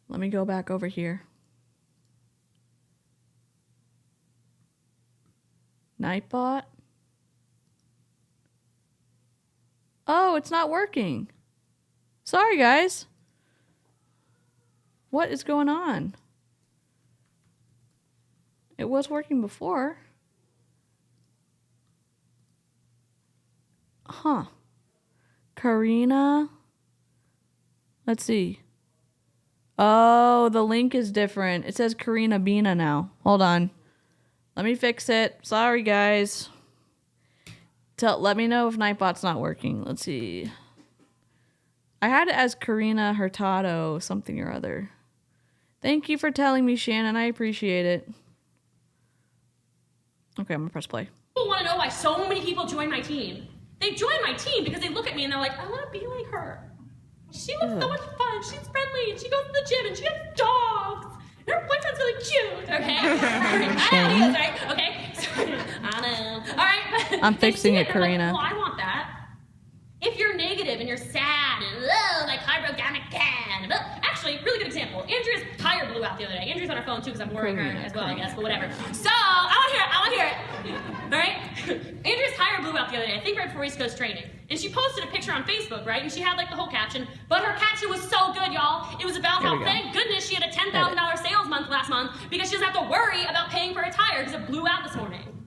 Let me go back over here. Nightbot. Oh, it's not working. Sorry, guys. What is going on? It was working before. Huh. Karina. Let's see. Oh, the link is different. It says Karina Bina now. Hold on. Let me fix it. Sorry, guys. Let me know if Nightbot's not working. Let's see. I had it as Karina Hurtado something or other. Thank you for telling me, Shannon. I appreciate it. Okay, I'm gonna press play. People want to know why so many people join my team. They join my team because they look at me and they're like, I want to be like her. She looks so much fun. She's friendly and she goes to the gym and she has dogs. And her boyfriend's really cute. Okay. I know, right? Okay. I know. All right. I'm fixing it, Karina. Like, well, I want that. If you're negative and you're sad and like I broke down again. Actually, really good example. Andrea's tire blew out the other day. Andrea's on her phone too because I'm worrying her as well, I guess, but whatever. So I want to hear it. All right. Andrea's tire blew out the other day. I think right before East Coast training. And she posted a picture on Facebook, right? And she had like the whole caption. But her caption was so good, y'all. It was about how thank goodness she had a $10,000 sales month last month because she doesn't have to worry about paying for her tire because it blew out this morning.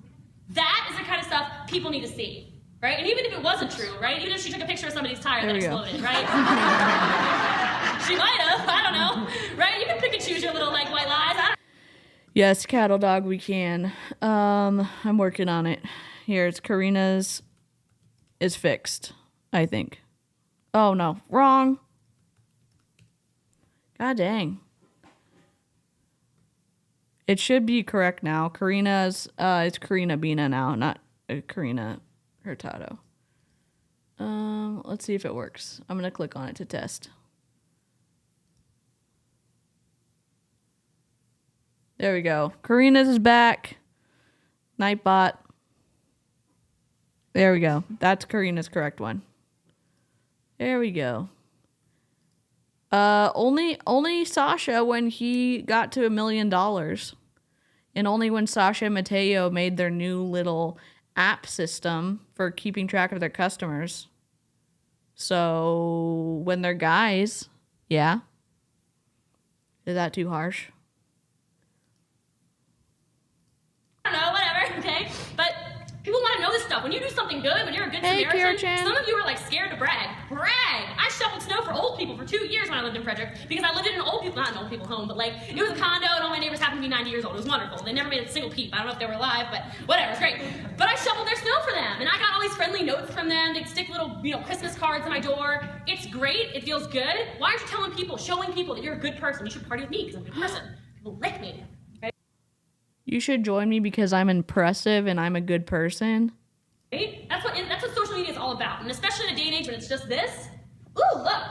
That is the kind of stuff people need to see. Right? And even if it wasn't true, right? Even if she took a picture of somebody's tire that exploded, right? She might have. I don't know. Right? You can pick and choose your little, like, white lies. Yes, cattle dog, we can. I'm working on it. Here, it's Karina's is fixed, I think. Oh, no. Wrong. God dang. It should be correct now. Karina's, it's Karina Bina now, not Karina Hurtado. Let's see if it works. I'm going to click on it to test. There we go. Karina's is back. Nightbot. There we go. That's Karina's correct one. There we go. Only Sasha when he got to $1 million. And only when Sasha and Mateo made their new little app system for keeping track of their customers. So when they're guys, yeah. Is that too harsh? I don't know, whatever, okay? But people want to know this stuff. When you do something good, when you're a good Samaritan, some of you are like scared to brag. Brag! I shoveled snow for old people for 2 years when I lived in Frederick because I lived in an old people, not an old people home, but like it was a condo and all my neighbors happened to be 90 years old. It was wonderful. They never made a single peep. I don't know if they were alive, but whatever, it's great. But I shoveled their snow for them and I got all these friendly notes from them. They'd stick little, Christmas cards on my door. It's great. It feels good. Why aren't you telling people, showing people that you're a good person? You should party with me because I'm a good person. People like me. You should join me because I'm impressive and I'm a good person. Right? That's what social media is all about. And especially in a day and age when it's just this. Ooh, look.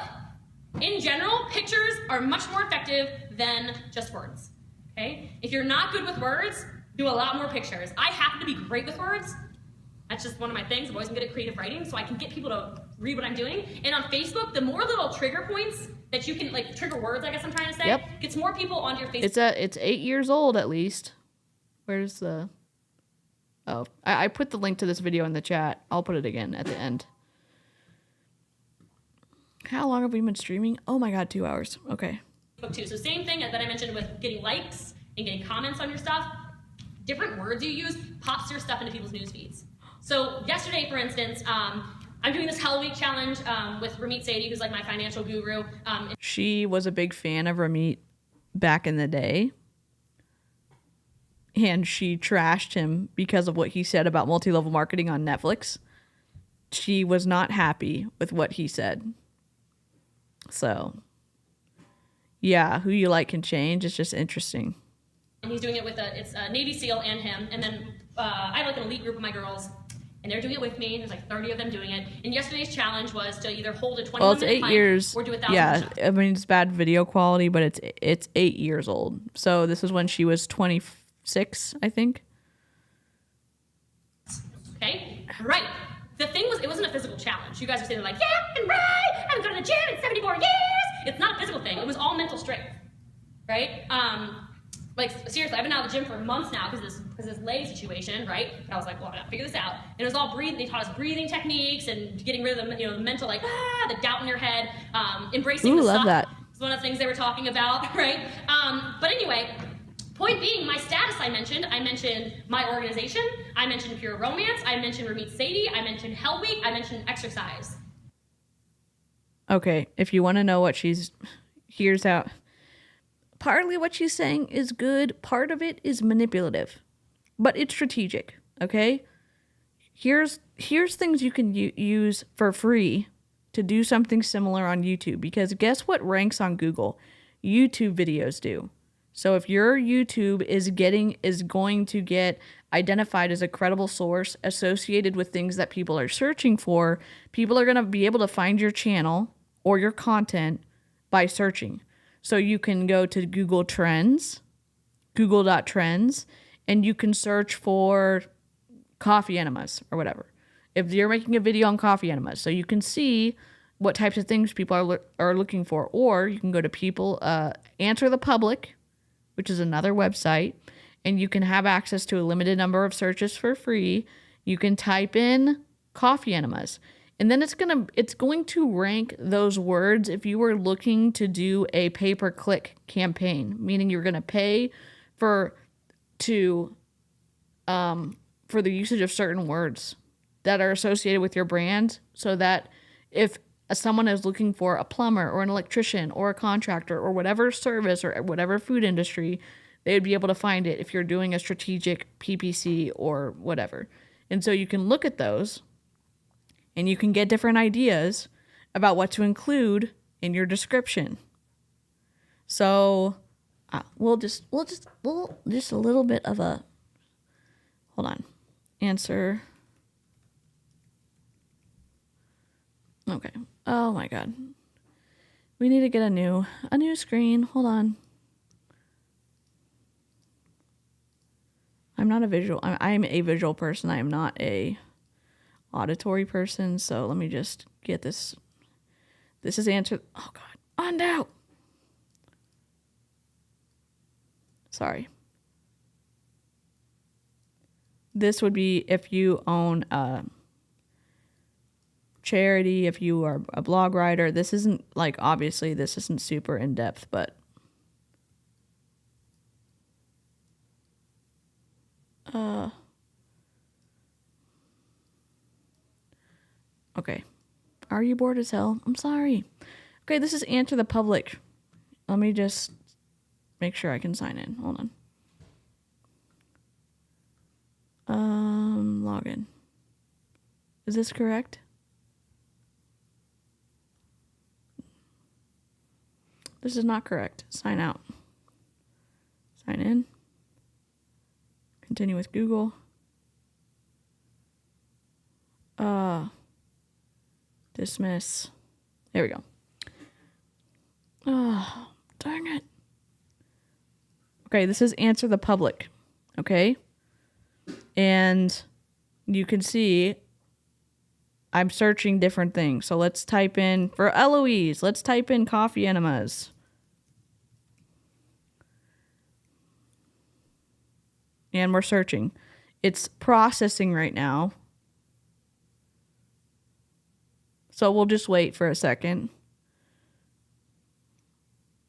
In general, pictures are much more effective than just words. Okay? If you're not good with words, do a lot more pictures. I happen to be great with words. That's just one of my things. I've always been good at creative writing, so I can get people to read what I'm doing. And on Facebook, the more little trigger points that you can, like trigger words, I guess I'm trying to say, gets more people onto your Facebook. It's 8 years old at least. Where's the... Oh, I put the link to this video in the chat. I'll put it again at the end. How long have we been streaming? Oh my god, 2 hours. Okay. Too. So same thing that I mentioned with getting likes and getting comments on your stuff. different words you use pops your stuff into people's news feeds. So yesterday, for instance, I'm doing this Hell Week challenge with Ramit Sethi, who's like my financial guru. She was a big fan of Ramit back in the day. And she trashed him because of what he said about multi-level marketing on Netflix. She was not happy with what he said. So, yeah, who you like can change. It's just interesting. And he's doing it with it's a Navy SEAL and him. And then I have like an elite group of my girls, and they're doing it with me. There's like 30 of them doing it. And yesterday's challenge was to either hold a 21-minute plank or do 1,000 push-ups. I mean, it's bad video quality, but it's 8 years old. So this is when she was 26, I think. Okay, right. The thing was, it wasn't a physical challenge. You guys are saying like, yeah, I'm right. I haven't gone to the gym in 74 years. It's not a physical thing. It was all mental strength, right? Like seriously, I've been out of the gym for months now because this leg situation, right? But I was like, well, I gotta figure this out. And it was all breathing. They taught us breathing techniques and getting rid of the the mental like the doubt in your head, embracing the love suck. that. It's one of the things they were talking about, right? But anyway. Point being, my status I mentioned my organization, I mentioned Pure Romance, I mentioned Ramit Sethi, I mentioned Hell Week, I mentioned exercise. Okay, if you want to know what here's out. Partly what she's saying is good, part of it is manipulative, but it's strategic, okay? Here's things you can use for free to do something similar on YouTube, because guess what ranks on Google? YouTube videos do. So if your YouTube is going to get identified as a credible source associated with things that people are searching for, people are going to be able to find your channel or your content by searching. So you can go to Google Trends, google.trends, and you can search for coffee enemas or whatever. If you're making a video on coffee enemas, so you can see what types of things people are looking for. Or you can go to Answer the Public, which is another website, and you can have access to a limited number of searches for free. You can type in coffee enemas, and then it's going to rank those words if you were looking to do a pay-per-click campaign, meaning you're going to pay for the usage of certain words that are associated with your brand, so that if someone is looking for a plumber or an electrician or a contractor or whatever service or whatever food industry, they would be able to find it if you're doing a strategic PPC or whatever. And so you can look at those and you can get different ideas about what to include in your description. So we'll just a little bit of a, hold on, answer. Okay. Oh my God. We need to get a new screen. Hold on. I'm not a visual. I'm a visual person. I am not a auditory person. So let me just get this. This is answer. Oh God. Undo. Sorry. This would be if you own a charity, if you are a blog writer. This isn't like, obviously this isn't super in depth, but okay. Are you bored as hell? I'm sorry. Okay, this is Answer the Public. Let me just make sure I can sign in. Hold on. Login. Is this correct? This is not correct. Sign out. Sign in. Continue with Google. Dismiss. There we go. Oh, dang it. Okay, this is Answer the Public. Okay? And you can see I'm searching different things. So let's type in, for Eloise, let's type in coffee enemas. And we're searching. It's processing right now. So we'll just wait for a second.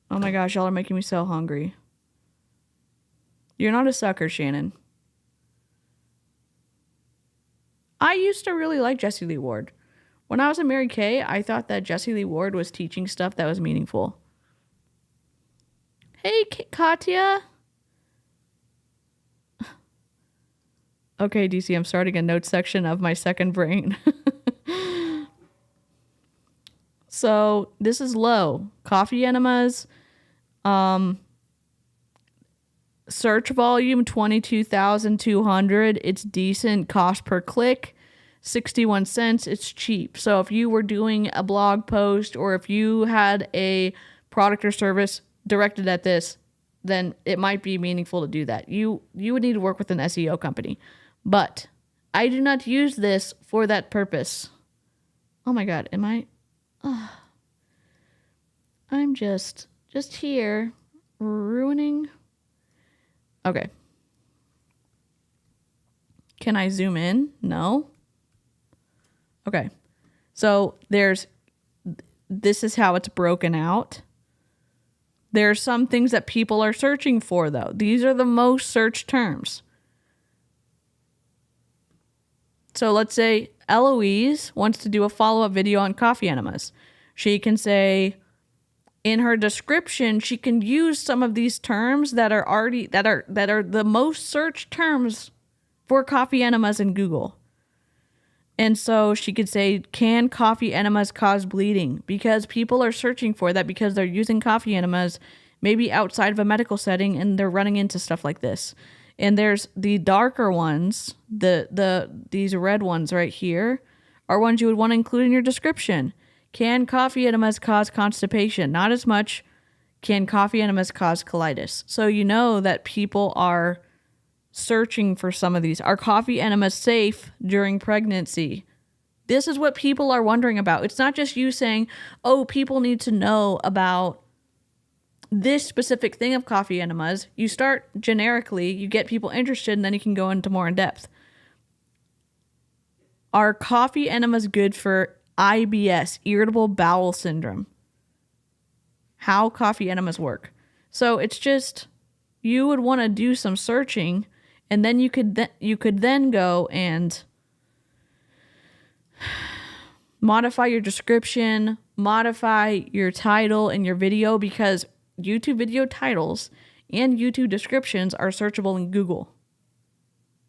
Oh my gosh, y'all are making me so hungry. You're not a sucker, Shannon. I used to really like Jessie Lee Ward. When I was in Mary Kay, I thought that Jessie Lee Ward was teaching stuff that was meaningful. Hey, Katya. Okay, DeeCee, I'm starting a notes section of my second brain. So this is low. Coffee enemas. Search volume 22,200. It's decent. Cost per click 61 cents. It's cheap. So if you were doing a blog post or if you had a product or service directed at this, then it might be meaningful to do that. You would need to work with an SEO company. But I do not use this for that purpose. Oh my God, am I? I'm just here ruining. Okay. Can I zoom in? No. Okay. So this is how it's broken out. There are some things that people are searching for, though. These are the most searched terms. So let's say Eloise wants to do a follow-up video on coffee enemas. She can say in her description, she can use some of these terms that are already that are the most searched terms for coffee enemas in Google. And so she could say, can coffee enemas cause bleeding? Because people are searching for that because they're using coffee enemas maybe outside of a medical setting and they're running into stuff like this. And there's the darker ones, these red ones right here are ones you would want to include in your description. Can coffee enemas cause constipation? Not as much. Can coffee enemas cause colitis? So you know that people are searching for some of these. Are coffee enemas safe during pregnancy? This is what people are wondering about. It's not just you saying, oh, people need to know about this specific thing of coffee enemas. You start generically, you get people interested, and then you can go into more in depth. Are coffee enemas good for IBS, irritable bowel syndrome? How coffee enemas work. So it's just, you would want to do some searching, and then you could then go and modify your description, modify your title and your video, because YouTube video titles and YouTube descriptions are searchable in Google.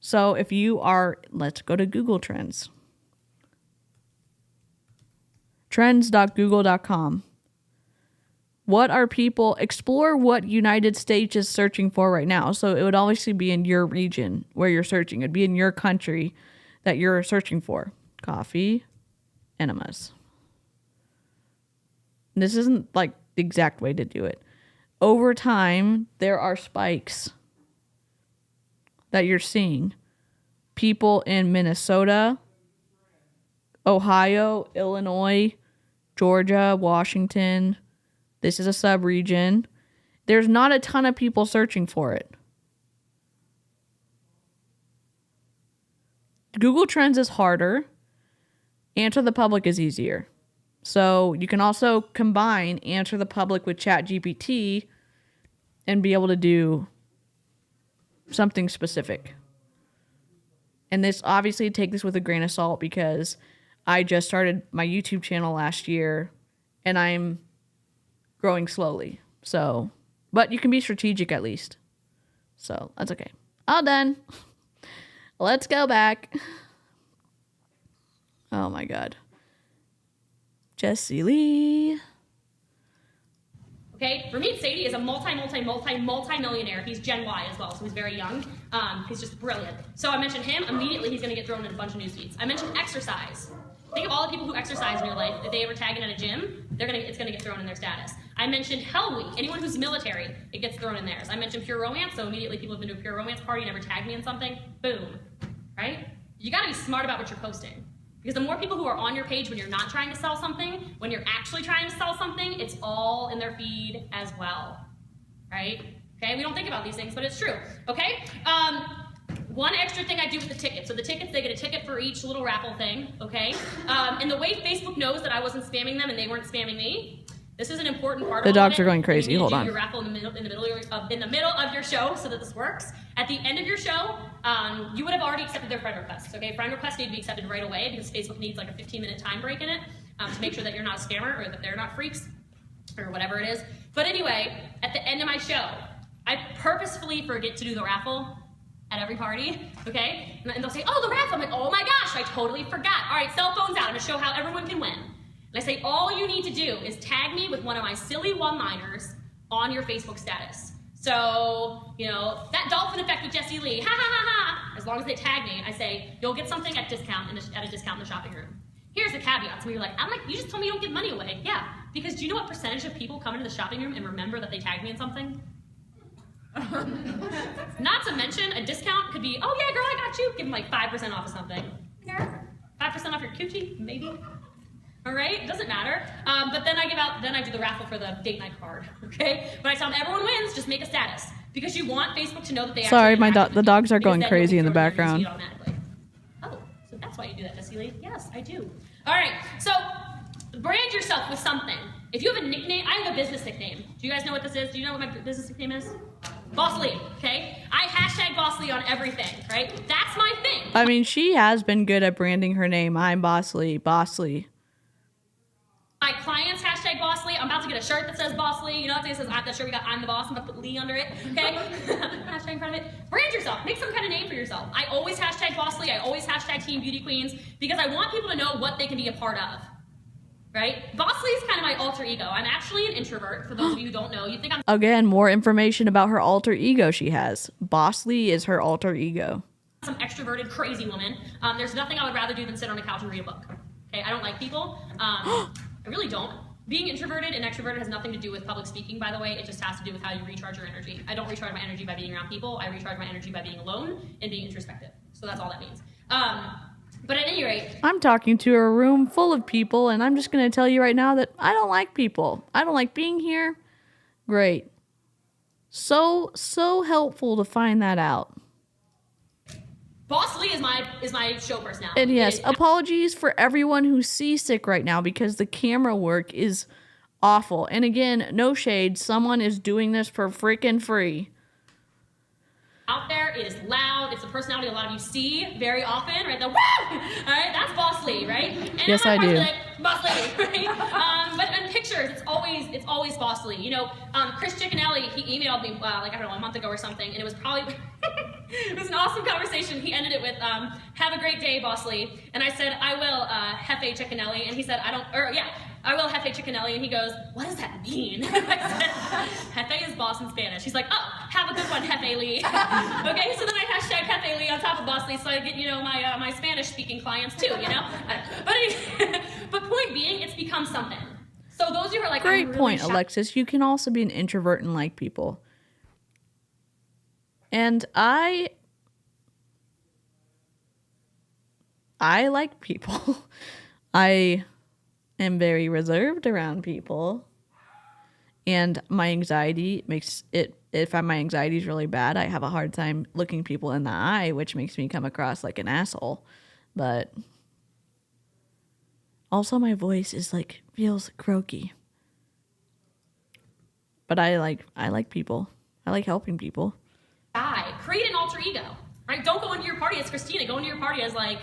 So if you are, let's go to Google Trends. Trends.google.com. What are people, explore what United States is searching for right now. So it would obviously be in your region where you're searching. It'd be in your country that you're searching for. Coffee enemas. This isn't like the exact way to do it. Over time, there are spikes that you're seeing. People in Minnesota, Ohio, Illinois, Georgia, Washington. This is a sub-region. There's not a ton of people searching for it. Google Trends is harder. Answer the Public is easier. So you can also combine Answer the Public with ChatGPT and be able to do something specific. And this, obviously, take this with a grain of salt because I just started my YouTube channel last year and I'm growing slowly. So, but you can be strategic at least. So that's okay. All done. Let's go back. Oh my God. Jessie Lee. Okay, Ramit Sethi is a multi-millionaire. He's Gen Y as well, so he's very young. He's just brilliant. So I mentioned him, immediately he's gonna get thrown in a bunch of news feeds. I mentioned exercise. Think of all the people who exercise in your life. If they ever tag in at a gym, it's gonna get thrown in their status. I mentioned �ㄆ𝐿𝐿𝑜𝑒. Anyone who's military, it gets thrown in theirs. I mentioned pure romance, so immediately people have been to a pure romance party, never tagged me in something, boom, right? You gotta be smart about what you're posting. Because the more people who are on your page when you're not trying to sell something, when you're actually trying to sell something, it's all in their feed as well, right? Okay, we don't think about these things, but it's true, okay? One extra thing I do with the tickets. So the tickets, they get a ticket for each little raffle thing, okay? And the way Facebook knows that I wasn't spamming them and they weren't spamming me, This is an important part. The dogs of are going crazy. Hold on. Your raffle in the middle of your show, so that this works. At the end of your show, you would have already accepted their friend requests. Okay, friend requests need to be accepted right away because Facebook needs like a 15-minute time break in it to make sure that you're not a scammer or that they're not freaks or whatever it is. But anyway, at the end of my show, I purposefully forget to do the raffle at every party, okay? And they'll say, oh, the raffle. I'm like, oh my gosh, I totally forgot. All right, cell phones out. I'm gonna show how everyone can win. And I say, all you need to do is tag me with one of my silly one-liners on your Facebook status. So, you know, that dolphin effect with Jessie Lee, ha ha ha ha. As long as they tag me, I say, you'll get something at a discount in the shopping room. Here's the caveat. So you're like, I'm like, you just told me you don't give money away. Yeah, because do you know what percentage of people come into the shopping room and remember that they tagged me in something? Not to mention, a discount could be, oh yeah, girl, I got you. Give them like 5% off of something. 5% off your coochie, maybe. All right, doesn't matter. But then I do the raffle for the date night card, okay? But I tell them everyone wins, just make a status. Because you want Facebook to know that they Sorry, actually the dogs are going crazy in the background. Oh, so that's why you do that, Jessie Lee? Yes, I do. All right, so brand yourself with something. If you have a nickname, I have a business nickname. Do you guys know what this is? Do you know what my business nickname is? Boss Lee, okay? I hashtag Boss Lee on everything, right? That's my thing. I mean, she has been good at branding her name. I'm Boss Lee, Boss Lee. My clients hashtag Boss Lee. I'm about to get a shirt that says Boss Lee. You know, that says that shirt we got, I'm the boss. I'm about to put Lee under it, okay? Hashtag in front of it. Brand yourself. Make some kind of name for yourself. I always hashtag Boss Lee. I always hashtag Team Beauty Queens because I want people to know what they can be a part of. Right? Boss Lee is kind of my alter ego. I'm actually an introvert, for those of you who don't know. You think I'm Again, more information about her alter ego she has. Boss Lee is her alter ego. some extroverted, crazy woman. There's nothing I would rather do than sit on a couch and read a book. Okay, I don't like people. I really don't. Being introverted and extroverted has nothing to do with public speaking, by the way. It just has to do with how you recharge your energy. I don't recharge my energy by being around people. I recharge my energy by being alone and being introspective. So that's all that means. But at any rate, I'm talking to a room full of people, and I'm just going to tell you right now that I don't like people. I don't like being here. Great. So helpful to find that out. Boss Lee is my show personality. And yes, apologies for everyone who's seasick right now because the camera work is awful. And again, no shade. Someone is doing this for freaking free. Out there, it is loud. It's a personality a lot of you see very often, right? The woo! All right, that's Boss Lee, right? And yes, I do. Like, Boss Lee, right? But in pictures, it's always Boss Lee. You know, Chris Ciccanelli, he emailed me like I don't know, a month ago or something, and it was probably it was an awesome conversation. He ended it with "Have a great day, Boss Lee," and I said, "I will, Jefe Ciccanelli," and he said, I will Jefe Ciccanelli, and he goes, what does that mean? I said, Jefe is boss in Spanish. He's like, oh, have a good one, Jefe Lee. Okay, so then I hashtag Jefe Lee on top of Boss Lee, so I get, you know, my Spanish-speaking clients too, you know? But point being, it's become something. So those of you who are like, Great really point, Alexis. You can also be an introvert and like people. And I like people. I am very reserved around people, and my anxiety makes it, if my anxiety is really bad, I have a hard time looking people in the eye, which makes me come across like an asshole. But also my voice is like, feels croaky. But I like people. I like helping people. Create an alter ego, right? Don't go into your party as Christina. Go into your party as like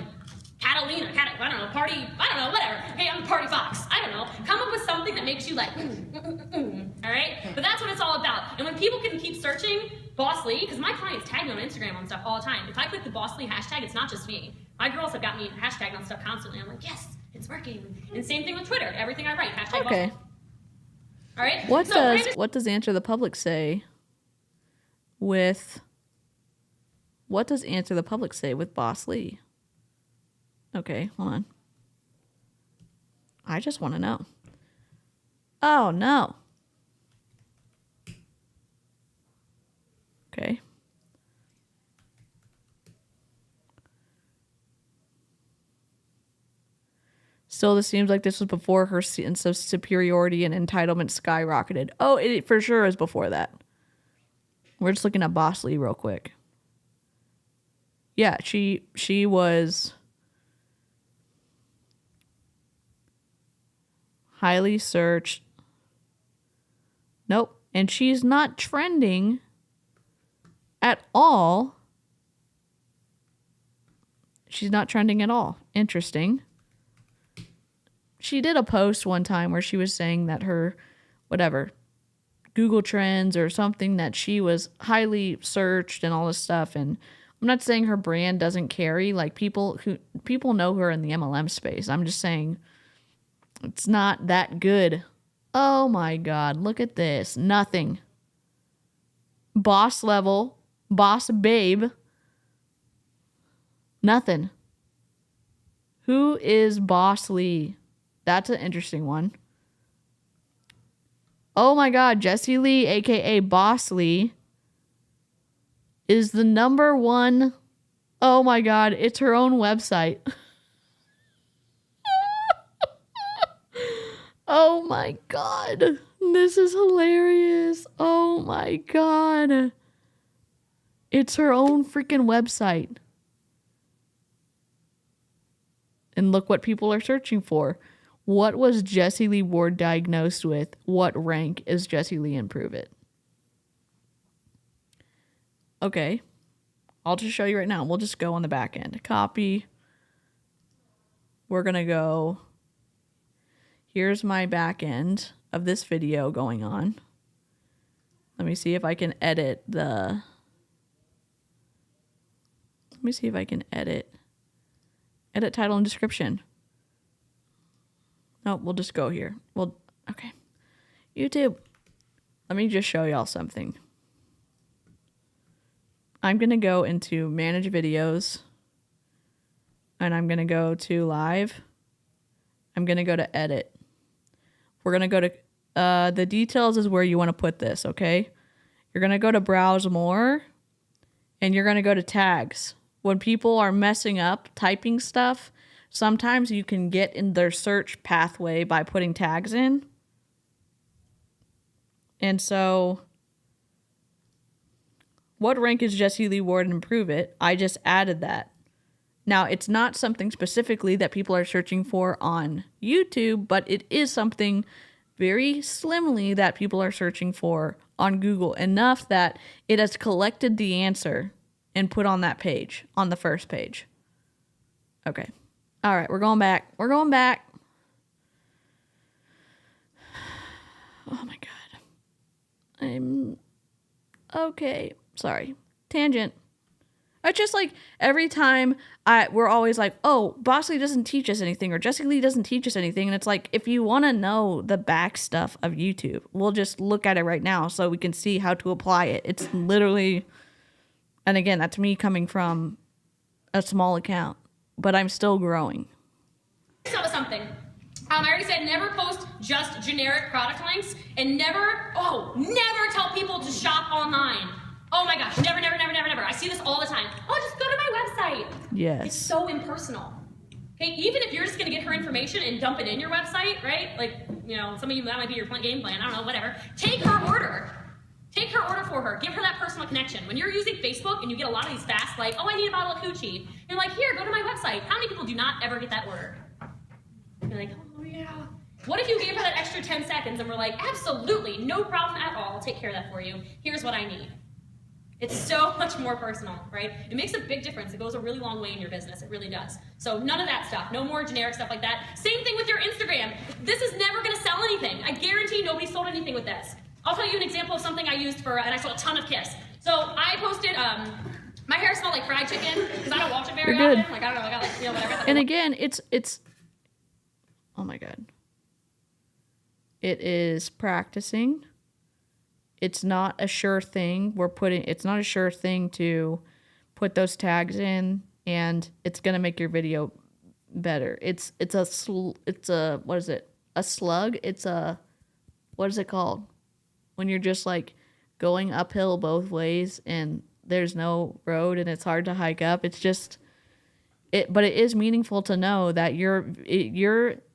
Catalina, I don't know, party, I don't know, whatever. Okay, I'm the party fox. I don't know. Come up with something that makes you like, all right? But that's what it's all about. And when people can keep searching Boss Lee, because my clients tag me on Instagram on stuff all the time. If I click the Boss Lee hashtag, it's not just me. My girls have got me hashtagged on stuff constantly. I'm like, yes, it's working. And same thing with Twitter. Everything I write, hashtag Boss Lee. All right? What does Answer the Public say with Boss Lee? Okay, hold on. I just want to know. Oh, no. Okay. Still, this seems like this was before her sense of superiority and entitlement skyrocketed. Oh, it for sure is before that. We're just looking at Boss Lee real quick. Yeah, she was highly searched Nope. And she's not trending at all. She's not trending at all. Interesting. She did a post one time where she was saying that her, whatever, Google Trends or something, that she was highly searched and all this stuff. And I'm not saying her brand doesn't carry. Like, people know her in the MLM space. I'm just saying it's not that good. Oh my God, look at this. Nothing. Boss level, boss babe. Nothing. Who is Boss Lee? That's an interesting one. Oh my God, Jessie Lee, aka Boss Lee, is the #1. Oh my God, it's her own website. Oh my God, this is hilarious. Oh my God. It's her own freaking website. And look what people are searching for. What was Jessie Lee Ward diagnosed with? What rank is Jessie Lee in? Prove it. Okay. I'll just show you right now. We'll just go on the back end. Copy. We're going to go. Here's my back end of this video going on. Let me see if I can edit the. Let me see if I can edit title and description. No, we'll just go here. Okay. YouTube. Let me just show y'all something. I'm going to go into manage videos. And I'm going to go to live. I'm going to go to edit. We're going to go to the details is where you want to put this, okay? You're going to go to browse more. And you're going to go to tags. When people are messing up typing stuff, sometimes you can get in their search pathway by putting tags in. And so, what rank is Jessie Lee Ward and prove it? I just added that. Now, it's not something specifically that people are searching for on YouTube, but it is something very slimly that people are searching for on Google, enough that it has collected the answer and put on that page, on the first page. Okay. All right, we're going back. We're going back. Oh my God. Okay. Sorry. Tangent. It's just like every time we're always like, oh, Boss Lee doesn't teach us anything, or Jessie Lee doesn't teach us anything. And it's like, if you want to know the back stuff of YouTube, we'll just look at it right now so we can see how to apply it. It's literally, and again, that's me coming from a small account, but I'm still growing. Tell us something. I already said never post just generic product links, and never tell people to shop online. Oh my gosh, never. I see this all the time. Oh, just go to my website. Yes. It's so impersonal. Okay, even if you're just gonna get her information and dump it in your website, right? Like, you know, some of you, that might be your game plan, I don't know, whatever. Take her order. Take her order for her. Give her that personal connection. When you're using Facebook and you get a lot of these fast, like, oh, I need a bottle of Coochie. You're like, here, go to my website. How many people do not ever get that order? You're like, oh yeah. What if you gave her that extra 10 seconds and we're like, absolutely, no problem at all. I'll take care of that for you. Here's what I need. It's so much more personal, right? It makes a big difference. It goes a really long way in your business. It really does. So none of that stuff. No more generic stuff like that. Same thing with your Instagram. This is never going to sell anything. I guarantee nobody sold anything with this. I'll tell you an example of something I used for, and I sold a ton of Kiss. So I posted, my hair smelled like fried chicken because I don't wash it very often. Like, I don't know, I got like, you know, whatever. And again, it's, oh my God. It is practicing. It's not a sure thing. It's not a sure thing to put those tags in and it's going to make your video better. It's a, what is it? A slug? What is it called? When you're just like going uphill both ways and there's no road and it's hard to hike up. It's just, but it is meaningful to know that your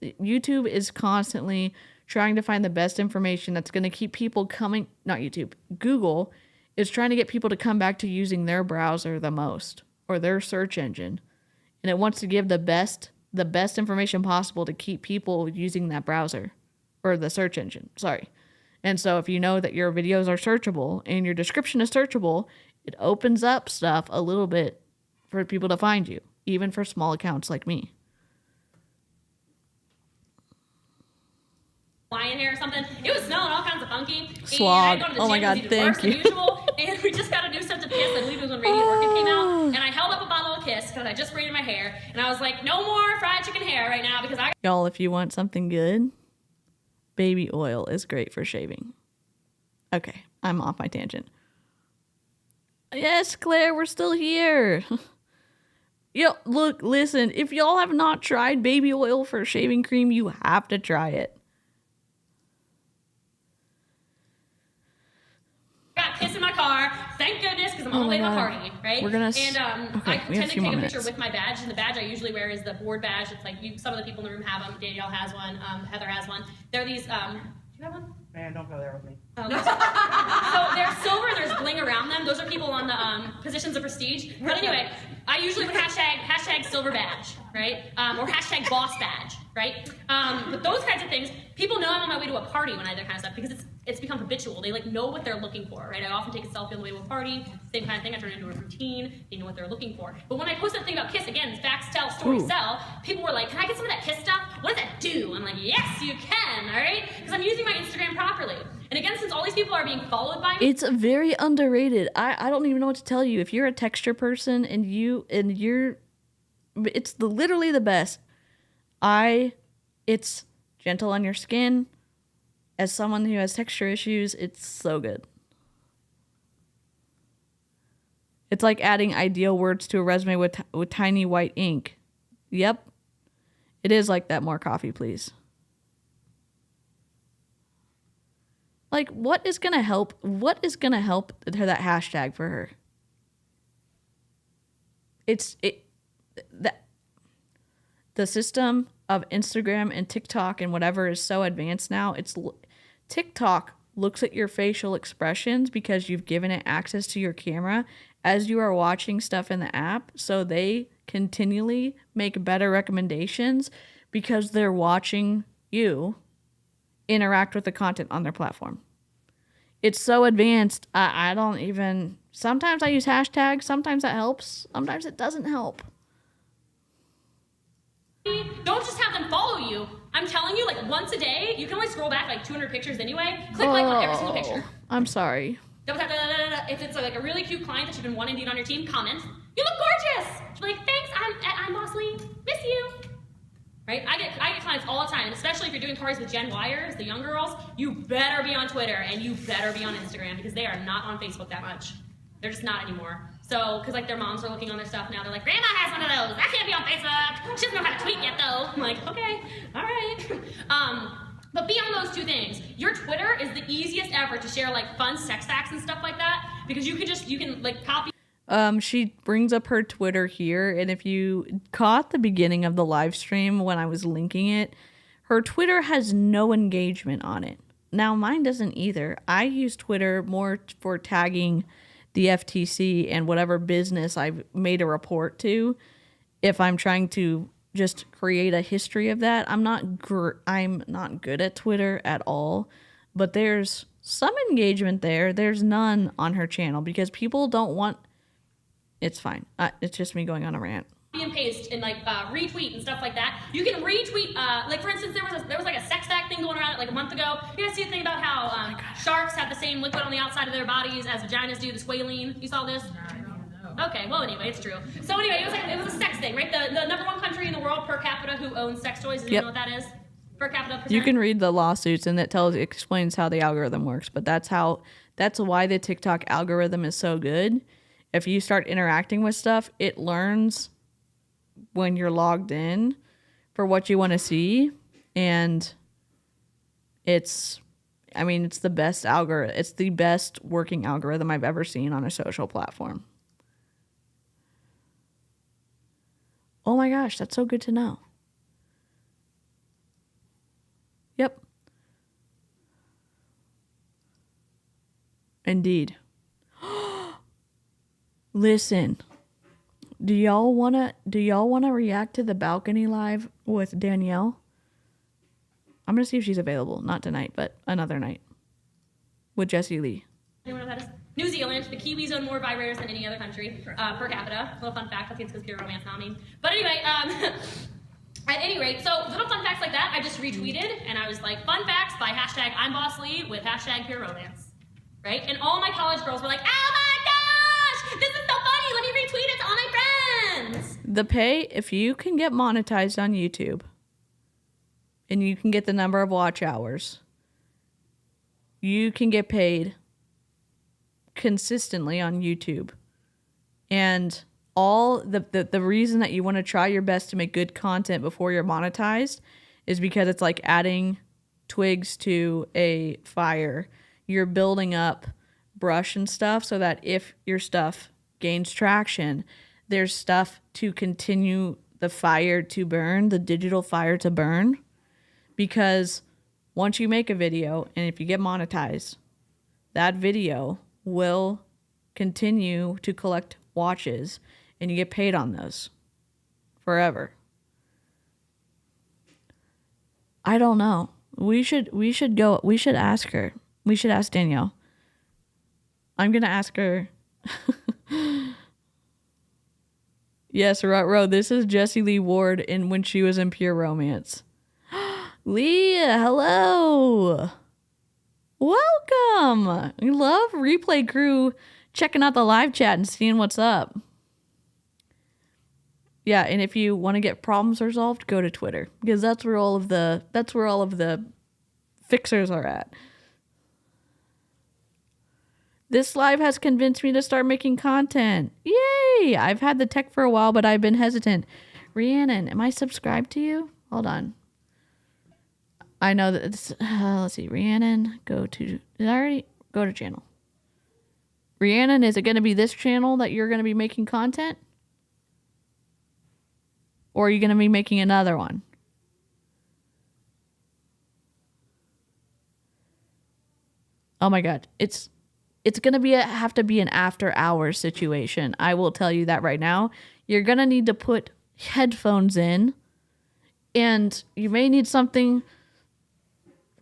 YouTube is constantly trying to find the best information that's going to keep people coming. Not YouTube. Google is trying to get people to come back to using their browser the most, or their search engine, and it wants to give the best information possible to keep people using that browser or the search engine. Sorry. And so if you know that your videos are searchable and your description is searchable, it opens up stuff a little bit for people to find you, even for small accounts like me. Lion hair or something. It was smelling all kinds of funky. Slog. And I'd gone to the Oh my gym, God, it was even thank worse than you. usual. And we just got a new scent of Kiss. I believe it was when Radiant Orchid came out. And I held up a bottle of Kiss because I just braided my hair. And I was like, no more fried chicken hair right now because I Y'all, if you want something good, baby oil is great for shaving. Okay, I'm off my tangent. Yes, Claire, we're still here. Yo, look, listen, if y'all have not tried baby oil for shaving cream, you have to try it. got Kiss in my car. Thank goodness, because I'm on the way to a party, right? We're gonna and okay, I pretend to take a picture minutes. with my badge, and the badge I usually wear is the board badge. It's like some of the people in the room have them. Danielle has one. Heather has one. They're these. Do you have one? Man, don't go there with me. So they're silver and there's bling around them. Those are people on the positions of prestige. But anyway, I usually would hashtag silver badge, right? Or hashtag boss badge, right? But those kinds of things, people know I'm on my way to a party when I do that kind of stuff because it's become habitual. They like know what they're looking for, right? I often take a selfie on the way to a party, same kind of thing. I turn it into a routine. They know what they're looking for. But when I posted the thing about Kiss, again, facts tell, stories sell, people were like, can I get some of that Kiss stuff? What does that do? I'm like, yes, you can, all right? Because I'm using my Instagram properly. And again, since all these people are being followed by me, It's very underrated. I don't even know what to tell you. If you're a texture person and you're it's literally the best. It's gentle on your skin. As someone who has texture issues, it's so good. It's like adding ideal words to a resume with tiny white ink. Yep. It is like that. More coffee, please. Like, what is going to help? What is going to help her, that hashtag for her? The system of Instagram and TikTok and whatever is so advanced now. TikTok looks at your facial expressions because you've given it access to your camera as you are watching stuff in the app. So they continually make better recommendations because they're watching you interact with the content on their platform. It's so advanced. I don't even, sometimes I use hashtags. Sometimes that helps. Sometimes it doesn't help. don't just have them follow you. I'm telling you, like once a day, you can only scroll back like 200 pictures anyway. Click like on every single picture. I'm sorry. If it's like a really cute client that you've been wanting to get on your team, comment. You look gorgeous. You're like, thanks, I'm Boss Lee. Miss you. Right? I get clients all the time, and especially if you're doing parties with Gen Yers, the young girls, you better be on Twitter and you better be on Instagram because they are not on Facebook that much. They're just not anymore. So, because like their moms are looking on their stuff now, they're like, Grandma has one of those. I can't be on Facebook. She doesn't know how to tweet yet though. I'm like, okay, all right. But beyond those two things, your Twitter is the easiest ever to share like fun sex facts and stuff like that because you can like copy. She brings up her Twitter here, and if you caught the beginning of the live stream when I was linking it, her Twitter has no engagement on it. Now, mine doesn't either. I use Twitter more for tagging the FTC and whatever business I've made a report to. If I'm trying to just create a history of that, I'm not good at Twitter at all, but there's some engagement there. There's none on her channel because people don't want. It's fine. It's just me going on a rant. And paste and like retweet and stuff like that. You can retweet, like for instance, there was like a sex fact thing going around like a month ago. You guys see a thing about how sharks have the same liquid on the outside of their bodies as vaginas do, the squalene. You saw this? Okay, well anyway, it's true. So anyway, it was a sex thing, right? The number one country in the world per capita who owns sex toys. Do you know what that is? Per capita percent? You can read the lawsuits and it explains how the algorithm works. But that's why the TikTok algorithm is so good. If you start interacting with stuff, it learns when you're logged in for what you want to see. And it's the best algorithm. It's the best working algorithm I've ever seen on a social platform. Oh my gosh, that's so good to know. Yep. Indeed. Listen, do y'all wanna react to the balcony live with Danielle? I'm gonna see if she's available. Not tonight, but another night. with Jessie Lee. Anyone know what that is? New Zealand, the Kiwis own more vibrators than any other country per capita. Little fun fact, I think it's because pure romance, not me. But anyway, at any rate, so little fun facts like that, I just retweeted, and I was like, fun facts by hashtag I'm Boss Lee with hashtag pure romance, right? And all my college girls were like, oh my gosh, this is so funny, let me retweet it to all my friends. The pay, if you can get monetized on YouTube, and you can get the number of watch hours, you can get paid consistently on YouTube. And all the reason that you want to try your best to make good content before you're monetized is because it's like adding twigs to a fire. You're building up brush and stuff so that if your stuff gains traction, there's stuff to continue the fire to burn, the digital fire to burn. Because once you make a video and if you get monetized, that video will continue to collect watches and you get paid on those forever. I don't know. We should ask her. We should ask Danielle. I'm going to ask her. Yes, Rutro, this is Jessie Lee Ward in when she was in Pure Romance. Leah, hello. Welcome. We love Replay Crew checking out the live chat and seeing what's up. Yeah, and if you want to get problems resolved, go to Twitter because that's where all of the fixers are at. This live has convinced me to start making content. Yay! I've had the tech for a while, but I've been hesitant. Rhiannon, am I subscribed to you? Hold on. I know that it's, let's see, Rhiannon, did I already go to channel? Rhiannon, is it going to be this channel that you're going to be making content? Or are you going to be making another one? Oh my God. It's going to have to be an after hours situation. I will tell you that right now. You're going to need to put headphones in and you may need something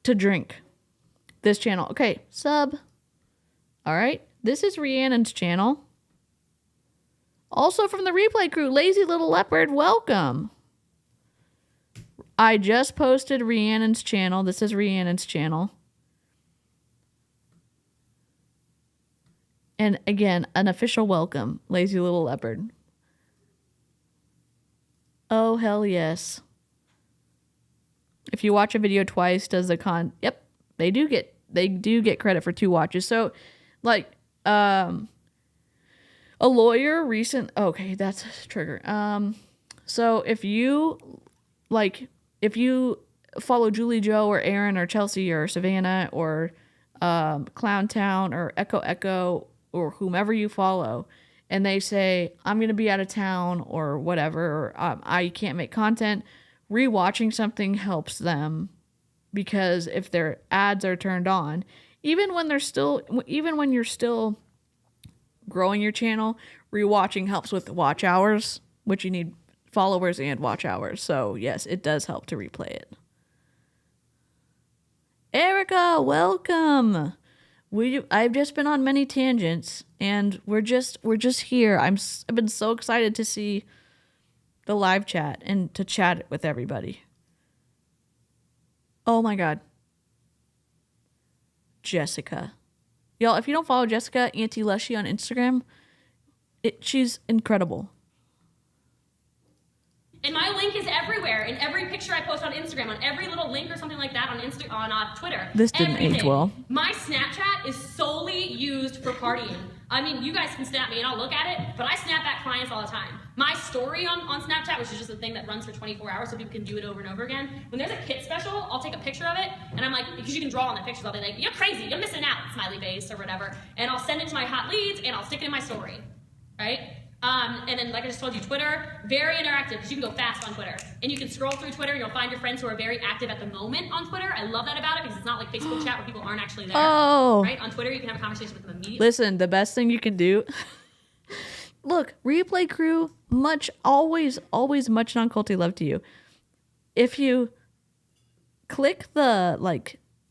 to drink. This channel. Okay, sub. All right. This is Rhiannon's channel. Also from the Replay Crew, Lazy Little Leopard, welcome. I just posted Rhiannon's channel. This is Rhiannon's channel. And again, an official welcome, Lazy Little Leopard. Oh, hell yes. If you watch a video twice, does the yep, they do get credit for 2 watches. So like a lawyer okay, that's a trigger. So if you follow Julie Joe or Aaron or Chelsea or Savannah or Clown Town or 𝐓𝐄𝐄 or whomever you follow, and they say, I'm going to be out of town or whatever, or I can't make content, rewatching something helps them because if their ads are turned on, even when you're still growing your channel, rewatching helps with watch hours, which you need followers and watch hours. So yes, it does help to replay it. Erica, welcome. I've just been on many tangents and we're just here. I've been so excited to see the live chat and to chat with everybody. Oh my God. Jessica. Y'all, if you don't follow Jessica, Auntie Lushy on Instagram, she's incredible. And my link is everywhere, in every picture I post on Instagram, on every little link or something like that on Twitter. This didn't age well. My Snapchat is solely used for partying. I mean, you guys can snap me and I'll look at it, but I snap at clients all the time. My story on Snapchat, which is just a thing that runs for 24 hours so people can do it over and over again. When there's a kit special, I'll take a picture of it, and I'm like, because you can draw on the pictures, I'll be like, you're crazy, you're missing out, smiley face or whatever. And I'll send it to my hot leads and I'll stick it in my story, right? And then, like I just told you, Twitter, very interactive because you can go fast on Twitter. And you can scroll through Twitter and you'll find your friends who are very active at the moment on Twitter. I love that about it because it's not like Facebook chat where people aren't actually there. Oh. Right? On Twitter, you can have a conversation with them immediately. Listen, the best thing you can do... Look, Replay Crew, always much non-culty love to you. If you click the,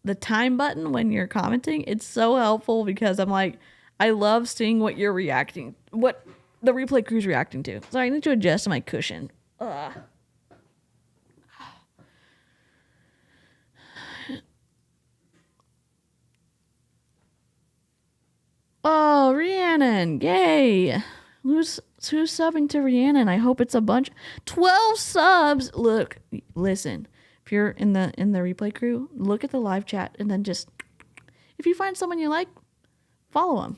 the time button when you're commenting, it's so helpful because I'm like, I love seeing what you're reacting, what the replay crew's reacting to. Sorry, I need to adjust my cushion. Ugh. Oh, Rhiannon, yay. Who's subbing to Rhiannon? I hope it's a bunch. 12 subs. Look, listen. If you're in the replay crew, look at the live chat and then just, if you find someone you like, follow them.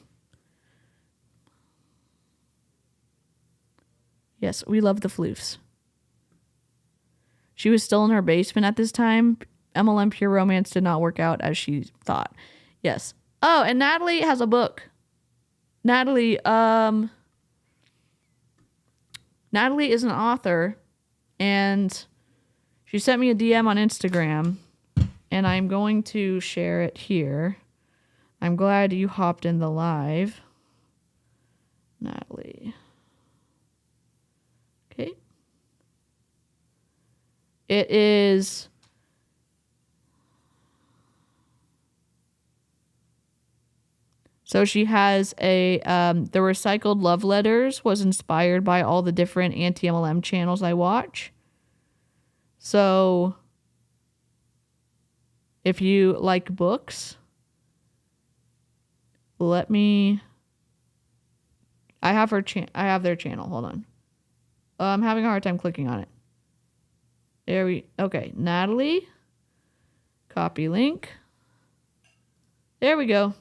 Yes, we love the floofs. She was still in her basement at this time. MLM Pure Romance did not work out as she thought. Yes. Oh, and Natalie has a book. Natalie is an author, and she sent me a DM on Instagram, and I'm going to share it here. I'm glad you hopped in the live, Natalie. Okay. It is... So she has a, the Recycled Love Letters was inspired by all the different anti-MLM channels I watch. So if you like books, let me, I have their channel. Hold on. I'm having a hard time clicking on it. Okay. Natalie, copy link. There we go.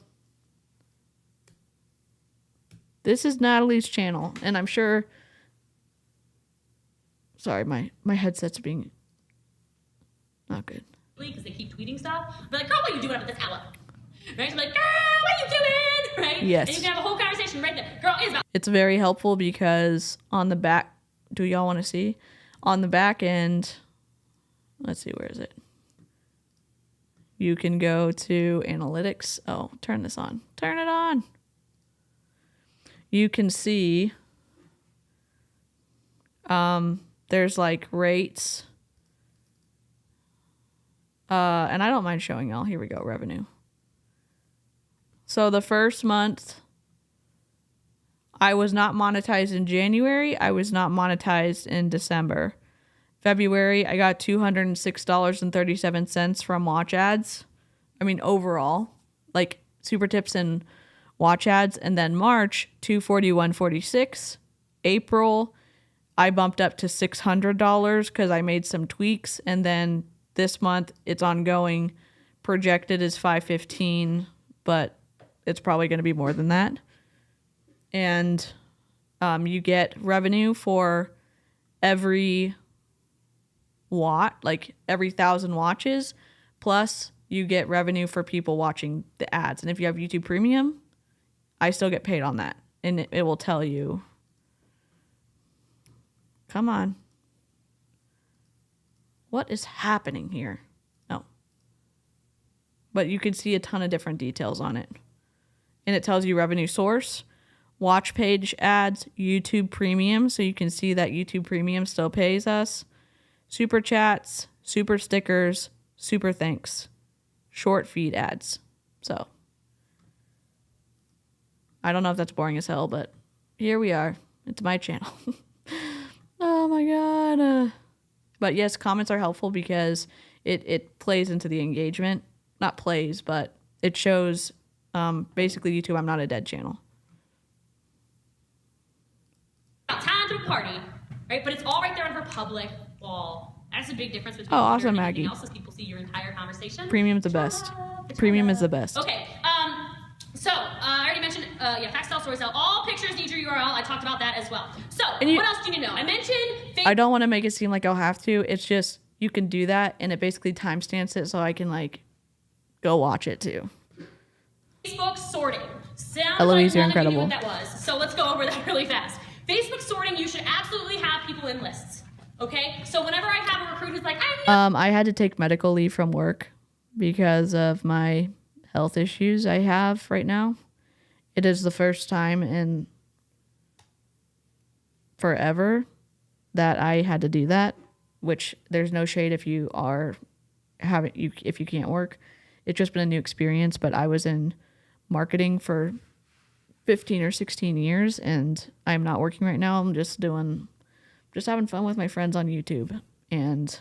This is Natalie's channel, and I'm sure... Sorry, my headset's being not good. Because they keep tweeting stuff. But like, girl, what are you doing up at this hour? Right? She's like, girl, what are you doing? Right? Yes. And you can have a whole conversation right there. Girl, is about... It's very helpful because on the back... Do y'all want to see? On the back end... Let's see, where is it? You can go to analytics. Oh, turn this on. Turn it on. You can see there's like rates. And I don't mind showing y'all. Here we go, revenue. So the first month, I was not monetized in January. I was not monetized in December. February, I got $206.37 from watch ads. I mean, overall, like super tips and watch ads. And then March, $241.46. April, I bumped up to $600 because I made some tweaks. And then this month, it's ongoing. Projected is $515, but it's probably going to be more than that. And you get revenue for every watt, like every 1,000 watches, plus you get revenue for people watching the ads. And if you have YouTube Premium, I still get paid on that. And it will tell you. Come on. What is happening here? Oh. But you can see a ton of different details on it. And it tells you revenue source, watch page ads, YouTube Premium. So you can see that YouTube Premium still pays us. Super chats, super stickers, super thanks, short feed ads. So I don't know if that's boring as hell, but here we are. It's my channel. Oh my God. But yes, comments are helpful because it plays into the engagement. Not plays, but it shows basically YouTube, I'm not a dead channel. Time to party, right? But it's all right there on her public wall. That's a big difference between awesome, here and anything Maggie. else, is people see your entire conversation. Premium's the best. Premium is the best. Okay. So I already mentioned, fact tell, story tell. All pictures need your URL. I talked about that as well. So what else do you need to know? I mentioned. I don't want to make it seem like I'll have to. It's just you can do that, and it basically timestamps it so I can like go watch it too. Facebook sorting. Sounds 𝐊𝐈𝐍𝐃, like you're none of you knew incredible. what that was. So let's go over that really fast. Facebook sorting. You should absolutely have people in lists. Okay. So whenever I have a recruit who's like, I had to take medical leave from work because of my health issues I have right now. It is the first time in forever that I had to do that, which there's no shade if you are if you can't work. it's just been a new experience, but I was in marketing for 15 or 16 years and I'm not working right now. I'm just having fun with my friends on YouTube and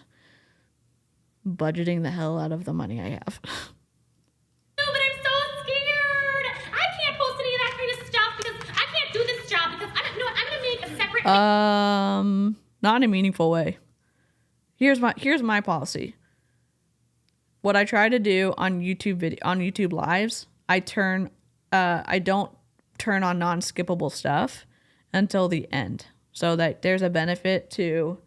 budgeting the hell out of the money I have. No, but I'm so scared. I can't post any of that kind of stuff because I can't do this job because I'm gonna make a separate. Not in a meaningful way. Here's my policy. What I try to do on YouTube lives, I don't turn on non-skippable stuff until the end, so that there's a benefit to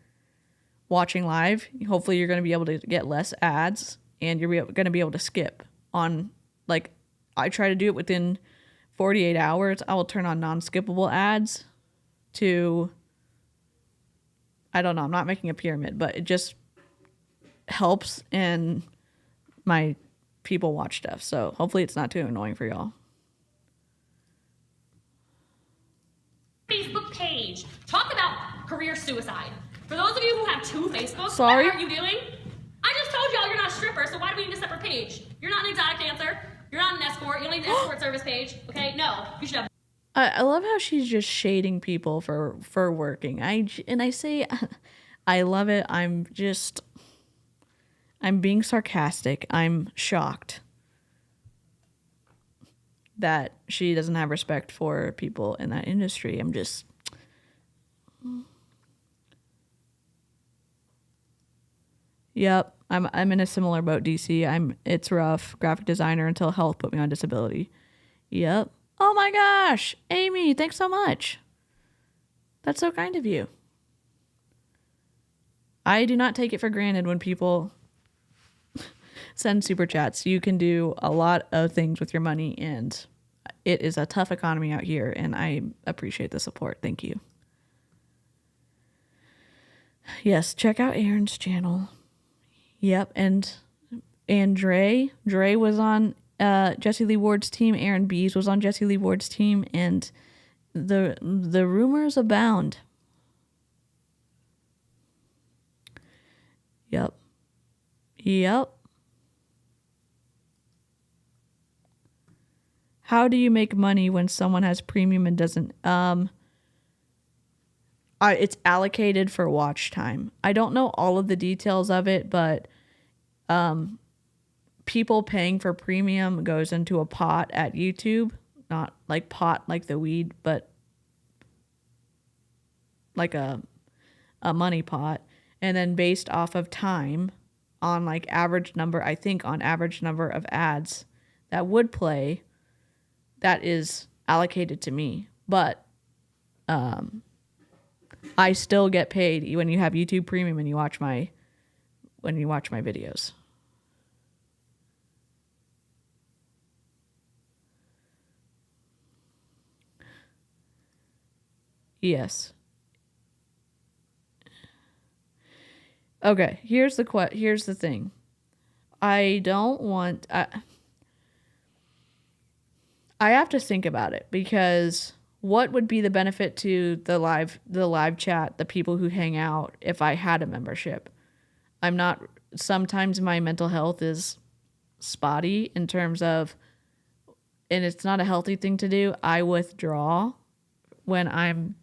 watching live. Hopefully you're going to be able to get less ads and you're going to be able to skip on, like, I try to do it within 48 hours. I will turn on non-skippable ads to, I don't know, I'm not making a pyramid, but it just helps in my people watch stuff. So hopefully it's not too annoying for y'all. Facebook page. Talk about career suicide. For those of you who have 2 Facebooks, Sorry? what are you doing? I just told y'all you're not a stripper, so why do we need a separate page? You're not an exotic dancer. You're not an escort. You don't need an escort service page. Okay? No. You should have. I love how she's just shading people for working. I say, I love it. I'm being sarcastic. I'm shocked that she doesn't have respect for people in that industry. Yep, I'm in a similar boat, DeeCee. It's rough. Graphic designer until health put me on disability. Yep. Oh my gosh, Amy, thanks so much. That's so kind of you. I do not take it for granted when people send super chats. You can do a lot of things with your money, and it is a tough economy out here, and I appreciate the support. Thank you. Yes, check out Aaron's channel. Yep, and Dre was on Jessie Lee Ward's team. Aaron Bees was on Jessie Lee Ward's team, and the rumors abound. Yep. How do you make money when someone has premium and doesn't? It's allocated for watch time. I don't know all of the details of it, but people paying for premium goes into a pot at YouTube, not like pot like the weed, but like a money pot. And then based off of time on like average number, I think on average number of ads that would play, that is allocated to me. But I still get paid when you have YouTube Premium and you watch my videos. Yes. Okay, here's the thing. I have to think about it, because what would be the benefit to the live chat, the people who hang out, if I had a membership? Sometimes my mental health is spotty in terms of, and it's not a healthy thing to do. I withdraw when I'm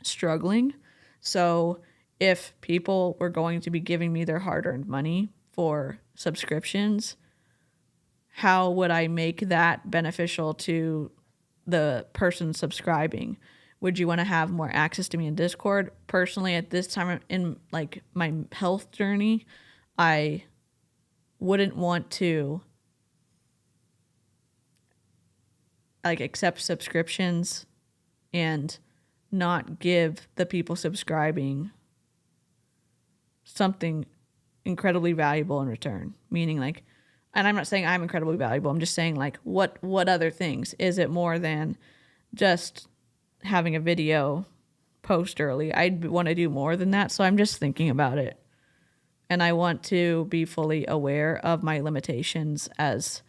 struggling. So if people were going to be giving me their hard-earned money for subscriptions, how would I make that beneficial to the person subscribing? Would you want to have more access to me in Discord? Personally, at this time in like my health journey, I wouldn't want to like accept subscriptions and not give the people subscribing something incredibly valuable in return. Meaning like, and I'm not saying I'm incredibly valuable. I'm just saying like, what other things? Is it more than just having a video post early? I'd want to do more than that. So I'm just thinking about it. And I want to be fully aware of my limitations as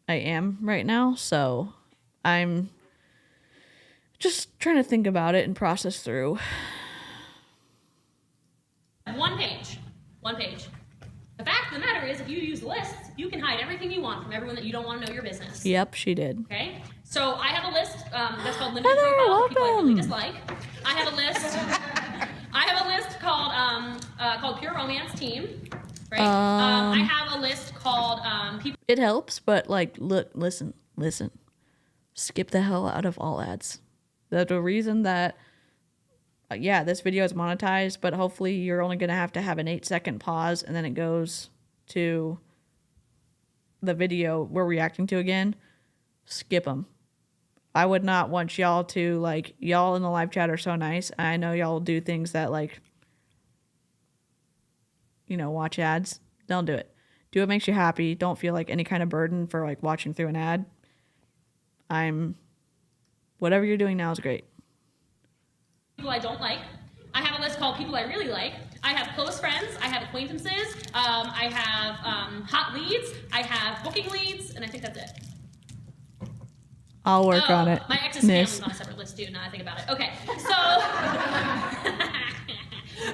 I am right now. So I'm just trying to think about it and process through. One page. The fact of the matter is, if you use lists, you can hide everything you want from everyone that you don't want to know your business. Yep, she did. Okay, so I have a list that's called limited Heather, profiles of people I really welcome. dislike. I have a list. I have a list called Pure Romance Team. Right. I have a list called people. It helps, but like, look, listen. Skip the hell out of all ads. The reason that, yeah, this video is monetized, but hopefully you're only going to have an 8-second pause and then it goes to the video we're reacting to again. Skip them. I would not want y'all to, like, y'all in the live chat are so nice. I know y'all do things that, like, you know, watch ads. Don't do it. Do what makes you happy. Don't feel like any kind of burden for, like, watching through an ad. Whatever you're doing now is great. People I don't like. I have a list called people I really like. I have close friends. I have acquaintances. I have hot leads. I have booking leads, and I think that's it. I'll work on it. My ex's family's on a separate list too. Now I think about it. Okay, so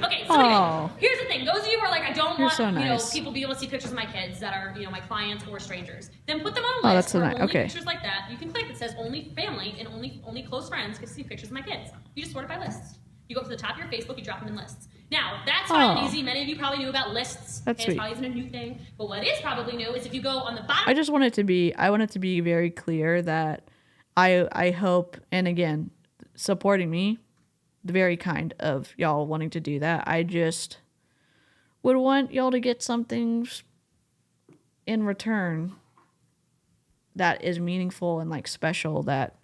anyway, here's the thing. Those of you who are like, I don't want so nice. people be able to see pictures of my kids that are my clients or strangers. Then put them on a Oh, list that's so where nice. only Okay. pictures like that. You can click that says only family and only close friends can see pictures of my kids. You just sort it by lists. You go up to the top of your Facebook, you drop them in lists. Now, that's fine and easy. Many of you probably knew about lists. That's It sweet. probably isn't a new thing. But what is probably new is if you go on the bottom. I want it to be very clear that I hope, and again, supporting me, the very kind of y'all wanting to do that. I just would want y'all to get something in return that is meaningful and like special that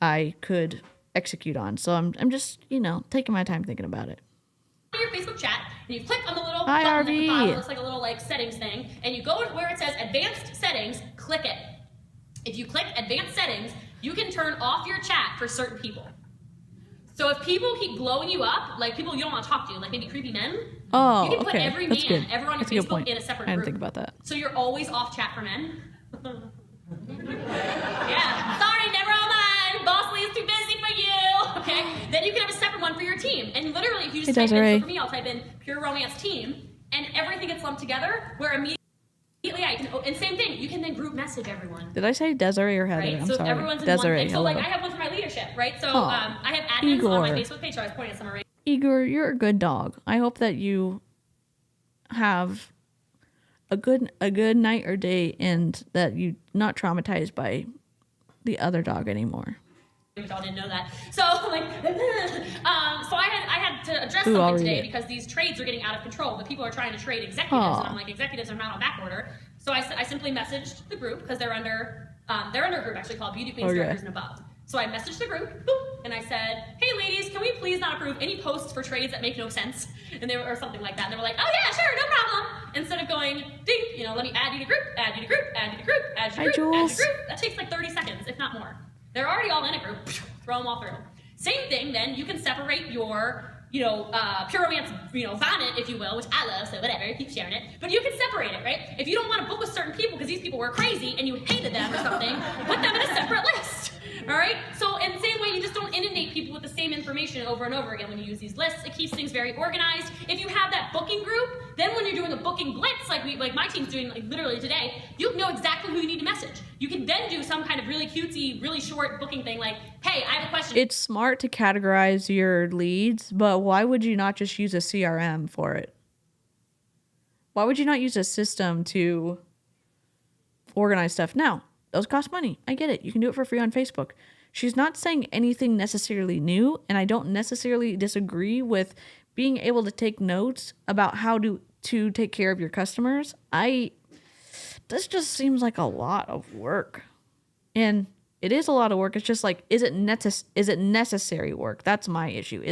I could execute on. So I'm just, taking my time thinking about it. Your Facebook chat, and you click on the little Hi, button at the bottom. RV. It looks like a little like settings thing, and you go where it says advanced settings, click it. If you click advanced settings, you can turn off your chat for certain people. So if people keep blowing you up, like people you don't want to talk to, like maybe creepy men, you can put every That's man good. ever on your That's a good Facebook point. in a separate I didn't group. think about that. So you're always off chat for men. Yeah, sorry, never online. Boss Lee is too busy for you. Okay, then you can have a separate one for your team. And literally, if you just type in, so for me, I'll type in Pure Romance Team, and everything gets lumped together. Where immediately I can, and same thing, you can then group message everyone. Did I say Desiree or Heather? Right? I'm So sorry. if everyone's in Desiree, one thing. So hello. like I have one for my leadership, right? So Aw, I have admins on my Igor. Facebook page. So I was pointing at some already. Igor, you're a good dog. I hope that you have a good night or day and that you're not traumatized by the other dog anymore. Y'all didn't know that. So like, so I had to address Ooh, I'll something read today it. because these trades are getting out of control. The people are trying to trade executives, and I'm like, executives are not on back order. So I simply messaged the group because they're under a group actually called Beauty Queens, Directors, and Above. So I messaged the group, boop, and I said, hey ladies, can we please not approve any posts for trades that make no sense? And they were, or something like that. And they were like, oh yeah, sure, no problem. Instead of going, ding, let me add you to group, add you to group, add you to group, add you to group, add you to group. That takes like 30 seconds, if not more. They're already all in a group, throw them all through. Same thing, then you can separate your, Pure Romance, Vonnet, if you will, which I love, so whatever, keep sharing it. But you can separate it, right? If you don't want to book with certain people because these people were crazy and you hated them or something, put them in a separate list. All right? So in the same way, you just don't inundate people with the same information over and over again when you use these lists. It keeps things very organized. If you have that booking group, then when you're doing a booking blitz, like my team's doing like literally today, you know exactly who you need to message. You can then do some kind of really cutesy, really short booking thing like, hey, I have a question. It's smart to categorize your leads, but why would you not just use a CRM for it? Why would you not use a system to organize stuff? Now, those cost money. I get it. You can do it for free on Facebook. She's not saying anything necessarily new, and I don't necessarily disagree with being able to take notes about how to take care of your customers. This just seems like a lot of work. And it is a lot of work. It's just like, is it necessary work? That's my issue.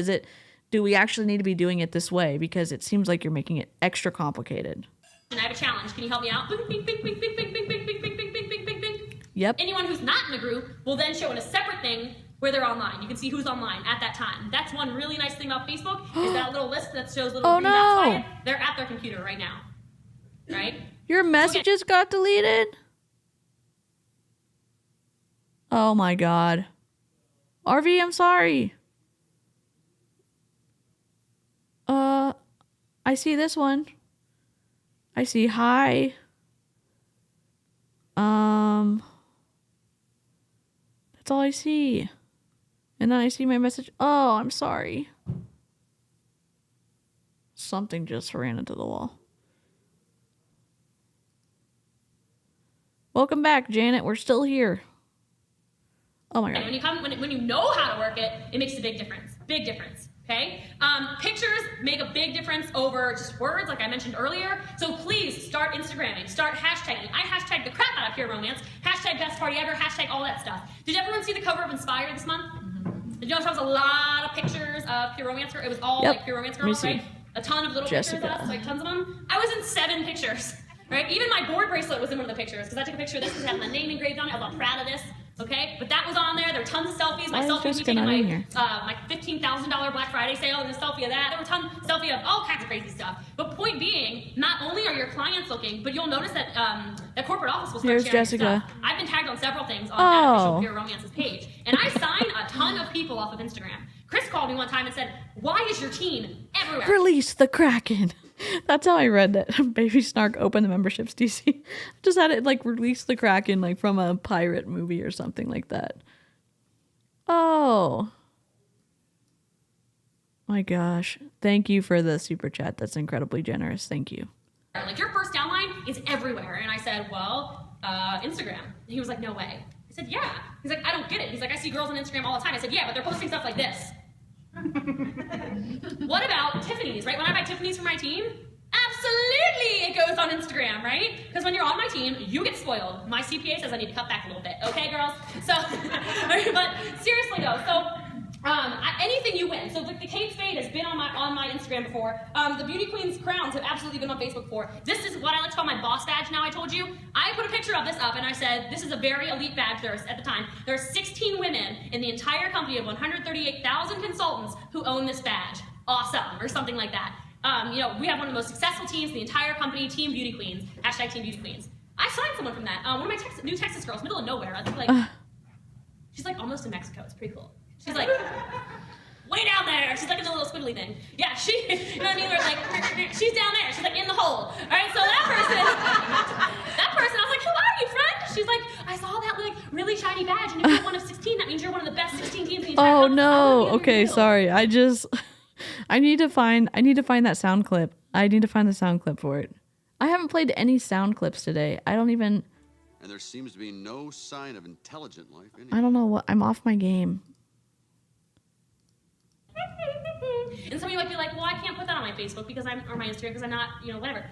Do we actually need to be doing it this way? Because it seems like you're making it extra complicated. And I have a challenge. Can you help me out? Bing, bing, bing, bing, bing, bing, bing, bing, bing, bing, bing, bing, bing, bing. Yep. Anyone who's not in a group will then show in a separate thing where they're online. You can see who's online at that time. That's one really nice thing about Facebook is that little list that shows little green dots by it. They're at their computer right now. Right? Your messages got deleted? Oh my God. RV, I'm sorry. I see this one. I see hi. That's all I see. And then I see my message. Oh, I'm sorry. Something just ran into the wall. Welcome back, Janet. We're still here. Oh my God. When you know how to work it, it makes a big difference. Big difference. Okay? Pictures make a big difference over just words, like I mentioned earlier. So please start Instagramming, start hashtagging. I hashtag the crap out of Pure Romance, hashtag best party ever, hashtag all that stuff. Did everyone see the cover of Inspire this month? Did you notice there was a lot of pictures of Pure Romance? It was all like Pure Romance girls, right? A ton of little Jessica. pictures of us, like tons of them. I was in 7 pictures, right? Even my board bracelet was in one of the pictures because I took a picture of this because it had my name engraved on it. I was all proud of this. Okay, but that was on there. There were tons of selfies. My selfie of me taking my $15,000 Black Friday sale and a selfie of that. There were tons of selfie of all kinds of crazy stuff. But point being, not only are your clients looking, but you'll notice that that corporate office will start Here's sharing Jessica. stuff. I've been tagged on several things on Official Pure Romance's page, and I sign a ton of people off of Instagram. Chris called me one time and said, "Why is your team everywhere?" Release the Kraken. That's how I read that. Baby Snark opened the memberships, DeeCee. Just had it like release the Kraken like from a pirate movie or something like that. Oh. My gosh. Thank you for the super chat. That's incredibly generous. Thank you. Like, your first downline is everywhere. And I said, well, Instagram. And he was like, no way. I said, yeah. He's like, I don't get it. He's like, I see girls on Instagram all the time. I said, yeah, but they're posting stuff like this. What about Tiffany's, right? When I buy Tiffany's for my team, absolutely it goes on Instagram, right? Because when you're on my team, you get spoiled. My CPA says I need to cut back a little bit. Okay, girls? So, but seriously though, so anything you win. So the Kate Spade has been on my Instagram before. The Beauty Queen's crowns have absolutely been on Facebook before. This is what I like to call my boss badge now, I told you. I put a picture of this up and I said, this is a very elite badge. At the time, there are 16 women in the entire company of 138,000 consultants who own this badge. Awesome, or something like that. We have one of the most successful teams in the entire company, Team Beauty Queens, hashtag Team Beauty Queens. I signed someone from that. One of my new Texas girls, middle of nowhere. I think she's like almost in Mexico. It's pretty cool. She's like way down there. She's like in the little squiggly thing. Yeah, you know what I mean? We're like, she's down there. She's like in the hole. All right, so that person, I was like, who are you, friend? She's like, I saw that like really shiny badge, and if you're one of 16, that means you're one of the best 16 teams in the entire company. No. Okay, sorry. I need to find that sound clip. I need to find the sound clip for it. I haven't played any sound clips today. And there seems to be no sign of intelligent life anyway. I don't know what. I'm off my game. And some of you might be like, well, I can't put that on my Facebook or my Instagram because I'm not, whatever.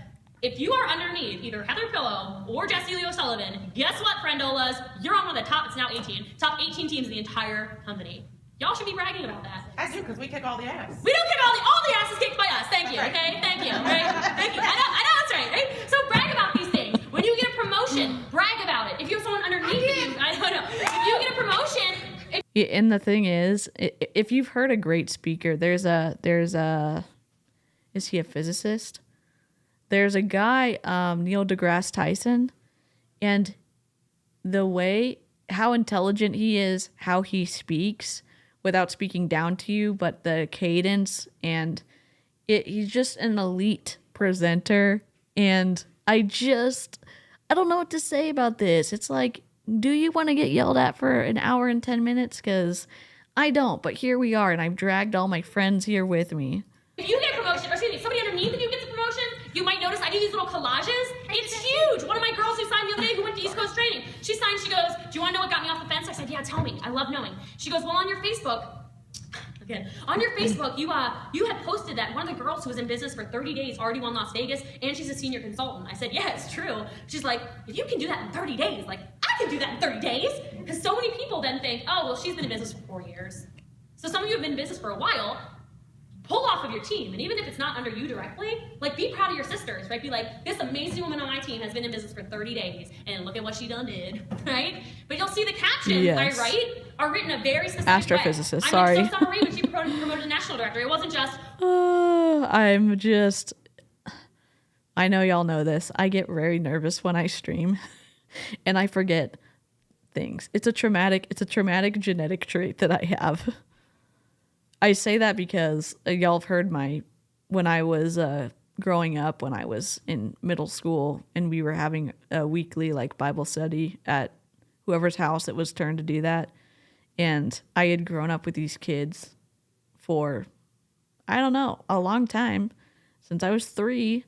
If you are underneath either Heather Pillow or Jessie Lee O'Sullivan, guess what, friendolas? You're on one of the top 18 teams in the entire company. Y'all should be bragging about that. I do, because we kick all the ass. We don't kick all the ass is kicked by us. Thank you, okay? Thank you, right? Thank you. I know that's right? So brag about these things. When you get a promotion, brag about it. If you have someone underneath you, I don't know. If you get a promotion... And the thing is, if you've heard a great speaker, is he a physicist? There's a guy, Neil deGrasse Tyson, and how intelligent he is, how he speaks without speaking down to you, but the cadence, and he's just an elite presenter. And I don't know what to say about this. It's like, do you want to get yelled at for an hour and 10 minutes? Because I don't, but here we are, and I've dragged all my friends here with me. If you get a promotion, or somebody underneath of you gets a promotion, you might notice I do these little collages. It's huge. One of my girls who signed the other day, who went to East Coast training, she signed, she goes, do you want to know what got me off the fence? I said, yeah, tell me. I love knowing. She goes, well, on your Facebook, you had posted that one of the girls who was in business for 30 days already won Las Vegas, and she's a senior consultant. I said, yeah, it's true. She's like, if you can do that in 30 days, like, I can do that in 30 days. Because so many people then think, oh, well, she's been in business for 4 years. So some of you have been in business for a while. Pull off of your team, and even if it's not under you directly, like, be proud of your sisters, right? Be like, this amazing woman on my team has been in business for 30 days, and look at what she done did, right? But you'll see the captions I write are written a very specific Astrophysicist, way. sorry. I meant Marie when she promoted to national director. It wasn't just... I know y'all know this. I get very nervous when I stream, and I forget things. It's a traumatic genetic trait that I have. I say that because y'all have heard when I was growing up when I was in middle school and we were having a weekly like Bible study at whoever's house it was turned to do that. And I had grown up with these kids for, I don't know, a long time, since I was 3.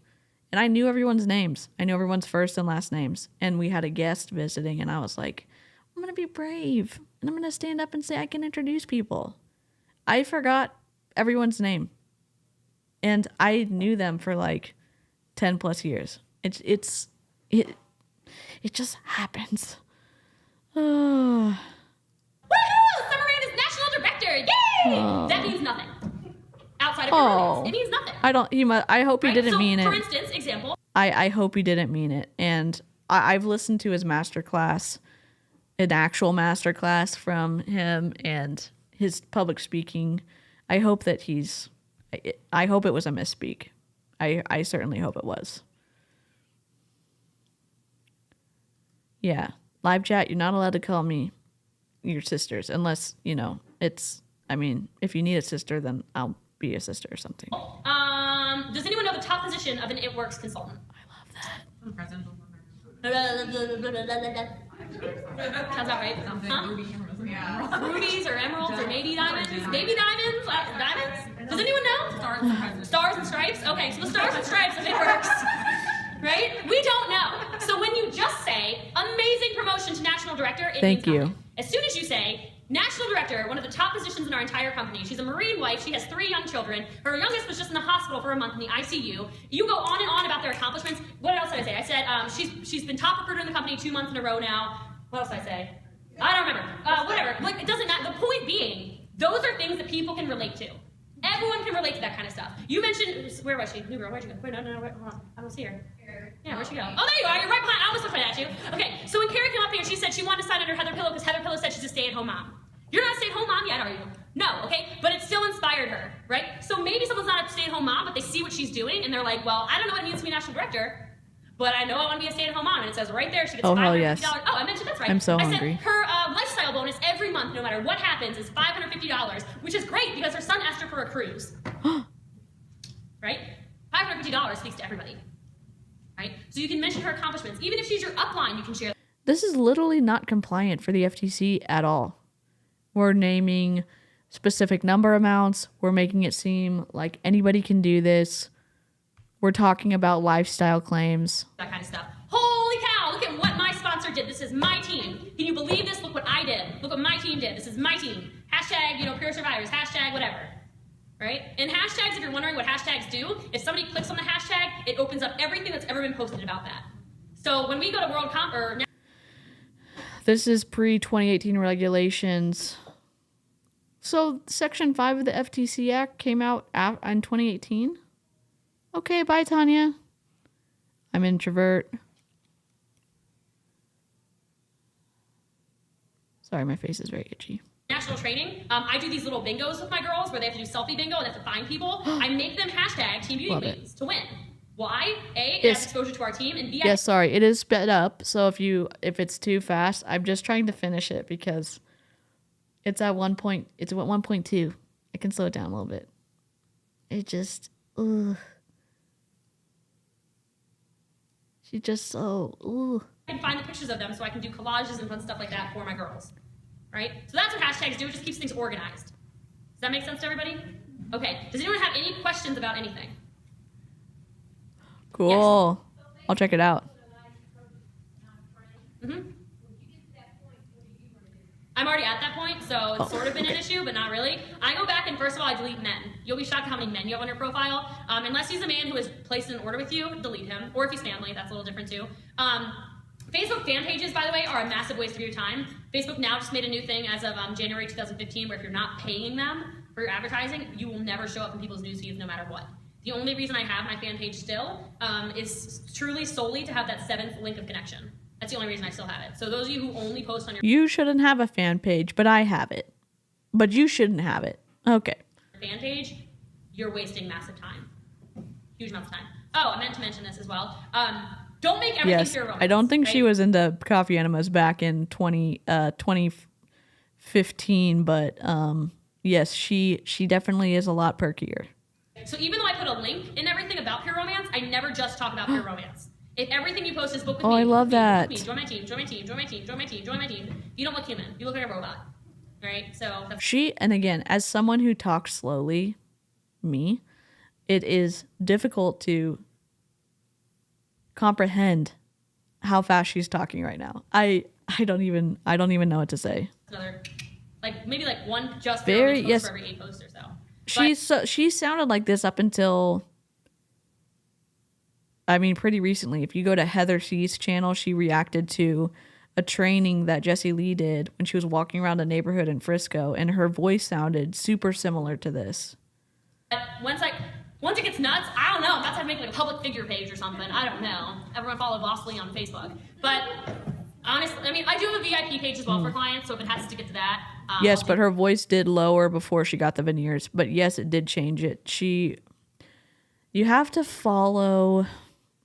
And I knew everyone's names. I knew everyone's first and last names. And we had a guest visiting and I was like, I'm going to be brave. And I'm going to stand up and say I can introduce people. I forgot everyone's name. And I knew them for like 10 plus years. It just happens. Woohoo! Summer Rain is national director. Yay! That means nothing. Outside of your romance, it means nothing. I hope he Right? didn't So, mean it. For instance, example. I hope he didn't mean it. And I've listened to his master class, an actual master class from him and his public speaking. I hope that I hope it was a misspeak. I certainly hope it was. Yeah. Live chat, you're not allowed to call me your sisters unless, if you need a sister, then I'll be a sister or something. Does anyone know the top position of an It Works consultant? I'm president. Sounds about right. Huh? Rubies or emeralds or maybe diamonds? Maybe diamonds? Diamonds? Does anyone know? Stars and stripes? Okay, so the stars and stripes of It Works. Right? We don't know. So when you just say amazing promotion to national director, it Thank means you. nothing. As soon as you say national director, one of the top positions in our entire company, she's a Marine wife, she has 3 young children, her youngest was just in the hospital for a month in the ICU. You go on and on about their accomplishments. What else did I say? I said she's been top recruiter in the company 2 months in a row now. What else did I say? I don't remember. Whatever. Like, it doesn't matter. The point being, those are things that people can relate to. Everyone can relate to that kind of stuff. You mentioned, where was she? New girl, where'd you go? Wait, no, wait, hold on. I don't see her. Yeah, where'd she go? Oh, there you are. You're right behind. I almost looked right at you. Okay, so when Carrie came up here, she said she wanted to sign under Heather Pillow because Heather Pillow said she's a stay-at-home mom. You're not a stay-at-home mom yet, are you? No, okay? But it still inspired her, right? So maybe someone's not a stay-at-home mom, but they see what she's doing, and they're like, well, I don't know what it means to be national director, but I know I want to be a stay-at-home mom. And it says right there, she gets $550. hell yes. Oh, I mentioned that's right. I'm so I hungry. said her lifestyle bonus every month, no matter what happens, is $550, which is great because her son asked her for a cruise. Right? $550 speaks to everybody. Right? So you can mention her accomplishments. Even if she's your upline, you can share. This is literally not compliant for the FTC at all. We're naming specific number amounts. We're making it seem like anybody can do this. We're talking about lifestyle claims. That kind of stuff. Holy cow, look at what my sponsor did. This is my team. Can you believe this? Look what I did. Look what my team did. This is my team. Hashtag, pure survivors. Hashtag whatever. Right? And hashtags, if you're wondering what hashtags do, if somebody clicks on the hashtag, it opens up everything that's ever been posted about that. So when we go to World Comp or This is pre-2018 regulations. So Section 5 of the FTC Act came out in 2018? Okay, bye, Tanya. I'm an introvert. Sorry, my face is very itchy. national training, I do these little bingos with my girls where they have to do selfie bingo and they have to find people. I make them hashtag Team Beauty Love it. Queens to win. Why? A, it Yes. has exposure to our team, and B, Yes, sorry, it is sped up. So if it's too fast, I'm just trying to finish it because it's at 1.2. I can slow it down a little bit. It just, ugh. She just so, ugh. I can find the pictures of them so I can do collages and fun stuff like that for my girls. Right? So that's what hashtags do. It just keeps things organized. Does that make sense to everybody? Okay. Does anyone have any questions about anything? Cool. I'll check it out. Mm-hmm. I'm already at that point, so it's sort of been an issue, but not really. I go back and first of all, I delete men. You'll be shocked at how many men you have on your profile. Unless he's a man who has placed an order with you, delete him. Or if he's family, that's a little different too. Facebook fan pages, by the way, are a massive waste of your time. Facebook now just made a new thing as of January 2015 where if you're not paying them for your advertising, you will never show up in people's newsfeeds no matter what. The only reason I have my fan page still is truly solely to have that 7th link of connection. That's the only reason I still have it. So those of you who only post on your You shouldn't have a fan page, but I have it. But you shouldn't have it. Okay. fan page, you're wasting massive time. Huge amounts of time. Oh, I meant to mention this as well. Don't make everything Yes, pure romance. I don't think she right? was into coffee enemas back in 2015, but yes, she definitely is a lot perkier. So even though I put a link in everything about pure romance, I never just talk about pure romance. If everything you post is book with me, I love book that. with me, join my team, join my team, join my team, join my team, join my team. You don't look human. You look like a robot. Right? So that's And again, as someone who talks slowly, me, it is difficult to comprehend how fast she's talking right now. I don't even know what to say. another, like maybe like one just Very- post yes. for every 8 posts or so. She sounded like this up until, I mean, pretty recently. If you go to Heather C's channel, she reacted to a training that Jessie Lee did when she was walking around a neighborhood in Frisco, and her voice sounded super similar to this. But once it gets nuts, I don't know. I'm about to have to make like a public figure page or something. I don't know. Everyone follow Boss Lee on Facebook. But honestly, I mean, I do have a VIP page as well for clients, so if it has to get to that. Yes, but her voice did lower before she got the veneers. But yes, it did change it. You have to follow.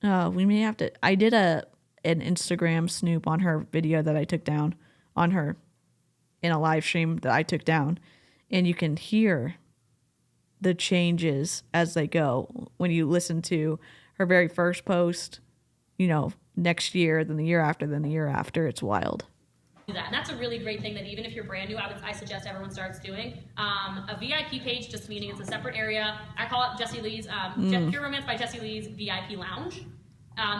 We may have to. I did an Instagram snoop on her video that I took down on her in a live stream that I took down, and you can hear the changes as they go when you listen to her very first post. You know, next year, then the year after, then the year after. It's wild. Do that. And that's a really great thing that even if you're brand new, I suggest everyone starts doing. A VIP page, just meaning it's a separate area. I call it Jessie Lee's, Pure Romance by Jessie Lee's VIP Lounge.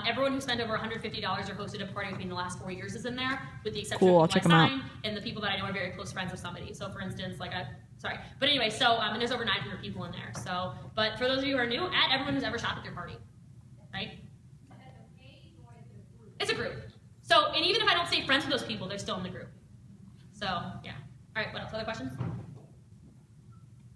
Everyone who spent over $150 or hosted a party with me in the last 4 years is in there, with the exception Cool, I'll of check people them I sign and the people that I know are very close friends of somebody. So for instance, but anyway, so, and there's over 900 people in there. So, but for those of you who are new, add everyone who's ever shopped at your party, right? It's a group. So, and even if I don't stay friends with those people, they're still in the group. So, yeah. All right, what else? Other questions?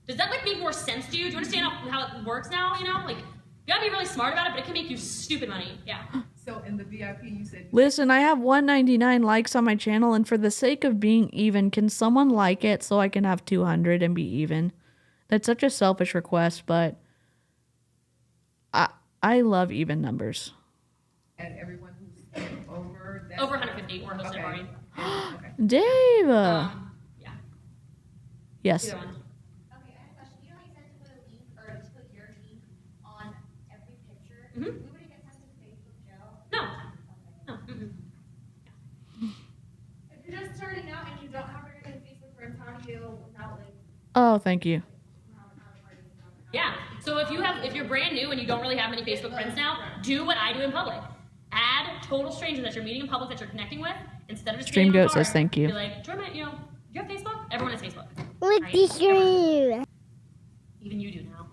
Does that like make more sense to you? Do you understand how it works now, you know? Like, you gotta be really smart about it, but it can make you stupid money. Yeah. So in the VIP, you said Listen, I have 199 likes on my channel, and for the sake of being even, can someone like it so I can have 200 and be even? That's such a selfish request, but I love even numbers. and everyone who's over that. Over 150 or hosted a party. Okay. Dave! Yeah. Yes. Either one. Okay, I have a question. You don't make sense to put a link or to put your link on every picture. Mhm. We wouldn't get sent to Facebook, Joe. No. Okay. No. Mm-mm. If you're just starting out and you don't have very good Facebook friends, how do you without like Oh, thank you. Yeah. So if you're brand new and you don't really have many Facebook friends now, do what I do in public. Add total strangers that you're meeting in public that you're connecting with instead of just Stream being on Goat the says card. thank you. Be like, join my, do you have Facebook? Everyone has Facebook. With Right? the screw. Even you do now.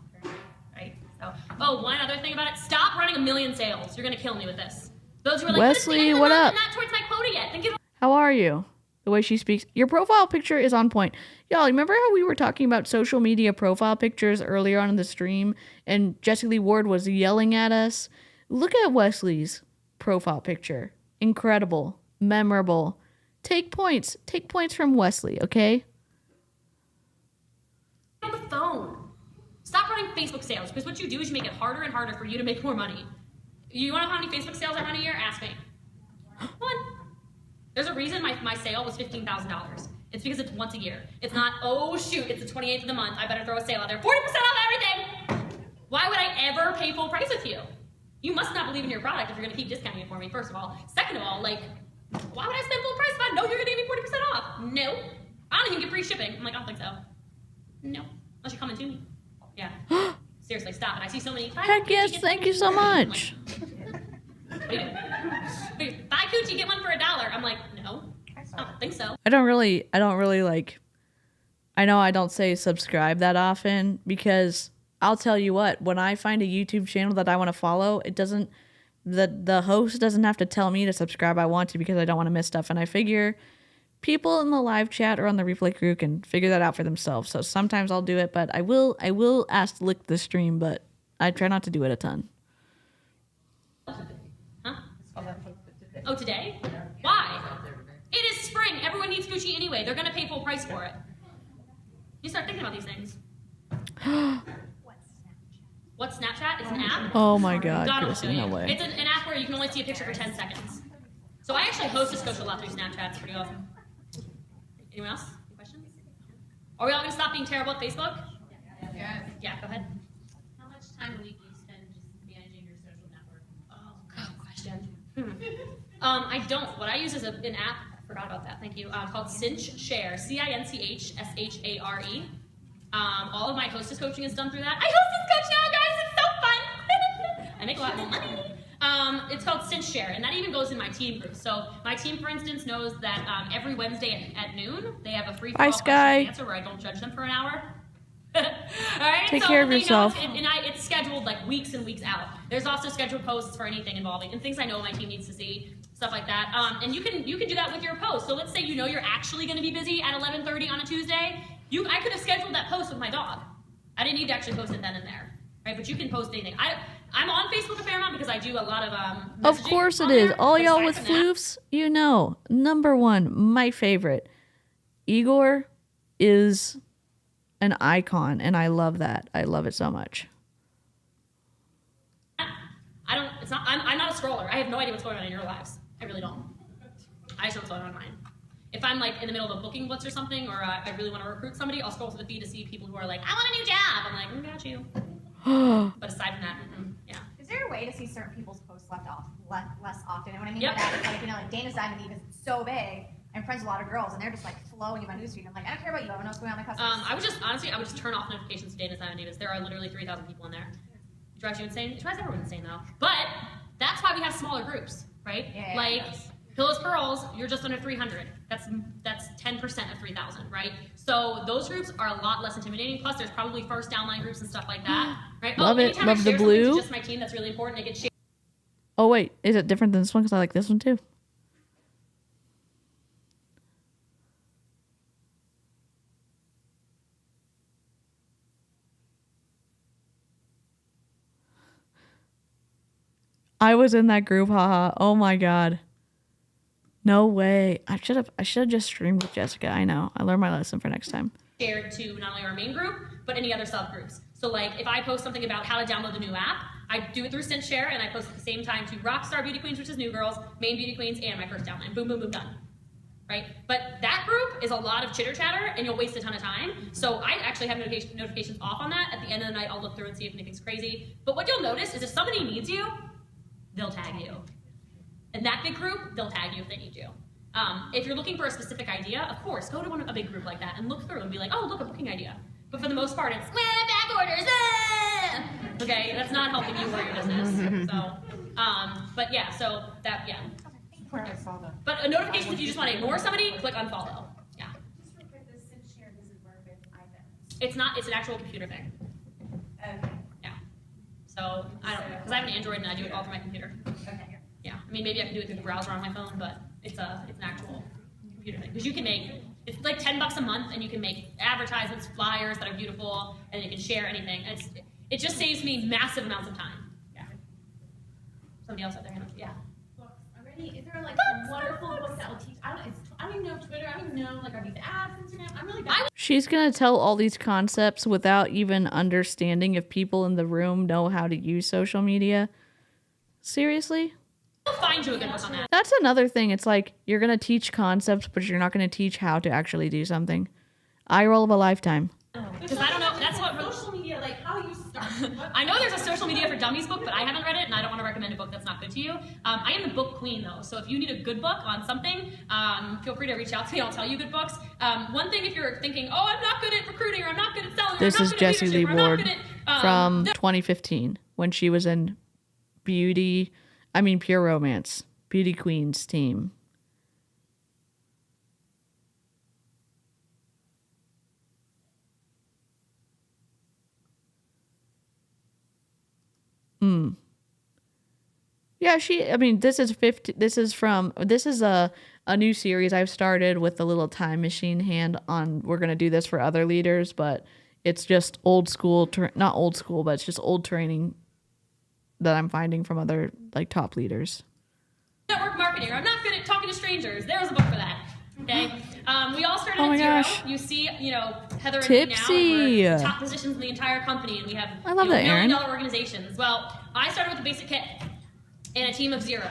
Right? So, oh, one other thing about it. Stop running 1 million sales. You're going to kill me with this. Those who are like, Wesley, but what I'm up? not towards my quota yet. Then give How are you? The way she speaks. Your profile picture is on point. Y'all, remember how we were talking about social media profile pictures earlier on in the stream and Jessie Lee Ward was yelling at us? Look at Wesley's profile picture. Incredible. Memorable. Take points. Take points from Wesley, okay? on the phone. Stop running Facebook sales, because what you do is you make it harder and harder for you to make more money. You want to know how many Facebook sales I run a year? Ask me. One. There's a reason my sale was $15,000. It's because it's once a year. It's not, oh shoot, it's the 28th of the month, I better throw a sale out there. 40% off everything! Why would I ever pay full price with you? You must not believe in your product if you're going to keep discounting it for me, first of all. Second of all, like, why would I spend full price if I know you're going to give me 40% off? No. I don't even get free shipping. I'm like, I don't think so. No. Unless you're coming to me. Yeah. Seriously, stop it. I see so many. Heck yes, thank you so much. Buy Coochie, get one for $1. I'm like, no. I don't think so. I don't really like, I know I don't say subscribe that often because I'll tell you what, when I find a YouTube channel that I want to follow, it doesn't, the host doesn't have to tell me to subscribe. I want to because I don't want to miss stuff. And I figure people in the live chat or on the replay crew can figure that out for themselves. So sometimes I'll do it, but I will ask to lick the stream, but I try not to do it a ton. Huh? Oh, today? Why? It is spring. Everyone needs Coochie anyway. They're going to pay full price for it. You start thinking about these things. What's Snapchat? It's an app. Oh my God, God will Chris, show no you. way. It's an app where you can only see a picture for 10 seconds. So I actually host a social lot through Snapchat. It's pretty awesome. Anyone else? Any questions? Are we all going to stop being terrible at Facebook? Yes. Yeah, go ahead. I'm a week used to just managing your social network. Oh, good question. I don't. What I use is an app. I forgot about that. Thank you. Called Cinch Share. CINCHSHARE. All of my hostess coaching is done through that. I hostess coach now, guys. It's so fun. I make a lot more money. It's called Cinch Share, and that even goes in my team group. So my team, for instance, knows that every Wednesday at noon they have a free for all question and answer where I don't judge them for an hour. All right. Take care of yourself. It's scheduled like weeks and weeks out. There's also scheduled posts for anything involving and things I know my team needs to see, stuff like that. And you can do that with your post. So let's say you know you're actually going to be busy at 11:30 on a Tuesday. I could have scheduled that post with my dog. I didn't need to actually post it then and there, right? But you can post anything. I'm on Facebook a fair amount because I do a lot of messaging. Of course it is. All y'all with floofs, you know. Number one, my favorite. Igor is an icon, and I love that. I love it so much. I'm not a scroller. I have no idea what's going on in your lives. I really don't. I just know what's going on in mine. If I'm like in the middle of a booking blitz or something, or I really want to recruit somebody, I'll scroll through the feed to see people who are like, I want a new job. I'm like, got you. But aside from that, yeah. Is there a way to see certain people's posts less often? And what I mean Yep. by that is like, you know, like Dana's Diamond Eve is so big. I'm friends with a lot of girls, and they're just like flowing in my newsfeed. I'm like, I don't care about you. I want to know what's going on in my customers. I would just turn off notifications to Dana's Diamond Divas. There are literally 3,000 people in there. It drives you insane. It drives everyone insane though. But that's why we have smaller groups, right? Yeah, like yes. Pillows Pearls, you're just under 300. That's 10% of 3,000, right? So those groups are a lot less intimidating. Plus, there's probably first downline groups and stuff like that, right? Love it. Anytime Love I the share something to blue. just my team, that's really important. It gets shared. Oh, wait. Is it different than this one? Because I like this one, too. I was in that group, haha. Oh my god. No way. I should have just streamed with Jessica. I know. I learned my lesson for next time. Shared to not only our main group, but any other subgroups. So like if I post something about how to download the new app, I do it through Cinch Share, and I post at the same time to Rockstar Beauty Queens, which is New Girls, Main Beauty Queens, and my first downline. Boom, boom, boom, done. Right? But that group is a lot of chitter chatter, and you'll waste a ton of time. So I actually have notifications off on that. At the end of the night, I'll look through and see if anything's crazy. But what you'll notice is if somebody needs you, they'll tag you. In that big group, they'll tag you if they need you. If you're looking for a specific idea, of course, go to a big group like that and look through and be like, oh, look, a booking idea. But for the most part, it's, back orders, okay, that's not helping you or your business. So, but yeah, so that, yeah. But a notification, if you just want to ignore somebody, click unfollow. Yeah. Just real quick, this Cinch Share doesn't work with iPhones. It's not, it's an actual computer thing. Okay. Yeah. So, I don't know, because I have an Android and I do it all through my computer. Okay. Yeah, I mean, maybe I can do it through the browser on my phone, but it's an actual computer thing. Because you can make, it's like $10 a month, and you can make advertisements, flyers that are beautiful, and you can share anything. And it just saves me massive amounts of time. Yeah. Somebody else out there, yeah. Books. Is there like a wonderful book that will teach? I don't even know Twitter. I don't even know like are these apps, Instagram. I'm really bad. She's going to tell all these concepts without even understanding if people in the room know how to use social media. Seriously? I'll find you a good book on that. That's another thing. It's like you're going to teach concepts, but you're not going to teach how to actually do something. Eye roll of a lifetime. Because I don't know, that's what Social media, like how you start. I know there's a social media for dummies book, but I haven't read it, and I don't want to recommend a book that's not good to you. I am the book queen, though, so if you need a good book on something, feel free to reach out to me. I'll tell you good books. One thing, if you're thinking, oh, I'm not good at recruiting, or I'm not good at selling, or This I'm is not good at Jessie leadership, Lee or I'm not Ward good at, from 2015 when she was in Pure Romance, Beauty Queens team. Yeah, this is a new series I've started with the little time machine hand on. We're going to do this for other leaders, but it's just old school, not old school, but it's just old training that I'm finding from other like top leaders. network marketing, or I'm not good at talking to strangers. There's a book for that. Okay, we all started Oh my at zero. gosh. You see, Heather and Tipsy. me now, we're top positions in the entire company, and we have I love that, Erin. $1 million organizations. Well, I started with a basic kit and a team of 0.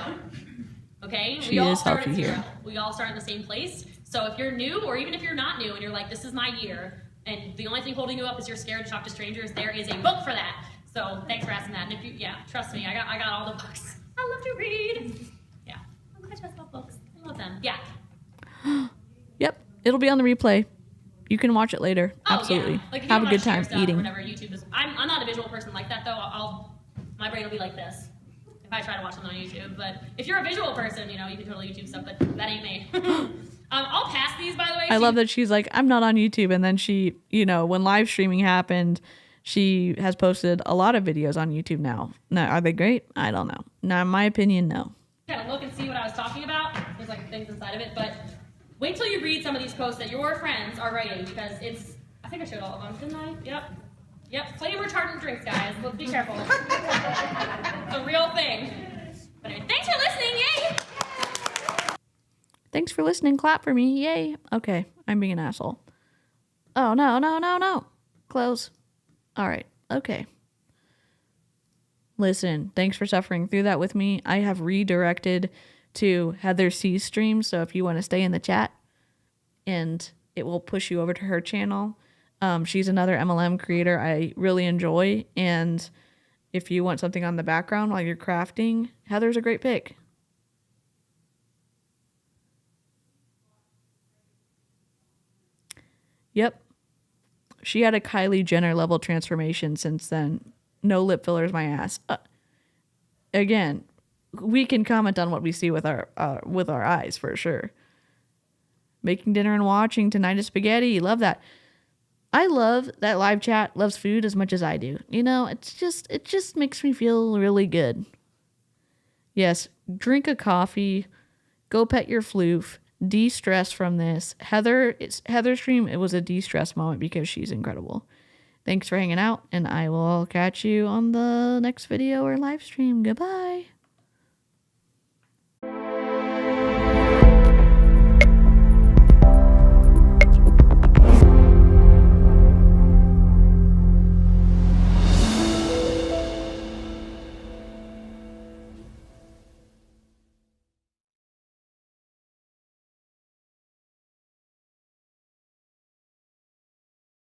Okay, She we all is start healthy at 0. here. We all start in the same place. So if you're new, or even if you're not new, and you're like, this is my year, and the only thing holding you up is you're scared to talk to strangers, there is a book for that. So thanks for asking that. And if you, yeah, trust me, I got all the books. I love to read. Yeah, I'm glad you asked about books. I love them. Yeah. Yep, it'll be on the replay. You can watch it later. Oh, Absolutely. yeah. Like, if Have you a wanna good time share stuff or eating. whatever, YouTube is. I'm not a visual person like that though. My brain will be like this if I try to watch something on YouTube. But if you're a visual person, you know, you can totally YouTube stuff. But that ain't me. I'll pass these, by the way. I love that she's like, I'm not on YouTube. And then she, you know, when live streaming happened, she has posted a lot of videos on YouTube now. Now, are they great? I don't know. Now, in my opinion, no. Kind of look and see what I was talking about. There's like things inside of it, but wait till you read some of these posts that your friends are writing because it's. I think I showed all of them, didn't I? Yep. Flame retardant drinks, guys. Let's be careful. It's a real thing. But anyway, thanks for listening. Yay! Thanks for listening. Clap for me. Yay. Okay, I'm being an asshole. Oh, no. Close. All right. Okay. Listen, thanks for suffering through that with me. I have redirected to 𝐷𝐶's stream, so if you want to stay in the chat, and it will push you over to her channel. She's another MLM creator I really enjoy, and if you want something on the background while you're crafting, Heather's a great pick. Yep. She had a Kylie Jenner level transformation since then. No lip fillers, my ass. Again, we can comment on what we see with our eyes for sure. Making dinner and watching tonight is spaghetti. Love that. I love that live chat loves food as much as I do. You know, it just makes me feel really good. Yes, drink a coffee, go pet your floof, de-stress from this. Heather's stream, it was a de-stress moment because she's incredible. Thanks for hanging out, and I will catch you on the next video or live stream. Goodbye.